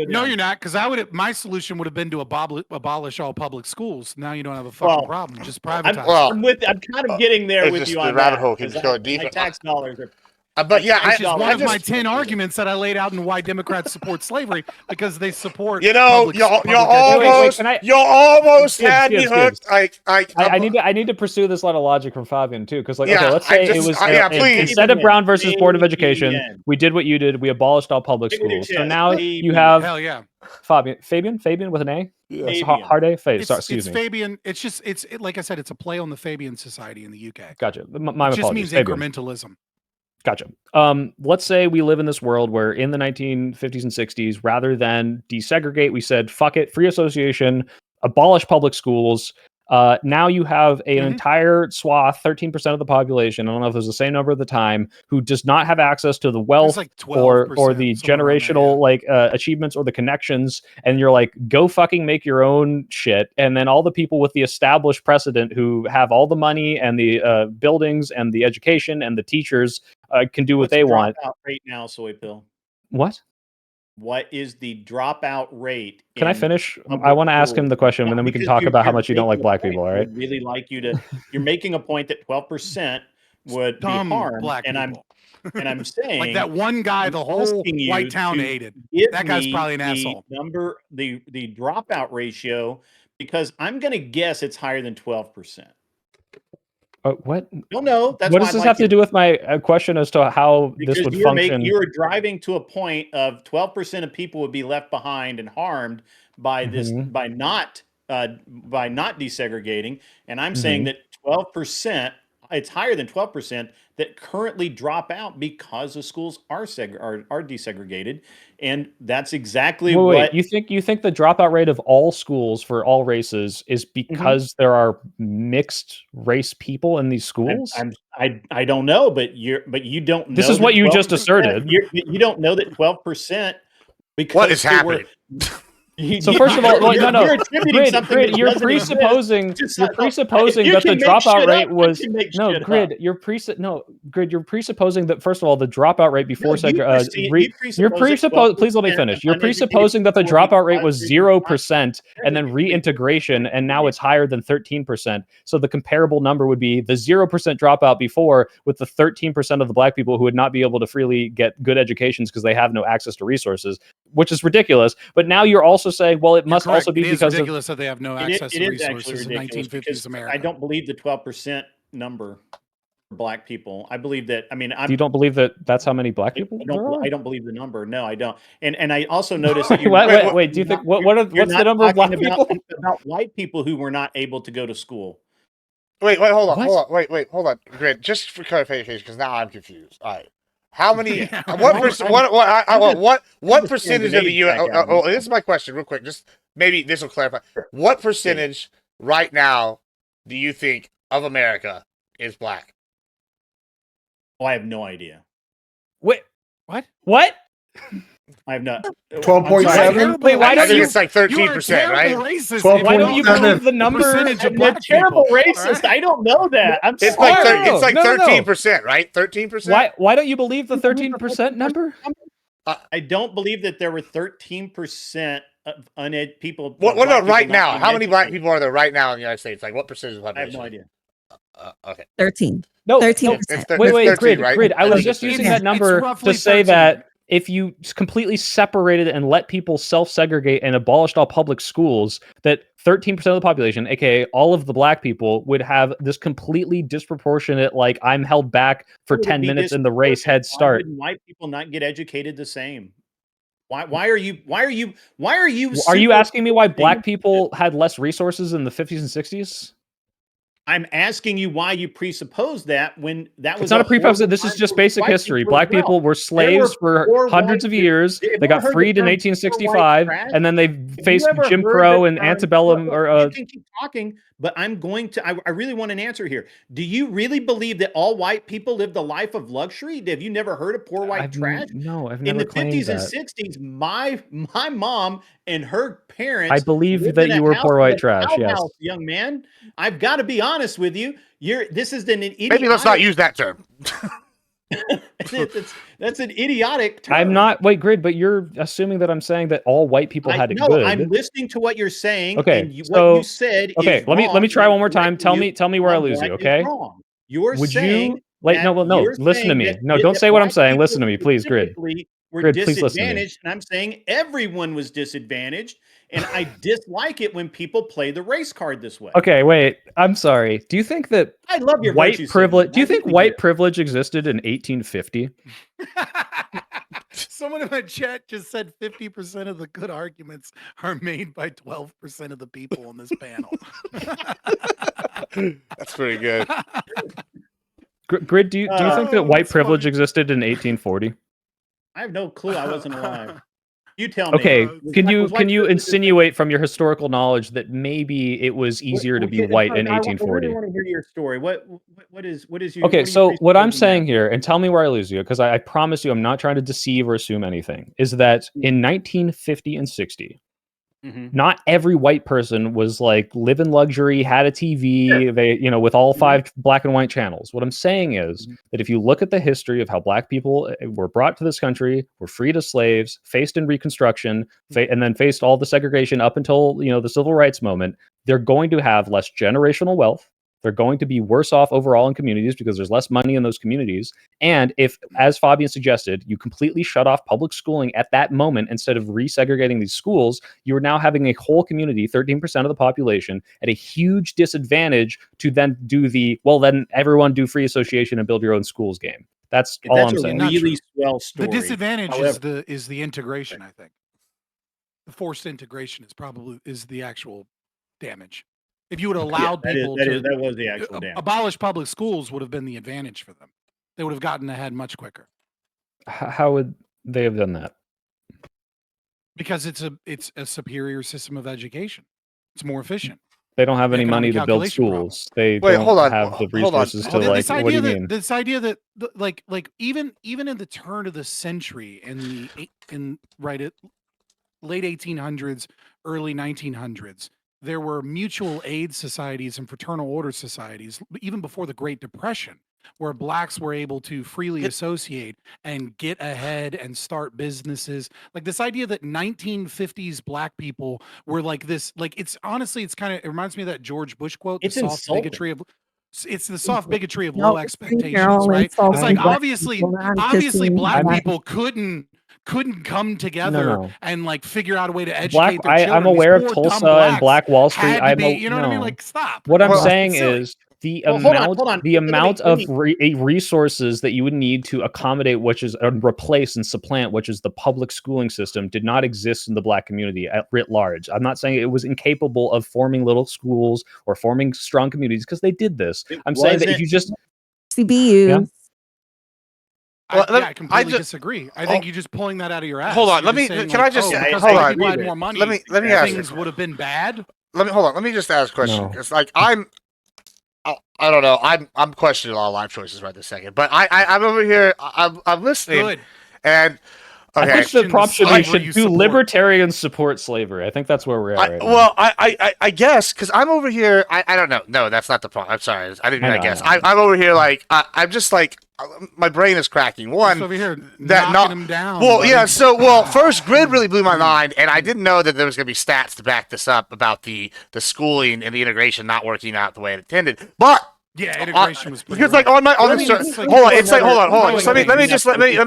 No, you're not, because my solution would have been to abolish all public schools. Now you don't have a fucking problem. Just privatize. I'm kind of getting there with you on the rabbit that, hole keeps going deeper. My tax dollars are. But yeah, Which is one of my just, 10 arguments that I laid out in why Democrats support slavery, because they support. you know, public you education. almost Gibbs, had me Gibbs, hooked. Gibbs. I need to pursue this line of logic from Fabian too, because like, Yeah, okay, let's say it was please. instead of Brown versus Board of Education, Fabian. we did what you did. We abolished all public Stick with your schools. So chest. now you Fabian. have Hell yeah. Fabian with an A. It's Fabian. hard A. It's, Sorry, excuse it's me. Fabian. It's just like I said, it's a play on the Fabian Society in the UK. Gotcha. My It just apologies. means Fabian. incrementalism. Gotcha. Let's say we live in this world where in the 1950s and 60s, rather than desegregate, we said, fuck it, free association, abolish public schools. Now you have an entire swath, 13% of the population, I don't know if it was the same number at the time, who does not have access to the wealth like or 12%, the somewhere around there, generational achievements or the connections. And you're like, go fucking make your own shit. And then all the people with the established precedent who have all the money and the buildings and the education and the teachers can do what they want. Dropout rate now, Soy Pill. What? What is the dropout rate? Can I finish? I want to ask him the question, and then we can talk about how much you don't like black people. All right? I'd really like you to. You're making a point that 12% would be Dumb harmed, black and people. I'm saying Like that one guy, the whole white town hated. That guy's probably an asshole. The dropout ratio, because I'm going to guess it's higher than 12%. What? No, that's what does this have to do with my question as to how this would function? You were driving to a point of 12% of people would be left behind and harmed by this by not desegregating, and I'm saying that 12%, it's higher than 12% that currently drop out because the schools are desegregated, and that's exactly what you think the dropout rate of all schools for all races is because there are mixed race people in these schools? I don't know, but you don't know. This is what you just asserted. You don't know that 12% because what is happening? So first of all, Grid, you're presupposing that the dropout rate was Grid. You're presupposing that first of all the dropout rate before please let me finish. You're presupposing that the dropout rate was 0% and then reintegration, and now it's higher than 13%. So the comparable number would be the 0% dropout before with the 13% of the black people who would not be able to freely get good educations because they have no access to resources, which is ridiculous. But now you're also saying, well, it must also be because ridiculous that they have no access to resources in 1950s America. I don't believe the 12% number for black people. I believe that. I mean, you don't believe that that's how many black people I don't believe the number. No, I don't. And I also noticed. Wait. Do you think what's the number of black people? About white people who were not able to go to school. Wait, hold on, Grid. Just for clarification, because now I'm confused. All right. How many? What percentage of the U.S.? This is my question, real quick. Just maybe this will clarify. What percentage right now do you think of America is black? Oh, I have no idea. Wait, what? I have not. 12.7. Wait, why don't I think it's like 13%, right? Racist. Why don't you believe the number? Percentage of I'm black a terrible people, racist. Right? I don't know that. I'm it's sorry. like 13%, right? 13%. Why don't you believe the 13% number? I don't believe that there were 13% of uned people. What about right now? How many black people are there right now in the United States? Like what percentage of the population? I have no idea. Okay. 13. No, 13%. Wait, 13, right? Grid. I was just using that number to say 13. that if you completely separated and let people self-segregate and abolished all public schools, that 13% of the population, aka all of the black people, would have this completely disproportionate, like I'm held back for 10 minutes in the race head start. Why would white people not get educated the same? Why are you asking me why black people had less resources in the 50s and 60s? I'm asking you why you presuppose that when that was. It's not a presuppose. This is just basic history. Black people were slaves for hundreds of years. They got freed in 1865, and then they faced Jim Crow and antebellum. You can keep talking, but I'm going to. I really want an answer here. Do you really believe that all white people lived a life of luxury? Have you never heard of poor white trash? No, I've never. In the 50s and 60s, my mom and her parents. I believe that you were poor white trash. Yes, young man. I've got to be honest with you. This is an idiotic. Maybe let's not use that term. That's an idiotic term. I'm not. Wait, Grid, but you're assuming that I'm saying that all white people had it good. I'm listening to what you're saying. Okay, and what you said. Okay, is let me try one more time. Tell me where I lose you. Okay. You're saying Wait, no, well, no. You're Listen to saying me. that No, don't say what I'm black saying. people Listen to me, please, Grid. specifically were Grid, please listen to me. disadvantaged, and I'm saying everyone was disadvantaged, and I dislike it when people play the race card this way. Okay, wait. I'm sorry. Do you think that I love your white virtue privilege? signaling. Do you I think really white do. privilege existed in 1850? Someone in my chat just said 50% of the good arguments are made by 12% of the people on this panel. That's pretty good. Grid, do you think that white that's privilege funny. existed in 1840? I have no clue. I wasn't alive. You tell me. Okay, Was can white- you was white can you privilege a thing? insinuate from your historical knowledge that maybe it was easier to be white in I really 1840? want to hear your story. What is you? Okay, what are you so what I'm presupposing saying there? here, and tell me where I lose you, because I promise you I'm not trying to deceive or assume anything, is that in 1950 and 60, not every white person was like live in luxury, had a TV, they, with all 5 black and white channels. What I'm saying is that if you look at the history of how black people were brought to this country, were freed as slaves, faced in Reconstruction, and then faced all the segregation up until, the civil rights moment, they're going to have less generational wealth. They're going to be worse off overall in communities because there's less money in those communities. And if, as Fabian suggested, you completely shut off public schooling at that moment instead of resegregating these schools, you are now having a whole community, 13% of the population, at a huge disadvantage to then do then everyone do free association and build your own schools game. That's all I'm saying. That's a really swell story. The disadvantage However, is the integration, I think. The forced integration is the actual damage. If you would have allowed people that was the actual damage. Abolish public schools would have been the advantage for them. They would have gotten ahead much quicker. How would they have done that? Because it's a superior system of education. It's more efficient. They don't have any money to build schools. They Wait, don't hold on, have the hold on. resources to like. What do you mean? This idea that like even in the turn of the century in late 1800s, early 1900s, there were mutual aid societies and fraternal order societies, even before the Great Depression, where blacks were able to freely associate and get ahead and start businesses. Like this idea that 1950s black people were like this, like it's honestly, it reminds me of that George Bush quote, It's the soft insulting. bigotry of it's the soft bigotry of No, low expectations, right? It's like obviously black people couldn't come together and like figure out a way to educate their children. I'm aware of Tulsa and Black Wall Street. What I mean? Like, stop. What I'm saying is the amount of resources that you would need to accommodate, replace and supplant, which is the public schooling system, did not exist in the black community at writ large. I'm not saying it was incapable of forming little schools or forming strong communities because they did this. I'm saying that if you just CBUs. I completely disagree. I think you're just pulling that out of your ass. Hold on, Let me ask things would have been bad. Let me just ask a question. It's like I don't know. I'm questioning a lot of life choices right this second. But I'm over here. I'm listening. Good. And okay. I think the prop should do libertarians support slavery. I think that's where we're at. Right well, I guess because I'm over here. I don't know. No, that's not the problem. I'm sorry. I didn't mean I guess. I'm over here like I'm just like my brain is cracking. One over here knocking him down. Well, buddy. Yeah. So first Grid really blew my mind, and I didn't know that there was going to be stats to back this up about the schooling and the integration not working out the way it intended. But yeah, integration was pretty because like on let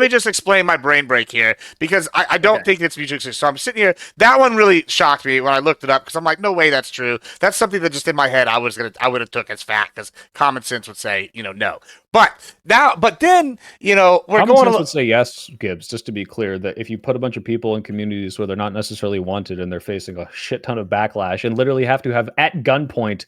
me just explain my brain break here because I don't think it's mutually exclusive. So I'm sitting here. That one really shocked me when I looked it up because I'm like, no way, that's true. That's something that just in my head I would have took as fact because common sense would say no. But then we're common going. Sense would say yes, Gibbs. Just to be clear, that if you put a bunch of people in communities where they're not necessarily wanted and they're facing a shit ton of backlash and literally have to have at gunpoint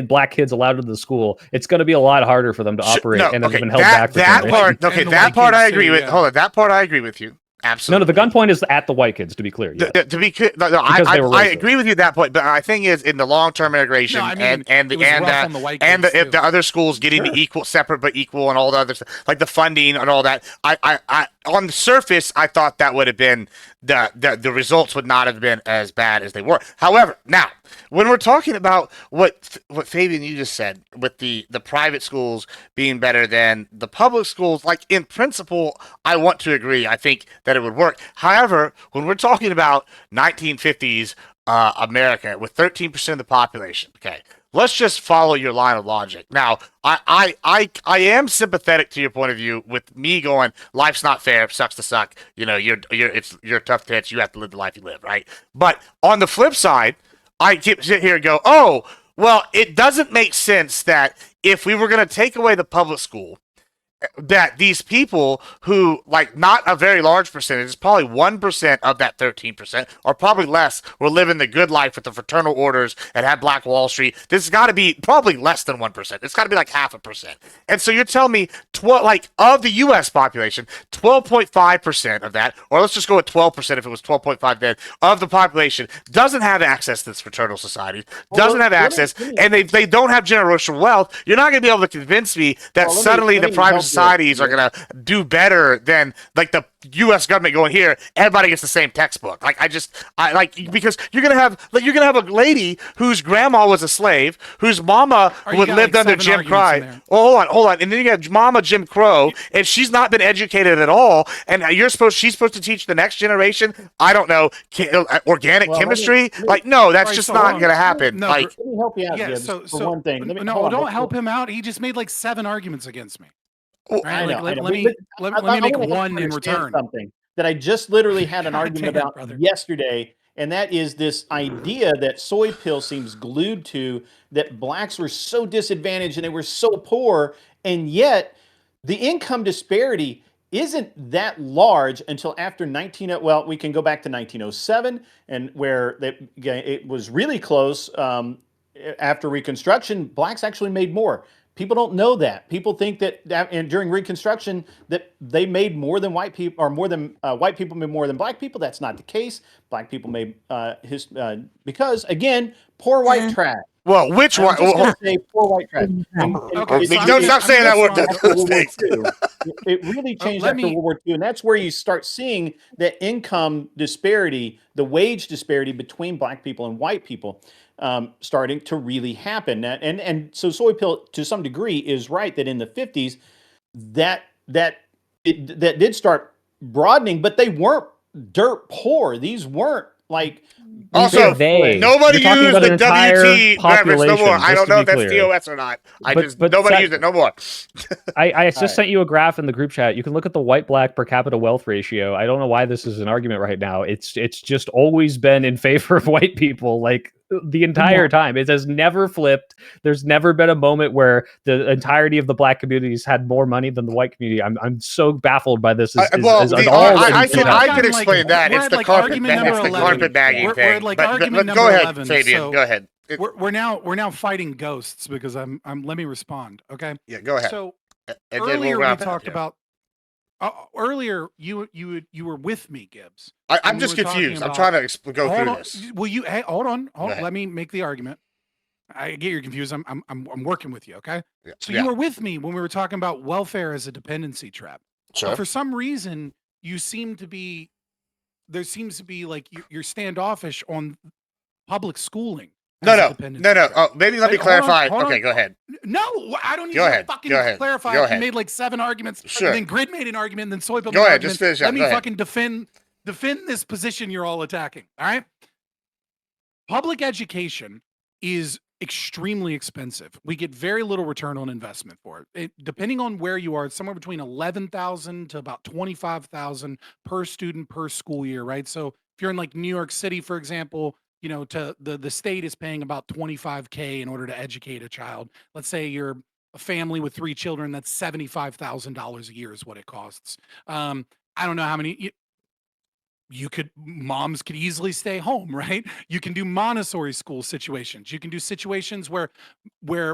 black kids allowed into the school, it's going to be a lot harder for them to operate and have been held back. That part I agree with. Hold on, that part I agree with you. Absolutely. No, the gunpoint is at the white kids. To be clear, yes. To be clear, I agree with you that point. But my thing is in the long-term integration and the other schools getting the equal, separate but equal, and all the other stuff, like the funding and all that. I on the surface, I thought that would have been the results would not have been as bad as they were. However, now when we're talking about what Fabian you just said with the private schools being better than the public schools, like in principle, I want to agree. I think that it would work. However, when we're talking about 1950s America with 13% of the population, okay, let's just follow your line of logic. Now, I am sympathetic to your point of view with me going, life's not fair, sucks to suck. You know, you're tough tits. You have to live the life you live, right? But on the flip side, I keep sit here and go, oh, well, it doesn't make sense that if we were going to take away the public school, that these people who, like, not a very large percentage, it's probably 1% of that 13%, or probably less, were living the good life with the fraternal orders and had Black Wall Street. This has got to be probably less than 1%. It's got to be like 0.5%. And so you're telling me, of the U.S. population, 12.5% of that, or let's just go with 12% if it was 12.5 then, of the population doesn't have access to this fraternal society, doesn't have access, and they don't have generational wealth. You're not going to be able to convince me that suddenly the private societies are gonna do better than like the U.S. government going here. Everybody gets the same textbook. Like because you're gonna have a lady whose grandma was a slave, whose mama lived under Jim Crow. Oh, hold on, and then you got Mama Jim Crow, and she's not been educated at all. And she's supposed to teach the next generation. I don't know, organic chemistry. No, that's just not gonna happen. No, let me help you out. Yeah, Gibbs, so for one thing. don't help him out. He just made like 7 arguments against me. Well, right? I know, let me make one in return. Something that I just literally had an argument about brother. yesterday, and that is this idea that Soy Pill seems glued to, that blacks were so disadvantaged and they were so poor, and yet the income disparity isn't that large until after well, we can go back to 1907, and where it was really close. After Reconstruction, blacks actually made more. People don't know that. People think that and during Reconstruction that they made more than white people, or more than white people made more than black people. That's not the case. Black people made because again, poor white trash. Well, which one? Say poor white trash. Don't stop saying that word. It really changed after World War II, and that's where you start seeing the income disparity, the wage disparity between black people and white people. Starting to really happen. And so Soy Pill, to some degree, is right that in the 50s, that did start broadening, but they weren't dirt poor. These weren't like... Also, nobody used the WT reference no more. I don't know if that's TOS or not. Nobody used it no more. I just sent you a graph in the group chat. You can look at the white-black per capita wealth ratio. I don't know why this is an argument right now. It's just always been in favor of white people, like the entire time. It has never flipped. There's never been a moment where the entirety of the black communities had more money than the white community. I'm so baffled by this. I can explain that. It's the carpetbagging thing. Go ahead, Fabian. Go ahead. We're now fighting ghosts because I'm. Let me respond. Okay. Yeah. Go ahead. So earlier we talked about. Earlier, you were with me, Gibbs. I'm just confused. I'm trying to go through this. Well, hold on. Let me make the argument. I get you're confused. I'm working with you. Okay. Yeah. So you were with me when we were talking about welfare as a dependency trap. Sure. But for some reason, there seems to be like you're standoffish on public schooling. No. Oh, maybe let me clarify. Okay, go ahead. No, I don't need to fucking clarify. You made like 7 arguments. Sure. And then Grid made an argument. And then Soy Pill. Go ahead. Just finish up. Let me fucking defend this position you're all attacking. All right. Public education is extremely expensive. We get very little return on investment for it. Depending on where you are, it's somewhere between $11,000 to about $25,000 per student per school year. Right. So if you're in like New York City, for example, you know, to the state is paying about $25,000 in order to educate a child. Let's say you're a family with 3 children, that's $75,000 a year is what it costs. I don't know how many moms could easily stay home, right? You can do Montessori school situations. You can do situations where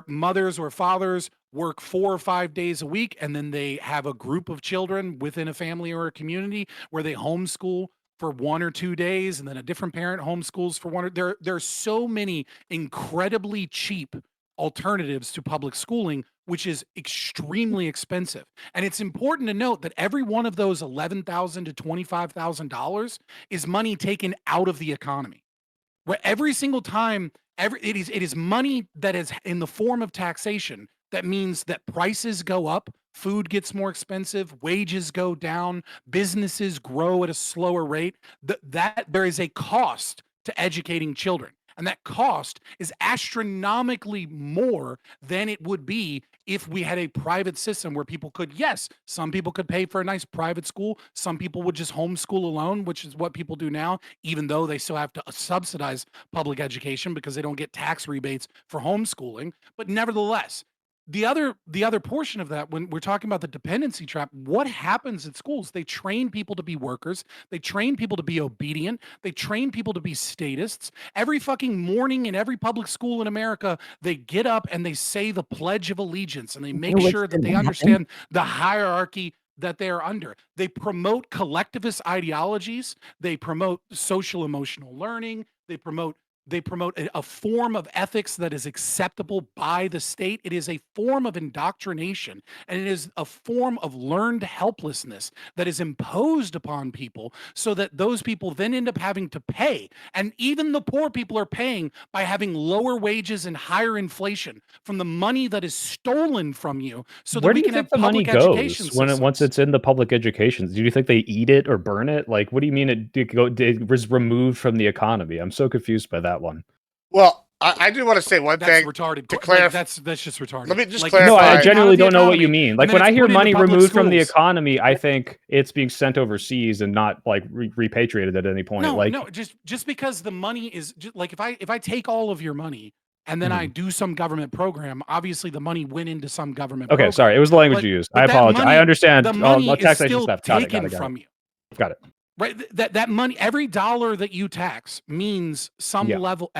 mothers or fathers work 4 or 5 days a week, and then they have a group of children within a family or a community where they homeschool for 1 or 2 days, and then a different parent homeschools for 1 or there are so many incredibly cheap alternatives to public schooling, which is extremely expensive. And it's important to note that every one of those $11,000 to $25,000 is money taken out of the economy. Where every single time, it is money that is in the form of taxation. That means that prices go up, food gets more expensive, wages go down, businesses grow at a slower rate. That there is a cost to educating children. And that cost is astronomically more than it would be if we had a private system where people could, yes, some people could pay for a nice private school. Some people would just homeschool alone, which is what people do now, even though they still have to subsidize public education because they don't get tax rebates for homeschooling. But nevertheless, the other portion of that, when we're talking about the dependency trap, what happens at schools? They train people to be workers. They train people to be obedient. They train people to be statists. Every fucking morning in every public school in America, they get up and they say the Pledge of Allegiance, and they make sure that they understand the hierarchy that they are under. They promote collectivist ideologies. They promote social emotional learning. They promote a form of ethics that is acceptable by the state. It is a form of indoctrination, and it is a form of learned helplessness that is imposed upon people so that those people then end up having to pay. And even the poor people are paying by having lower wages and higher inflation from the money that is stolen from you so that Where we do you can think have the money public education goes when systems. once it's in the public education? Do you think they eat it or burn it? Like, what do you mean it was removed from the economy? I'm so confused by that one. Well, I do want to say one That's thing retarded. to Like, clarify. that's just retarded. Let me just Like, clarify. No, I taken out genuinely of the don't know what you economy, mean. and Like then when I it's hear put into money public removed from the schools. economy, I think it's being sent overseas and not like repatriated at any point. No, like, no, just because the money is like if I take all of your money and then I do some government program, obviously the money went into some government okay, program. sorry, it was the language But- you used. but I that apologize. I money- understand The money is taxation still stuff. Got taken it. from you. Got it. Right? That money, every dollar that you tax means some Yeah. level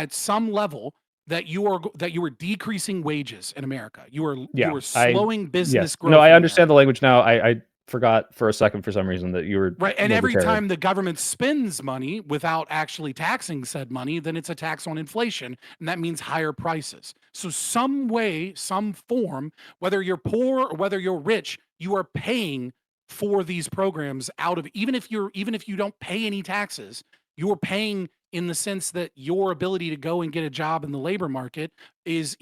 that you are decreasing wages in America. You are slowing business Yes. growth. No, I in understand America. the language now. I forgot for a second for some reason that you were Right. And every libertarian. time the government spends money without actually taxing said money, then it's a tax on inflation. And that means higher prices. So some way, some form, whether you're poor or whether you're rich, you are paying for these programs out of, even if you don't pay any taxes, you're paying in the sense that your ability to go and get a job in the labor market is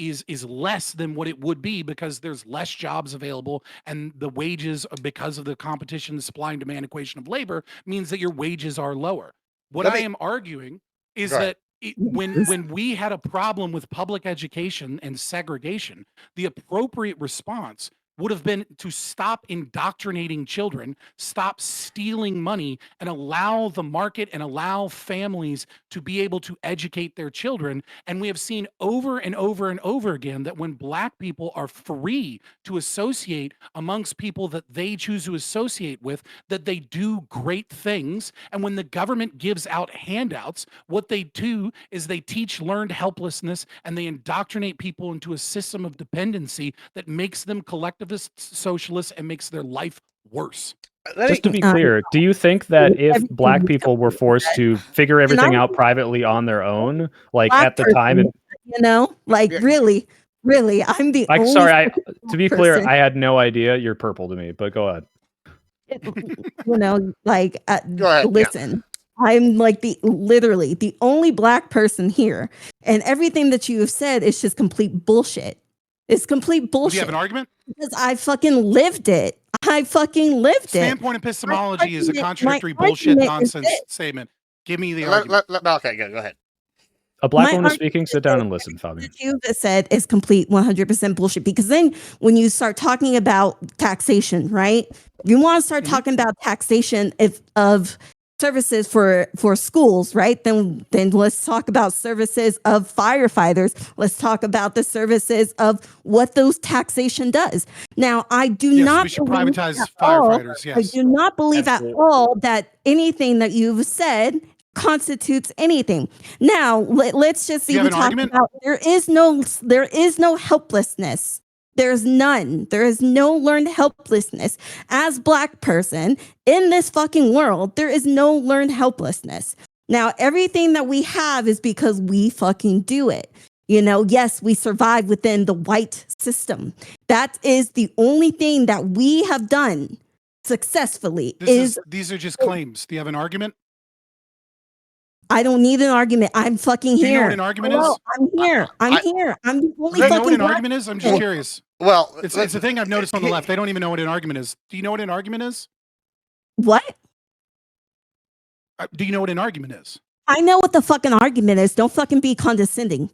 less than what it would be because there's less jobs available, and the wages, because of the competition, the supply and demand equation of labor, means that your wages are lower. What I am arguing is Go ahead. that when we had a problem with public education and segregation, the appropriate response would have been to stop indoctrinating children, stop stealing money, and allow the market and allow families to be able to educate their children. And we have seen over and over and over again that when Black people are free to associate amongst people that they choose to associate with, that they do great things. And when the government gives out handouts, what they do is they teach learned helplessness and they indoctrinate people into a system of dependency that makes them collectivists, socialists, and makes their life worse. Just to be clear, do you think that if Black people were forced to figure everything out privately on their own, like at the time, and really, I'm the only. Sorry, to be clear, person. I had no idea. You're purple to me, but go ahead. Go ahead, Listen. I'm like literally the only Black person here, and everything that you have said is just complete bullshit. It's complete bullshit. Do you have an argument? Because I fucking lived it. Standpoint epistemology is a contradictory bullshit nonsense statement. Give me the argument. Okay, go ahead. A Black woman is speaking. Sit down and listen, Fabian. What you said is complete 100% bullshit. Because then when you start talking about taxation, right? You want to start talking about taxation of services for schools, right? Then let's talk about services of firefighters. Let's talk about the services of what those taxation does. Now, I do not. We should privatize firefighters. Yes, I do not believe at all that anything that you've said constitutes anything. Now, let's just see. You have an argument? About there is no helplessness. There's none. There is no learned helplessness. As Black person in this fucking world, there is no learned helplessness. Now, everything that we have is because we fucking do it. Yes, we survive within the white system. That is the only thing that we have done successfully. These are just claims. Do you have an argument? I don't need an argument. I'm fucking here. Do you know what an argument is? I'm here. I'm here. I'm the only Do you know fucking what an Black argument is? I'm just curious. Well, It's a thing I've noticed on the left. They don't even know what an argument is. Do you know what an argument is? What? Do you know what an argument is? I know what the fucking argument is. Don't fucking be condescending.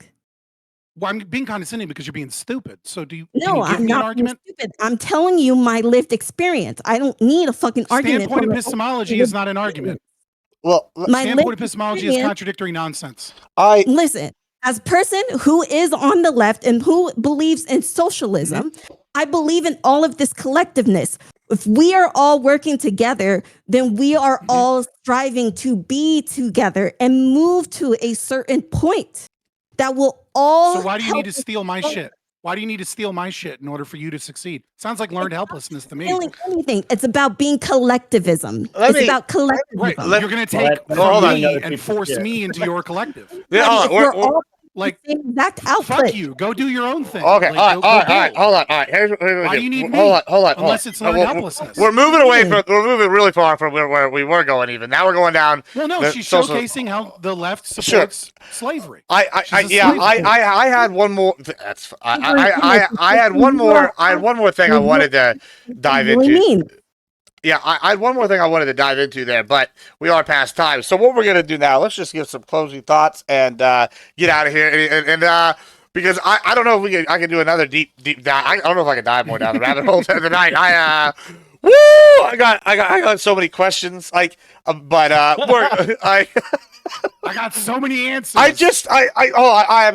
Well, I'm being condescending because you're being stupid. So can you No, give I'm me an not being argument? stupid. I'm telling you my lived experience. I don't need a fucking argument. Standpoint from an epistemology is not an argument. Well, My Standpoint lived epistemology is experience. contradictory nonsense. Listen, as a person who is on the left and who believes in socialism, I believe in all of this collectiveness. If we are all working together, then we are all striving to be together and move to a certain point that will all. So why do you need help to us steal my grow. shit? Why do you need to steal my shit in order for you to succeed? Sounds like learned helplessness to me. Stealing anything. It's about being collectivism. Let It's me- about collectivism. Right. You're going to take hold from on. me and force me into your collective. Yeah, hold on, If we're we're- all Like, the same exact output. fuck you. Go do your own thing. Okay, Like, all right, go all right. build. Hold on, all right. Here's what Why do you need me? hold on. Unless it's learned helplessness. We're moving away from. We're moving really far from where we were going. Even now, we're going down. Well, no, the she's social- showcasing how the left supports slavery. I had one more. I had one more. I had one more thing I wanted to dive What do you into. mean? Yeah, I had one more thing I wanted to dive into there, but we are past time. So what we're gonna do now? Let's just give some closing thoughts and get out of here. And because I don't know if I can do another deep dive. I don't know if I can dive more down the rabbit hole tonight. Woo! I got so many questions. Like, but I got so many answers. I have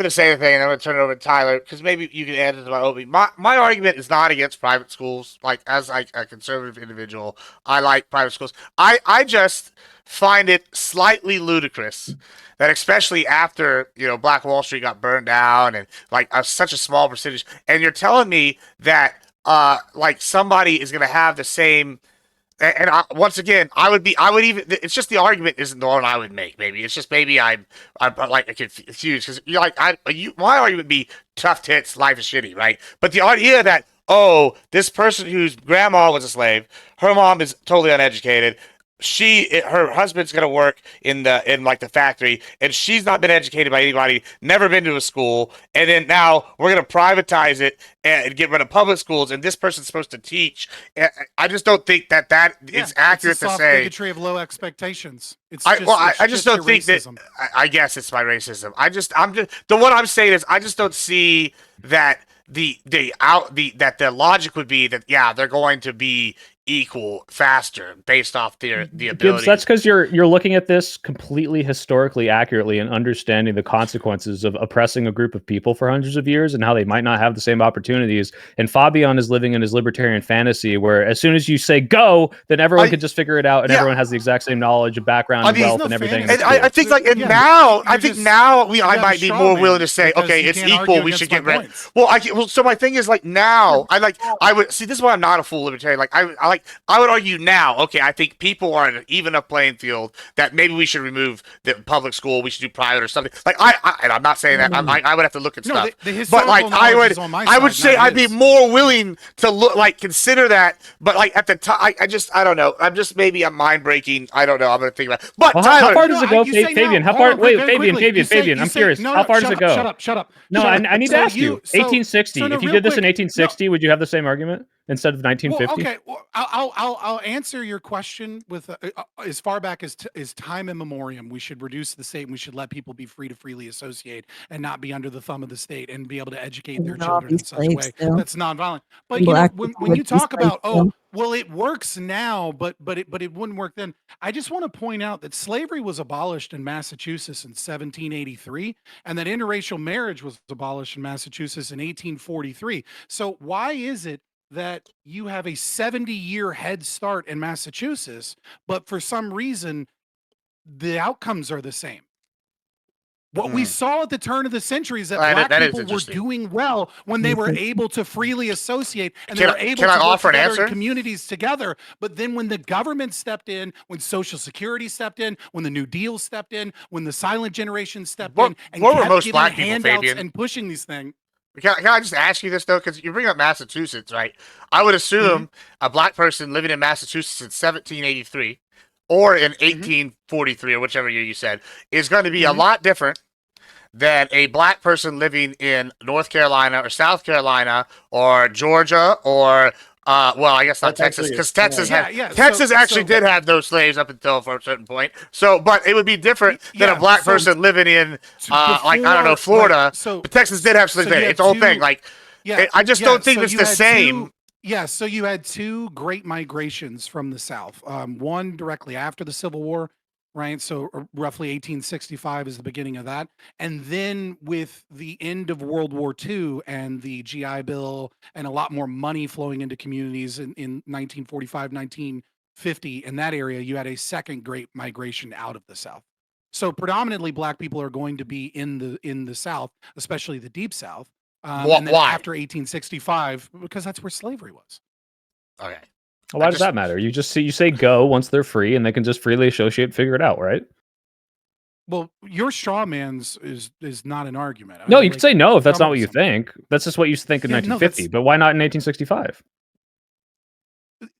to say a thing, and I'm gonna turn it over to Tyler because maybe you can answer to my opening. My argument is not against private schools. Like, as a conservative individual, I like private schools. I just find it slightly ludicrous that, especially after Black Wall Street got burned down and like such a small percentage, and you're telling me that like somebody is gonna have the same. And once again, I would even. It's just the argument isn't the one I would make. Maybe it's just maybe I'm like confused because you're like my argument would be tough tits, life is shitty, right? But the idea that this person whose grandma was a slave, her mom is totally uneducated. Her husband's gonna work in the factory, and she's not been educated by anybody, never been to a school, and then now we're gonna privatize it and get rid of public schools, and this person's supposed to teach. I just don't think that is accurate it's a to soft say. bigotry of low expectations. I just don't think racism. that. I guess it's my racism. What I'm saying is I just don't see that that the logic would be that they're going to be equal faster based off the ability. Gibbs, that's because you're looking at this completely historically accurately and understanding the consequences of oppressing a group of people for hundreds of years and how they might not have the same opportunities. And Fabian is living in his libertarian fantasy where as soon as you say go, then everyone can just figure it out and everyone has the exact same knowledge and background and wealth and everything. And I think I might be more willing to say, okay, it's equal. We should get rid. Well, so my thing is like now I would see this is why I'm not a full libertarian. Like I would argue now, okay, I think people are on an even enough playing field that maybe we should remove the public school, we should do private or something. Like and I'm not saying that. I would have to look at stuff. But like I would say I'd be more willing to consider that. But like at the time, I don't know. I'm mind breaking. I don't know. I'm gonna think about it. But well, Tyler, how far does it go, Fabian? How far? Wait, Fabian. I'm curious. How far does it go? Shut up. No, I need to ask you. 1860. If you did this in 1860, would you have the same argument instead of 1950? Well, okay, I'll answer your question with as far back as time immemorial. We should reduce the state and we should let people be free to freely associate and not be under the thumb of the state and be able to educate their children in such a way that's nonviolent. But when you talk about it works now, but it wouldn't work then. I just want to point out that slavery was abolished in Massachusetts in 1783, and that interracial marriage was abolished in Massachusetts in 1843. So why is it that you have a 70-year head start in Massachusetts, but for some reason, the outcomes are the same? What we saw at the turn of the century is that black people were doing well when they were able to freely associate and they were able to work together in communities together. But then when the government stepped in, when Social Security stepped in, when the New Deal stepped in, when the silent generation stepped in and kept giving handouts and pushing these things. Can I just ask you this, though? Because you bring up Massachusetts, right? I would assume a black person living in Massachusetts in 1783 or in 1843 or whichever year you said is going to be a lot different than a black person living in North Carolina or South Carolina or Georgia or Well, I guess not That's Texas, actually because a Texas point. had Texas actually did have those slaves up until for a certain point. So, but it would be different than a black person living in, like I don't know, Florida. But Texas did have slaves. It's the whole thing. Like, I just don't think it's the same. So you had two great migrations from the South. One directly after the Civil War, right? So roughly 1865 is the beginning of that. And then with the end of World War II and the GI Bill and a lot more money flowing into communities in 1945, 1950, in that area, you had a second great migration out of the South. So predominantly black people are going to be in the South, especially the Deep South. And then after 1865, because that's where slavery was. Okay. Well, why does that matter? You say go once they're free, and they can just freely associate and figure it out, right? Well, your straw man's is not an argument. No, you can say no if that's not what you think. That's just what you think in 1950. But why not in 1865?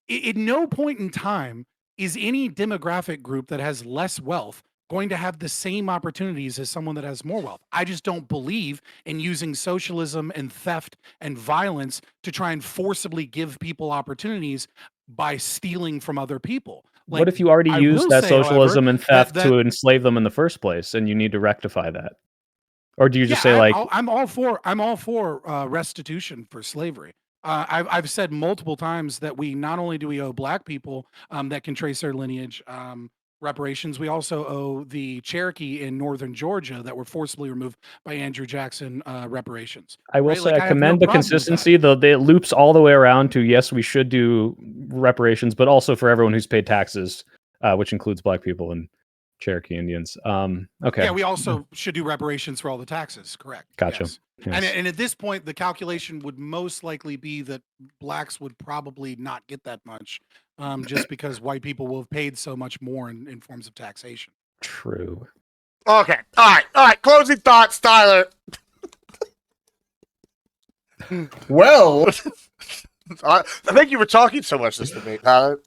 At no point in time is any demographic group that has less wealth going to have the same opportunities as someone that has more wealth. I just don't believe in using socialism and theft and violence to try and forcibly give people opportunities by stealing from other people. Like, what if you already used that socialism and theft to enslave them in the first place, and you need to rectify that? Or do you just say like, I'm all for restitution for slavery. I've said multiple times that not only do we owe black people that can trace their lineage reparations, we also owe the Cherokee in northern Georgia that were forcibly removed by Andrew Jackson reparations. I will say I commend the consistency, though it loops all the way around to yes, we should do reparations, but also for everyone who's paid taxes, which includes black people and Cherokee Indians. Okay. Yeah, we also should do reparations for all the taxes. Correct. Gotcha. Yes. Yes. And at this point, the calculation would most likely be that blacks would probably not get that much, just because white people will have paid so much more in forms of taxation. True. Okay. All right. Closing thoughts, Tyler. Well, thank you for talking so much this debate, Tyler.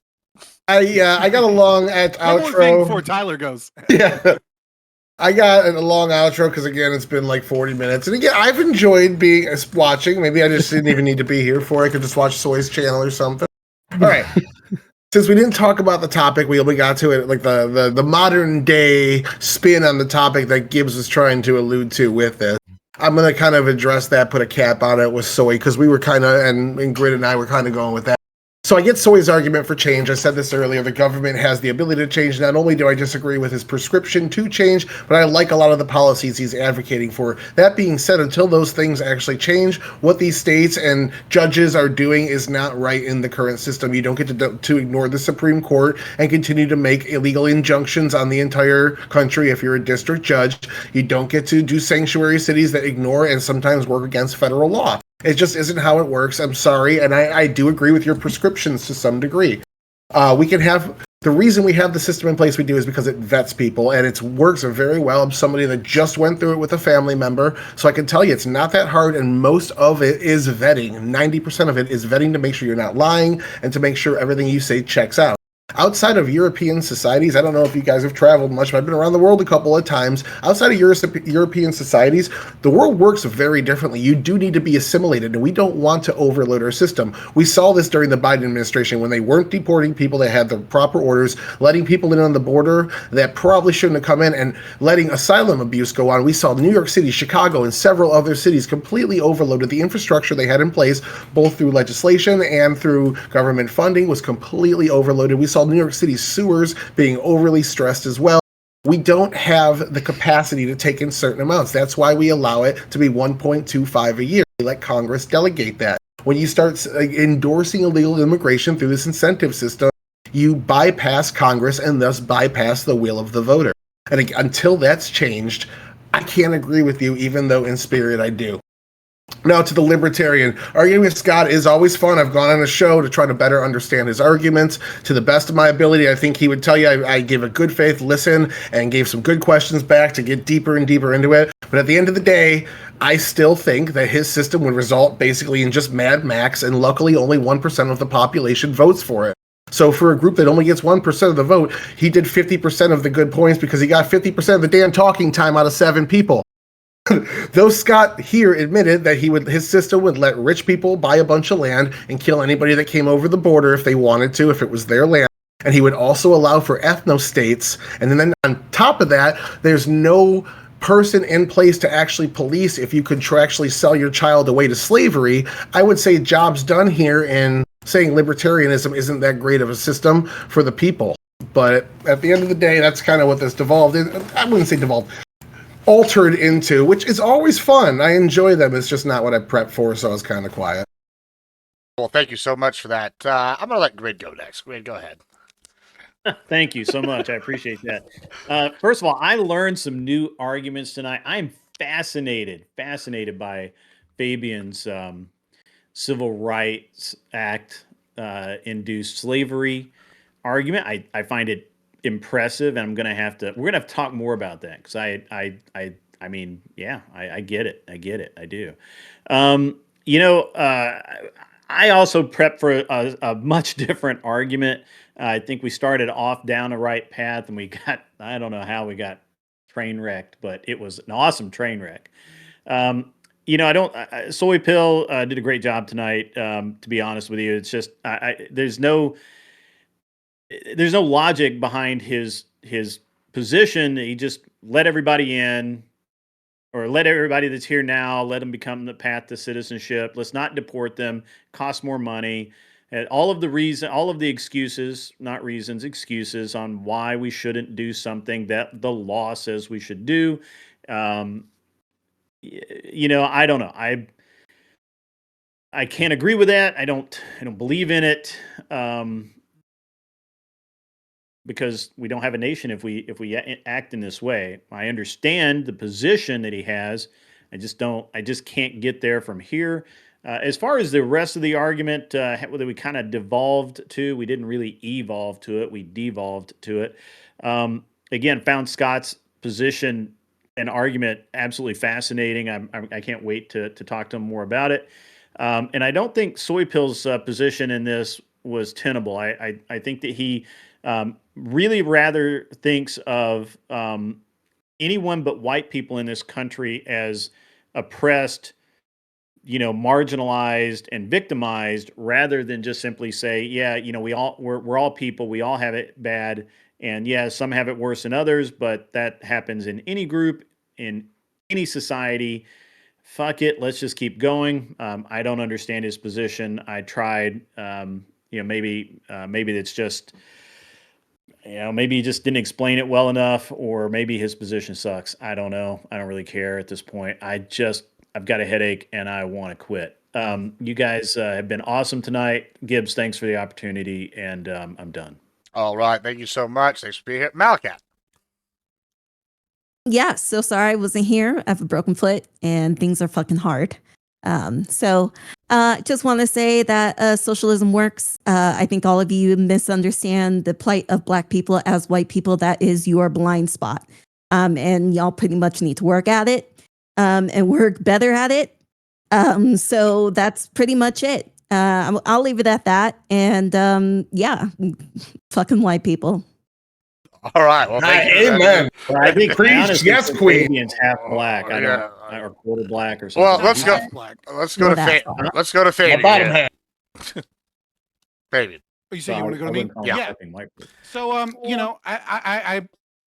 I got a long outro. One more thing before Tyler goes. Yeah. I got a long outro because, again, it's been like 40 minutes. And again, I've enjoyed watching. Maybe I just didn't even need to be here for it. I could just watch Soy's channel or something. All right. Since we didn't talk about the topic, we only got to it, like the modern day spin on the topic that Gibbs was trying to allude to with this. I'm going to kind of address that, put a cap on it with Soy, because we were kind of, and Grit and I were kind of going with that. So I get Soy's argument for change. I said this earlier. The government has the ability to change. Not only do I disagree with his prescription to change, but I like a lot of the policies he's advocating for. That being said, until those things actually change, what these states and judges are doing is not right in the current system. You don't get to ignore the Supreme Court and continue to make illegal injunctions on the entire country if you're a district judge. You don't get to do sanctuary cities that ignore and sometimes work against federal law. It just isn't how it works. I'm sorry, and I do agree with your prescriptions to some degree. We can have the reason we have the system in place we do is because it vets people, and it works very well. I'm somebody that just went through it with a family member, so I can tell you it's not that hard, and most of it is vetting. 90% of it is vetting to make sure you're not lying and to make sure everything you say checks out. Outside of European societies, I don't know if you guys have traveled much, but I've been around the world a couple of times. Outside of European societies, the world works very differently. You do need to be assimilated, and we don't want to overload our system. We saw this during the Biden administration when they weren't deporting people that had the proper orders, letting people in on the border that probably shouldn't have come in, and letting asylum abuse go on. We saw New York City, Chicago, and several other cities completely overloaded. The infrastructure they had in place, both through legislation and through government funding, was completely overloaded. We saw New York City sewers being overly stressed as well. We don't have the capacity to take in certain amounts. That's why we allow it to be 1.25 a year. We let Congress delegate that. When you start endorsing illegal immigration through this incentive system, you bypass Congress and thus bypass the will of the voter. And until that's changed, I can't agree with you, even though in spirit I do. Now to the libertarian. Arguing with Scott is always fun. I've gone on a show to try to better understand his arguments. To the best of my ability, I think he would tell you I gave a good faith listen and gave some good questions back to get deeper and deeper into it. But at the end of the day, I still think that his system would result basically in just Mad Max, and luckily only 1% of the population votes for it. So for a group that only gets 1% of the vote, he did 50% of the good points because he got 50% of the damn talking time out of 7 people. Though Scott here admitted that his system would let rich people buy a bunch of land and kill anybody that came over the border if they wanted to, if it was their land. And he would also allow for ethno-states. And then on top of that, there's no person in place to actually police if you contractually sell your child away to slavery. I would say job's done here in saying libertarianism isn't that great of a system for the people. But at the end of the day, that's kind of what this devolved in. I wouldn't say devolved. Altered into, which is always fun. I enjoy them. It's just not what I prepped for, so I was kind of quiet. Well, thank you so much for that. I'm going to let Grid go next. Grid, go ahead. Thank you so much. I appreciate that. First of all, I learned some new arguments tonight. I'm fascinated by Fabian's Civil Rights Act induced slavery argument. I find it impressive, and we're gonna have to talk more about that, because I mean, yeah, I get it. I do. I also prepped for a much different argument. I think we started off down the right path, and I don't know how we got train wrecked, but it was an awesome train wreck. Soy Pill did a great job tonight. To be honest with you, it's just there's no logic behind his position. He just let everybody in, or let everybody that's here now, let them become the path to citizenship. Let's not deport them. Cost more money. And all of the excuses, not reasons, excuses on why we shouldn't do something that the law says we should do. I don't know. I can't agree with that. I don't believe in it. Because we don't have a nation if we act in this way. I understand the position that he has. I just can't get there from here. As far as the rest of the argument, whether we kind of devolved to, we didn't really evolve to it. We devolved to it. Again, found Scott's position and argument absolutely fascinating. I can't wait to talk to him more about it. And I don't think Soy Pill's position in this was tenable. I think that he really rather thinks of anyone but white people in this country as oppressed, marginalized and victimized, rather than just simply say, yeah, we're all people, we all have it bad, and yeah, some have it worse than others, but that happens in any group, in any society. Fuck it, let's just keep going. I don't understand his position. I tried. Maybe it's just, maybe he just didn't explain it well enough, or maybe his position sucks. I don't know. I don't really care at this point. I've got a headache and I want to quit. You guys have been awesome tonight. Gibbs, thanks for the opportunity, and I'm done. All right. Thank you so much. Thanks for being here. Malakat. Yeah, so sorry I wasn't here. I have a broken foot and things are fucking hard. Just want to say that socialism works. I think all of you misunderstand the plight of Black people as white people. That is your blind spot. And y'all pretty much need to work at it and work better at it. So that's pretty much it. I'll leave it at that. And yeah, fucking white people. All right. Well, thank you. Amen. I think Preach, yes, queen. Fabian's half black. I don't, or quarter black or something. Well, let's go. Black. Let's go to Let's go to Fabian. Bottom half. Fabian. Oh, you say you want to go to me? Yeah. So,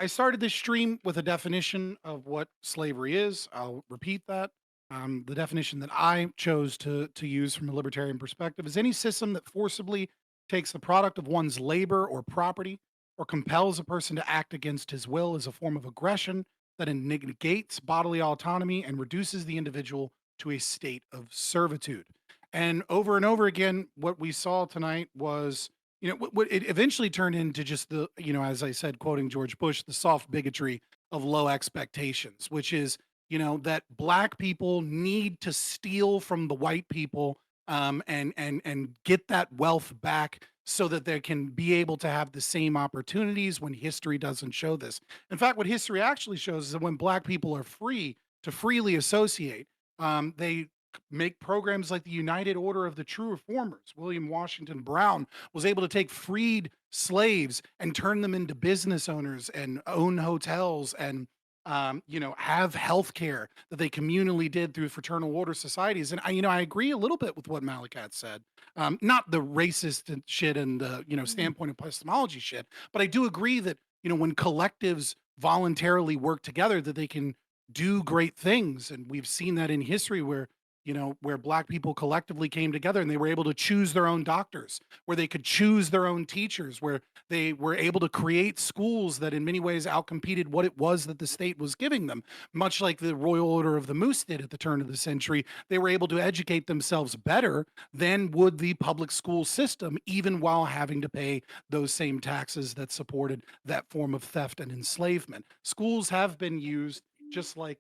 I started this stream with a definition of what slavery is. I'll repeat that. The definition that I chose to use from a libertarian perspective is any system that forcibly takes the product of one's labor or property, or compels a person to act against his will, as a form of aggression that negates bodily autonomy and reduces the individual to a state of servitude. And over again, what we saw tonight was, what it eventually turned into just the, as I said, quoting George Bush, the soft bigotry of low expectations, which is, that Black people need to steal from the white people and get that wealth back, so that they can be able to have the same opportunities, when history doesn't show this. In fact, what history actually shows is that when Black people are free to freely associate, they make programs like the United Order of the True Reformers. William Washington Brown was able to take freed slaves and turn them into business owners and own hotels and have health care that they communally did through fraternal order societies. And I agree a little bit with what Malakat said. Not the racist shit and the, standpoint of epistemology shit, but I do agree that, when collectives voluntarily work together, that they can do great things. And we've seen that in history where Black people collectively came together and they were able to choose their own doctors, where they could choose their own teachers, where they were able to create schools that in many ways outcompeted what it was that the state was giving them. Much like the Royal Order of the Moose did at the turn of the century, they were able to educate themselves better than would the public school system, even while having to pay those same taxes that supported that form of theft and enslavement. Schools have been used just like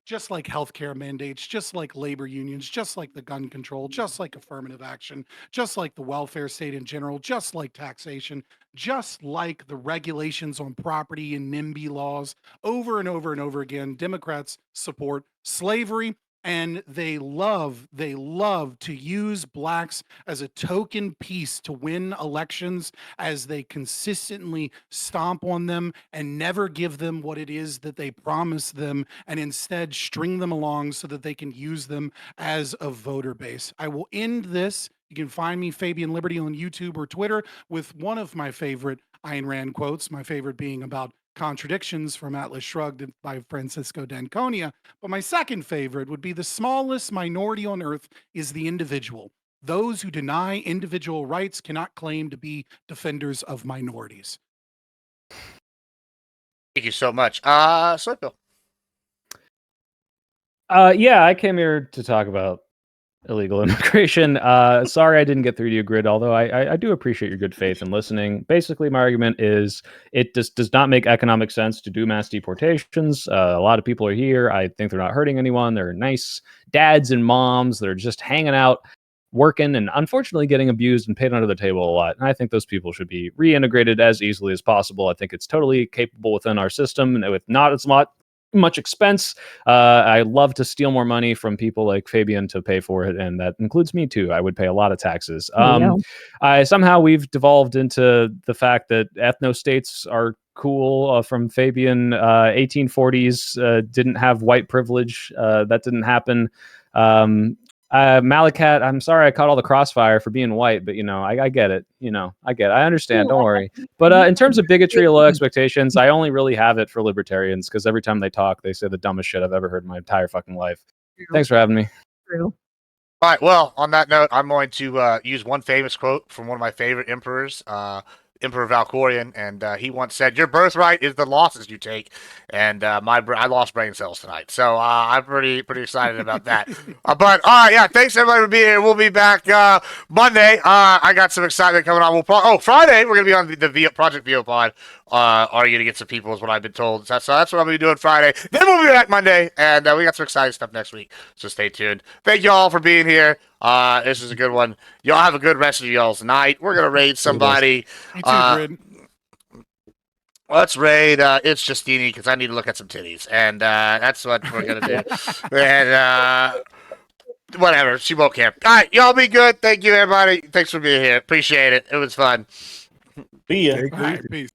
healthcare mandates, just like labor unions, just like the gun control, just like affirmative action, just like the welfare state in general, just like taxation, just like the regulations on property and NIMBY laws. Over and over and over again, Democrats support slavery, and they love to use Blacks as a token piece to win elections, as they consistently stomp on them and never give them what it is that they promise them, and instead string them along so that they can use them as a voter base. I will end this. You can find me, Fabian Liberty, on YouTube or Twitter, with one of my favorite Ayn Rand quotes, my favorite being about contradictions from Atlas Shrugged by Francisco d'Anconia. But my second favorite would be the smallest minority on earth is the individual. Those who deny individual rights cannot claim to be defenders of minorities. Thank you so much. Soypil. Yeah, I came here to talk about illegal immigration. Sorry I didn't get through to you, Grid, although I do appreciate your good faith in listening. Basically, my argument is it just does not make economic sense to do mass deportations. A lot of people are here. I think they're not hurting anyone. They're nice dads and moms. They're just hanging out, working, and unfortunately getting abused and paid under the table a lot. And I think those people should be reintegrated as easily as possible. I think it's totally capable within our system, and with not as much expense. I love to steal more money from people like Fabian to pay for it, and that includes me too. I would pay a lot of taxes. Somehow we've devolved into the fact that ethno-states are cool. From Fabian, 1840s didn't have white privilege. That didn't happen. Malakat, I'm sorry I caught all the crossfire for being white, but I get it. I get it. I understand. Don't worry. But in terms of bigotry or low expectations, I only really have it for libertarians, because every time they talk, they say the dumbest shit I've ever heard in my entire fucking life. Thanks for having me. True. All right. Well, on that note, I'm going to use one famous quote from one of my favorite emperors, Emperor Valkorion, and he once said, "Your birthright is the losses you take." And I lost brain cells tonight, so I'm pretty excited about that. But yeah, thanks everybody for being here. We'll be back Monday. I got some excitement coming on. Friday we're gonna be on the Project VO Pod. Are you gonna get some people? Is what I've been told. So that's what I'm gonna be doing Friday. Then we'll be back Monday, and we got some exciting stuff next week. So stay tuned. Thank you all for being here. This is a good one. Y'all have a good rest of y'all's night. We're gonna raid somebody. You too, Grid. Let's raid It's Justini, because I need to look at some titties, and that's what we're gonna do. And whatever, she won't care. All right, y'all be good. Thank you, everybody. Thanks for being here. Appreciate it. It was fun. See ya. All right, peace.